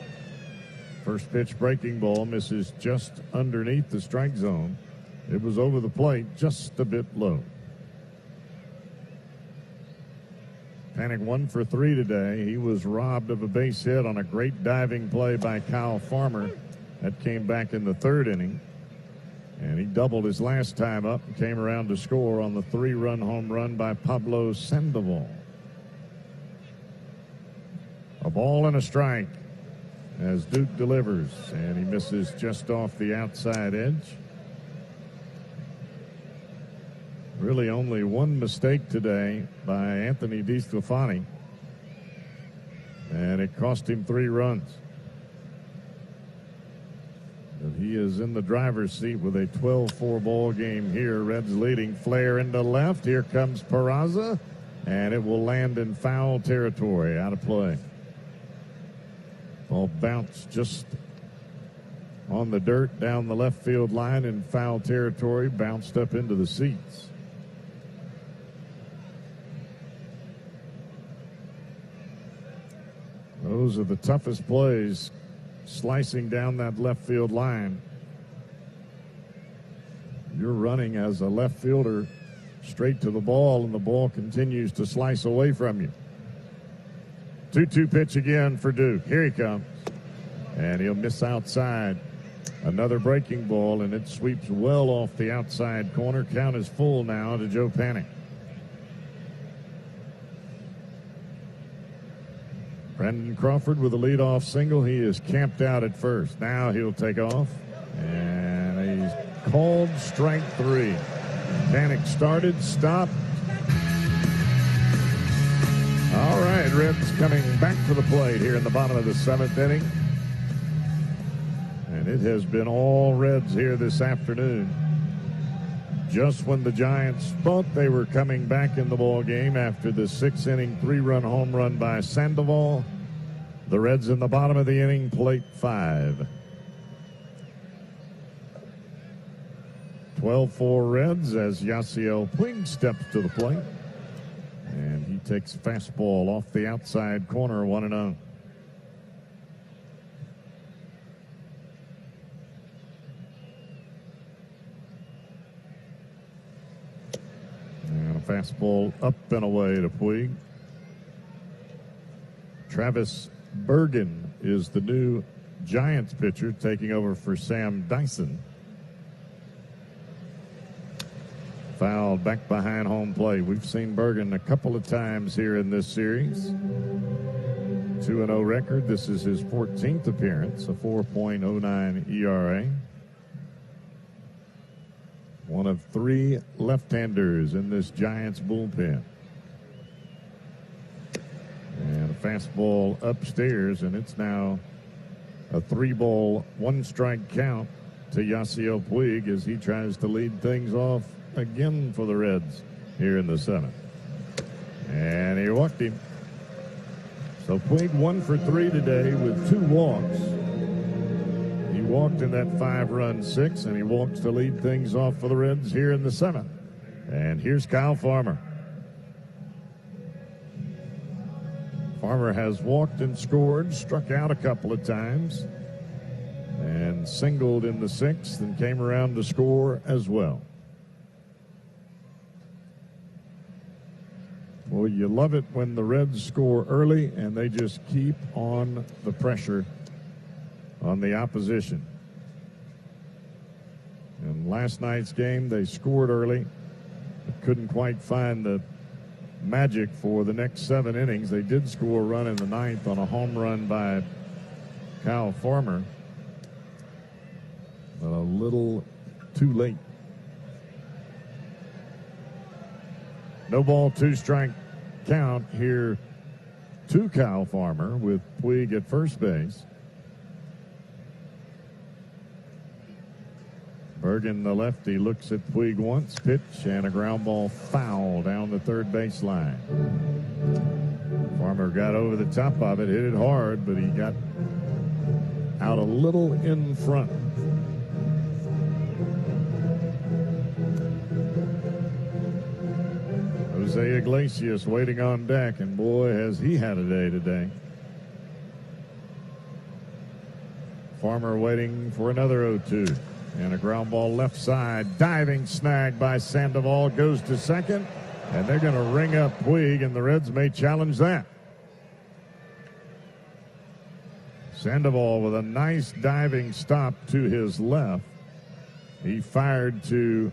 First pitch breaking ball misses just underneath the strike zone. It was over the plate, just a bit low. Panik 1 for 3 today. He was robbed of a base hit on a great diving play by Kyle Farmer. That came back in the 3rd inning. And he doubled his last time up and came around to score on the 3-run home run by Pablo Sandoval. A ball and a strike as Duke delivers, and he misses just off the outside edge. Really only one mistake today by Anthony DeSclafani, and it cost him 3 runs. But he is in the driver's seat with a 12-4 ball game here. Reds leading. Flare into left. Here comes Peraza, and it will land in foul territory, out of play. Ball bounced just on the dirt down the left field line in foul territory, bounced up into the seats. Those are the toughest plays, slicing down that left field line. You're running as a left fielder straight to the ball, and the ball continues to slice away from you. 2-2 pitch again for Duke. Here he comes. And he'll miss outside. Another breaking ball, and it sweeps well off the outside corner. Count is full now to Joe Panik. Brandon Crawford with a leadoff single. He is camped out at first. Now he'll take off. And called strike 3. Panic started, stopped. All right, Reds coming back to the plate here in the bottom of the 7th inning. And it has been all Reds here this afternoon. Just when the Giants thought they were coming back in the ball game after the 6th inning 3-run home run by Sandoval, the Reds in the bottom of the inning, plate 5. 12-4 Reds as Yasiel Puig steps to the plate. And he takes a fastball off the outside corner, 1-0. And a fastball up and away to Puig. Travis Bergen is the new Giants pitcher, taking over for Sam Dyson. Fouled back behind home plate. We've seen Bergen a couple of times here in this series. 2-0 record. This is his 14th appearance, a 4.09 ERA. One of 3 left-handers in this Giants bullpen. And a fastball upstairs, and it's now a 3-ball, 1-strike count to Yasiel Puig as he tries to lead things off again for the Reds here in the 7th. And he walked him. So Puig 1 for 3 today with 2 walks. He walked in that 5-run 6, and he walks to lead things off for the Reds here in the 7th. And here's Kyle Farmer. Farmer has walked and scored, struck out a couple of times, and singled in the 6th and came around to score as well. Well, you love it when the Reds score early and they just keep on the pressure on the opposition. In last night's game, they scored early, but couldn't quite find the magic for the next 7 innings. They did score a run in the 9th on a home run by Kyle Farmer, but a little too late. No ball, 2-strike count here to Kyle Farmer with Puig at first base. Bergen, the lefty, looks at Puig once, pitch, and a ground ball foul down the third baseline. Farmer got over the top of it, hit it hard, but he got out a little in front. Jose Iglesias waiting on deck, and boy, has he had a day today. Farmer waiting for another 0-2. And a ground ball left side. Diving snag by Sandoval. Goes to second. And they're going to ring up Puig, and the Reds may challenge that. Sandoval with a nice diving stop to his left. He fired to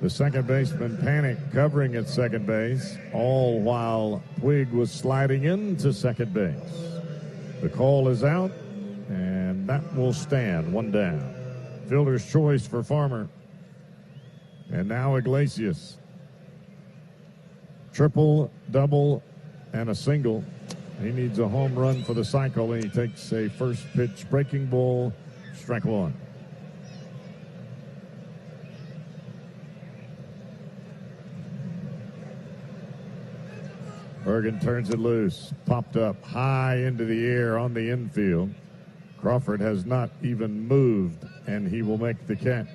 the second baseman, Panic, covering at second base, all while Puig was sliding into second base. The call is out, and that will stand. 1 down. Fielder's choice for Farmer. And now Iglesias. Triple, double, and a single. He needs a home run for the cycle, and he takes a first pitch breaking ball, strike 1. Bergen turns it loose. Popped up high into the air on the infield. Crawford has not even moved, and he will make the catch.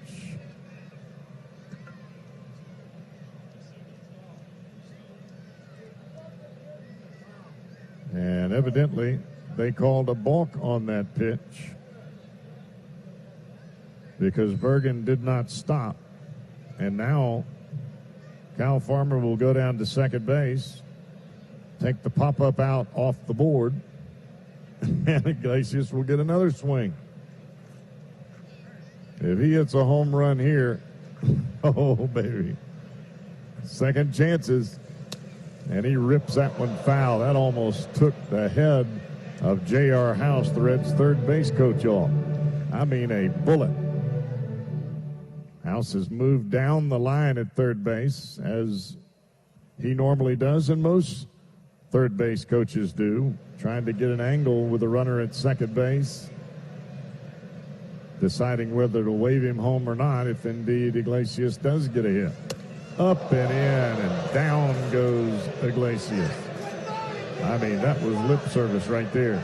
And evidently, they called a balk on that pitch because Bergen did not stop. And now, Kyle Farmer will go down to second base, take the pop-up out off the board, and Iglesias will get another swing. If he hits a home run here, oh, baby. Second chances, and he rips that one foul. That almost took the head of J.R. House, the Reds' third base coach, off. I mean, a bullet. House has moved down the line at third base, as he normally does, and most third base coaches do, trying to get an angle with a runner at second base, deciding whether to wave him home or not if indeed Iglesias does get a hit. Up and in, and down goes Iglesias. I mean, that was lip service right there.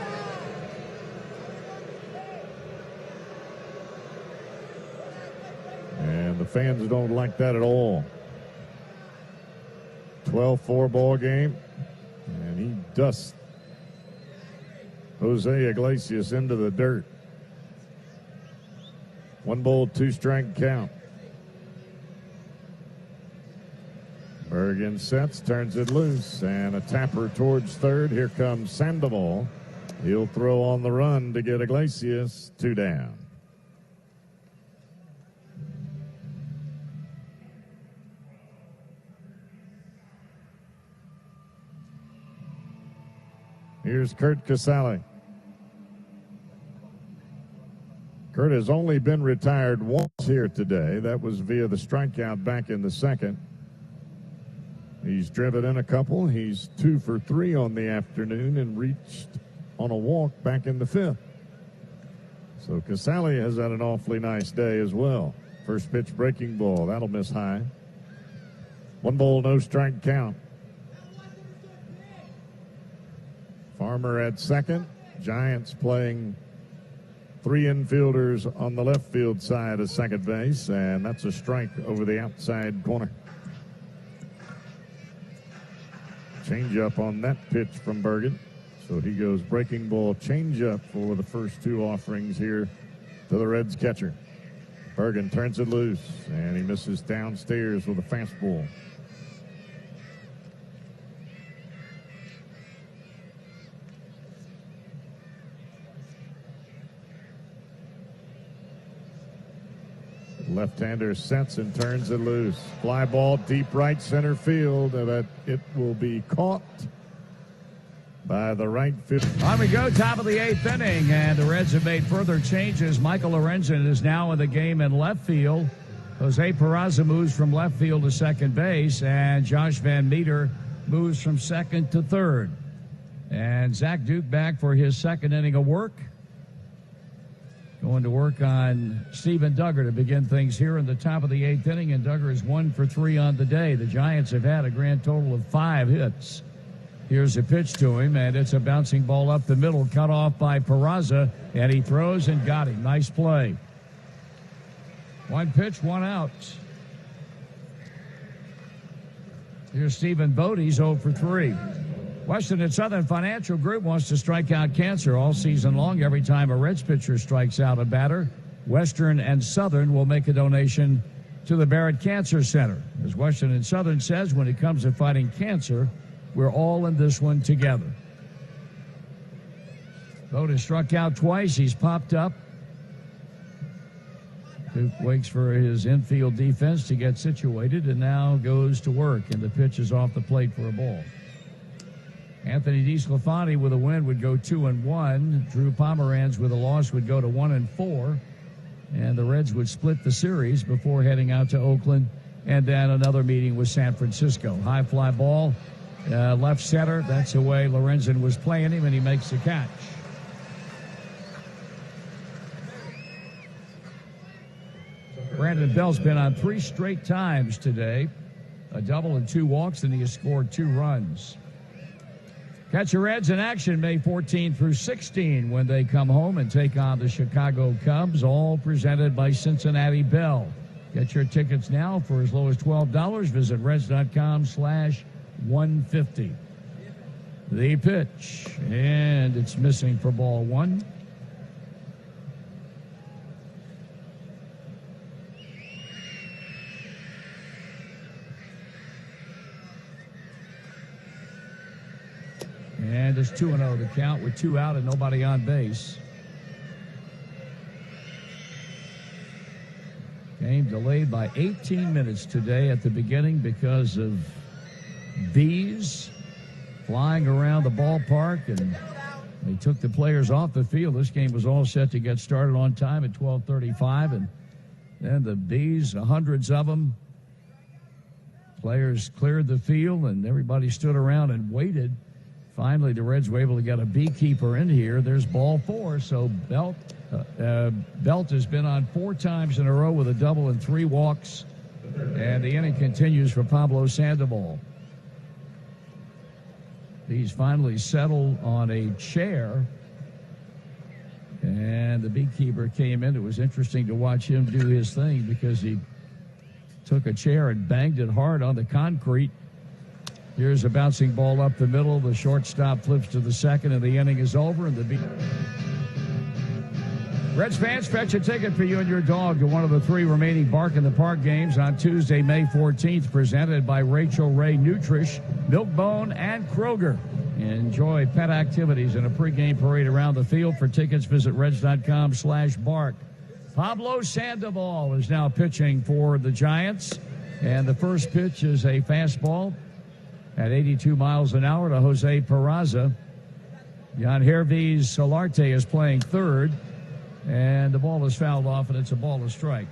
And the fans don't like that at all. 12-4 ball game, and he dusts Jose Iglesias into the dirt. 1 ball, 2 strike count. Bergen sets, turns it loose, and a tapper towards third. Here comes Sandoval. He'll throw on the run to get Iglesias 2 down. Here's Kurt Casale. Kurt has only been retired once here today. That was via the strikeout back in the second. He's driven in a couple. He's 2 for 3 on the afternoon and reached on a walk back in the fifth. So Casale has had an awfully nice day as well. First pitch breaking ball. That'll miss high. 1 ball, no strike count. Farmer at second. Giants playing 3 infielders on the left field side of second base, and that's a strike over the outside corner. Change-up on that pitch from Bergen. So he goes breaking ball, change-up for the first 2 offerings here to the Reds catcher. Bergen turns it loose, and he misses downstairs with a fastball. Left-hander sets and turns it loose. Fly ball deep right center field, but it will be caught by the right field. On we go, top of the 8th inning, and the Reds have made further changes. Michael Lorenzen is now in the game in left field. Jose Peraza moves from left field to second base, and Josh Van Meter moves from second to third. And Zach Duke back for his second inning of work. Going to work on Steven Duggar to begin things here in the top of the 8th inning, and Duggar is 1 for 3 on the day. The Giants have had a grand total of 5 hits. Here's a pitch to him, and it's a bouncing ball up the middle, cut off by Peraza, and he throws and got him. Nice play. 1 pitch, 1 out. Here's Stephen Bode, he's 0 for 3. Western and Southern Financial Group wants to strike out cancer all season long. Every time a Reds pitcher strikes out a batter, Western and Southern will make a donation to the Barrett Cancer Center. As Western and Southern says, when it comes to fighting cancer, we're all in this one together. Bode has struck out twice. He's popped up. Duke waits for his infield defense to get situated and now goes to work, and the pitch is off the plate for a ball. Anthony DeSclafani with a win would go 2-1. Drew Pomeranz with a loss would go to 1-4. And the Reds would split the series before heading out to Oakland. And then another meeting with San Francisco. High fly ball, left center. That's the way Lorenzen was playing him, and he makes the catch. Brandon Bell's been on 3 straight times today. A double and 2 walks, and he has scored 2 runs. Catch your Reds in action May 14 through 16 when they come home and take on the Chicago Cubs, all presented by Cincinnati Bell. Get your tickets now for as low as $12. Visit Reds.com/150. The pitch, and it's missing for ball 1. And it's 2-0 to count with 2 out and nobody on base. Game delayed by 18 minutes today at the beginning because of bees flying around the ballpark, and they took the players off the field. This game was all set to get started on time at 12:35, and And the bees, hundreds of them. Players cleared the field, and everybody stood around and waited. Finally, the Reds were able to get a beekeeper in here. There's ball 4, so Belt has been on 4 times in a row with a double and 3 walks. And the inning continues for Pablo Sandoval. He's finally settled on a chair, and the beekeeper came in. It was interesting to watch him do his thing because he took a chair and banged it hard on the concrete. Here's a bouncing ball up the middle. The shortstop flips to the second, and the inning is over. And the Reds fans, fetch a ticket for you and your dog to one of the 3 remaining Bark in the Park games on Tuesday, May 14th, presented by Rachel Ray Nutrish, Milkbone, and Kroger. Enjoy pet activities and a pregame parade around the field. For tickets, visit reds.com/bark. Pablo Sandoval is now pitching for the Giants, and the first pitch is a fastball at 82 miles an hour to Jose Peraza. Jan Hervé Solarte is playing third, and the ball is fouled off, and it's a ball to strike.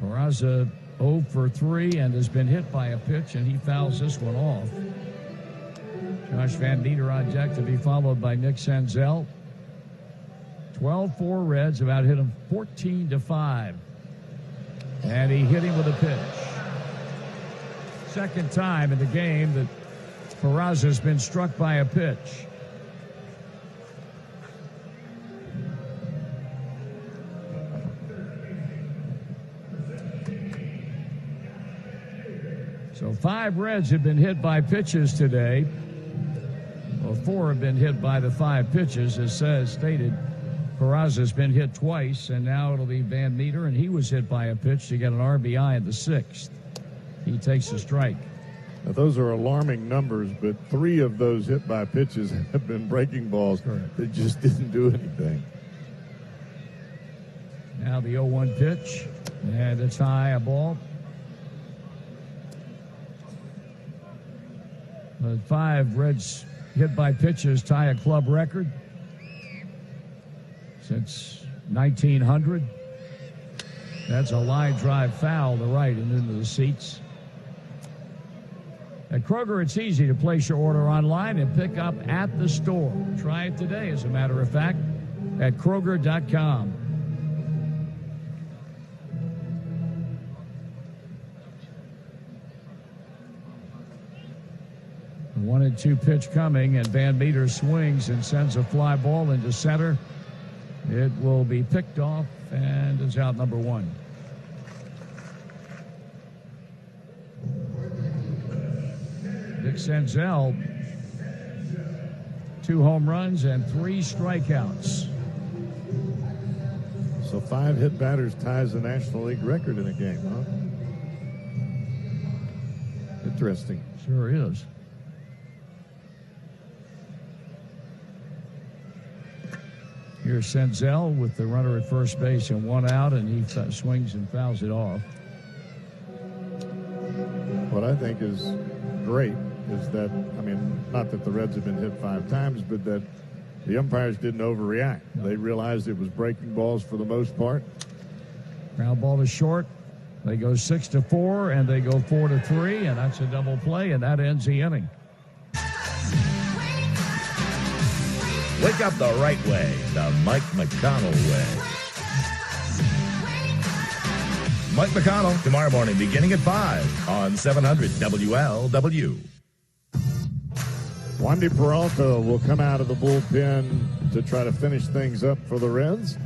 Peraza 0 for 3 and has been hit by a pitch, and he fouls this one off. Josh Van Meter on deck to be followed by Nick Senzel. 12-4 Reds, about hit him 14-5. And he hit him with a pitch. Second time in the game that Peraza has been struck by a pitch. So 5 Reds have been hit by pitches today. Well, 4 have been hit by the 5 pitches, as stated. Peraza's been hit twice, and now it'll be Van Meter, and he was hit by a pitch to get an RBI in the 6th. He takes a strike. Now, those are alarming numbers, but 3 of those hit by pitches have been breaking balls that just didn't do anything. Now the 0-1 pitch, and it's high, a ball. The 5 Reds hit by pitches tie a club record since 1900. That's a line drive foul to right and into the seats. At Kroger, it's easy to place your order online and pick up at the store. Try it today, as a matter of fact, at Kroger.com. The 1-2 pitch coming, and Van Meter swings and sends a fly ball into center. It will be picked off, and is out number 1. Nick Senzel, 2 home runs and 3 strikeouts. So 5 hit batters ties the National League record in a game, huh? Interesting. Sure is. Here's Senzel with the runner at first base and 1 out, and he swings and fouls it off. What I think is great is that, I mean, not that the Reds have been hit 5 times, but that the umpires didn't overreact. No. They realized it was breaking balls for the most part. Ground ball to short. They go 6-4, and they go 4-3, and that's a double play, and that ends the inning. Wake up the right way, the Mike McConnell way. Mike McConnell, tomorrow morning, beginning at 5 on 700 WLW. Wandy Peralta will come out of the bullpen to try to finish things up for the Reds.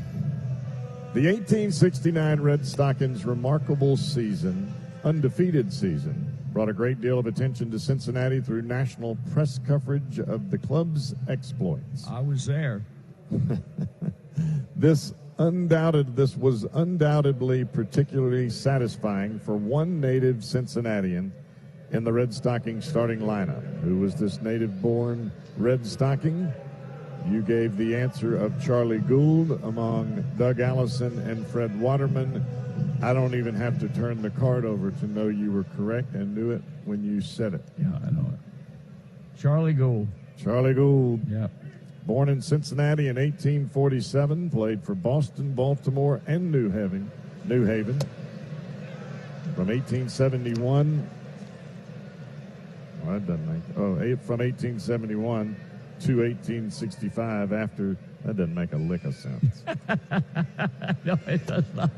The 1869 Red Stockings' remarkable season, undefeated season, brought a great deal of attention to Cincinnati through national press coverage of the club's exploits. I was there. This was undoubtedly particularly satisfying for one native Cincinnatian in the Red Stocking starting lineup. Who was this native-born Red Stocking? You gave the answer of Charlie Gould among Doug Allison and Fred Waterman. I don't even have to turn the card over to know you were correct and knew it when you said it. Yeah, I know it. Charlie Gould. Charlie Gould. Yep. Born in Cincinnati in 1847, played for Boston, Baltimore, and New Haven. From 1871, from 1871 to 1865. After that doesn't make a lick of sense. No, it does not.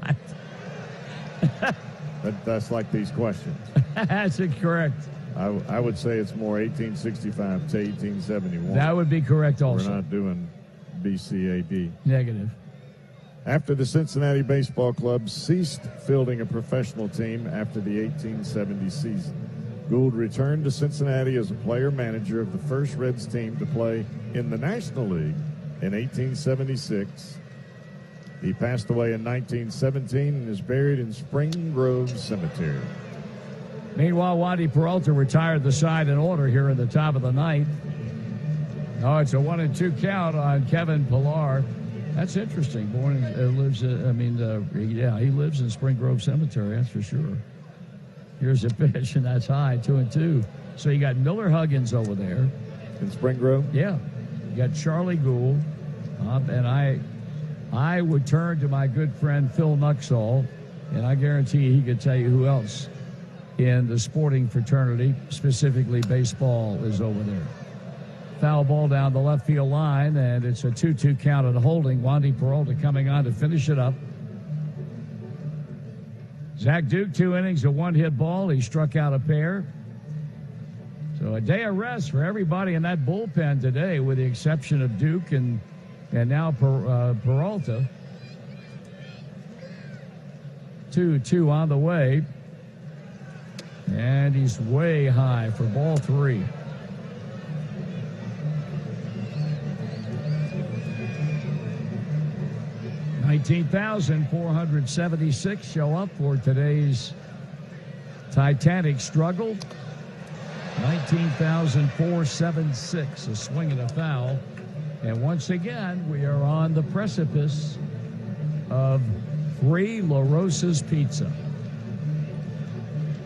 That's like these questions. That's correct. I would say it's more 1865 to 1871. That would be correct also. We're not doing BCAD. Negative. After the Cincinnati Baseball Club ceased fielding a professional team after the 1870 season, Gould returned to Cincinnati as a player-manager of the first Reds team to play in the National League in 1876. He passed away in 1917 and is buried in Spring Grove Cemetery. Meanwhile, Wandy Peralta retired the side in order here in the top of the ninth. Oh, it's a 1-2 count on Kevin Pillar. That's interesting. He lives in Spring Grove Cemetery, that's for sure. Here's a pitch, and that's high, 2-2. So you got Miller Huggins over there. In Spring Grove? Yeah. You got Charlie Gould. And I would turn to my good friend Phil Nuxall, and I guarantee he could tell you who else in the sporting fraternity, specifically baseball, is over there. Foul ball down the left field line, and it's a 2-2 count and holding. Wandy Peralta coming on to finish it up. Zach Duke, 2 innings, a one-hit ball. He struck out a pair. So a day of rest for everybody in that bullpen today, with the exception of Duke and now Peralta. 2-2 on the way. And he's way high for ball 3. $19,476 show up for today's Titanic struggle. 19,476, a swing and a foul. And once again, we are on the precipice of free La Rosa's Pizza.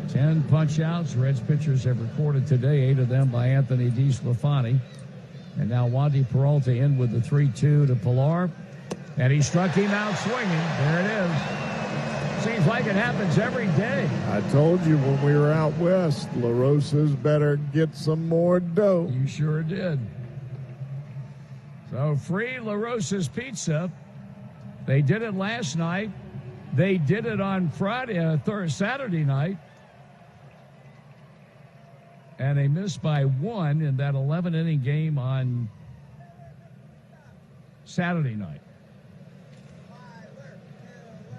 10 punch-outs Reds pitchers have recorded today, 8 of them by Anthony DeSclafani. And now Wandy Peralta in with the 3-2 to Pillar. And he struck him out swinging. There it is. Seems like it happens every day. I told you when we were out west, La Rosa's better get some more dough. You sure did. So free La Rosa's Pizza. They did it last night. They did it on Saturday night. And they missed by 1 in that 11-inning game on Saturday night.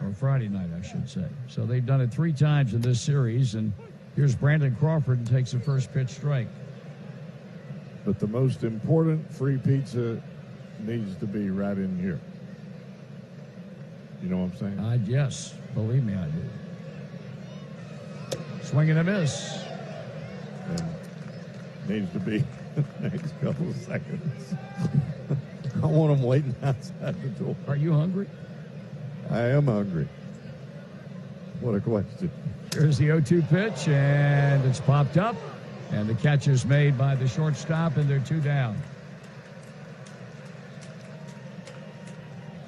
Or Friday night, I should say. So they've done it 3 times in this series, and here's Brandon Crawford and takes the first pitch strike. But the most important free pizza needs to be right in here. You know what I'm saying? Yes, believe me, I do. Swing and a miss. And needs to be the next couple of seconds. I want them waiting outside the door. Are you hungry? I am hungry. What a question. Here's the 0-2 pitch, and it's popped up, and the catch is made by the shortstop, and they're 2 down.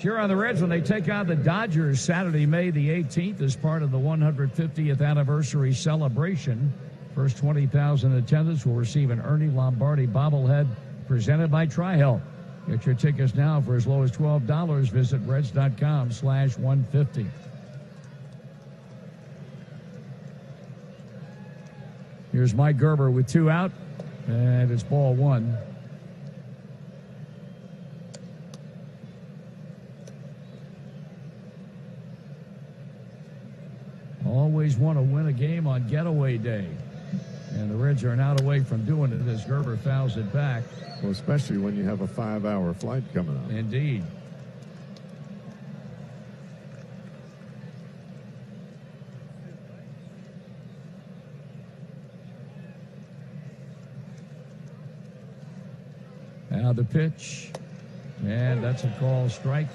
Cheer on the Reds when they take on the Dodgers Saturday, May the 18th, as part of the 150th anniversary celebration. First 20,000 attendants will receive an Ernie Lombardi bobblehead presented by TriHealth. Get your tickets now for as low as $12. Visit Reds.com/150. Here's Mike Gerber with 2 out, and it's ball 1. Always want to win a game on getaway day. And the Reds are an out away from doing it as Gerber fouls it back. Well, especially when you have a 5-hour flight coming up. Indeed. Now the pitch. And that's a call strike.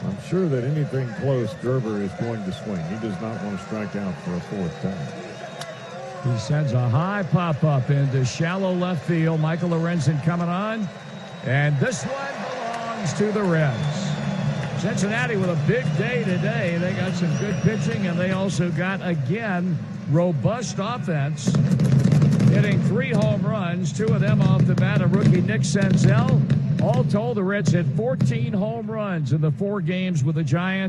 I'm sure that anything close, Gerber is going to swing. He does not want to strike out for a 4th time. He sends a high pop-up into shallow left field. Michael Lorenzen coming on. And this one belongs to the Reds. Cincinnati with a big day today. They got some good pitching, and they also got, again, robust offense. Hitting 3 home runs, 2 of them off the bat of rookie Nick Senzel. All told, the Reds hit 14 home runs in the 4 games with the Giants.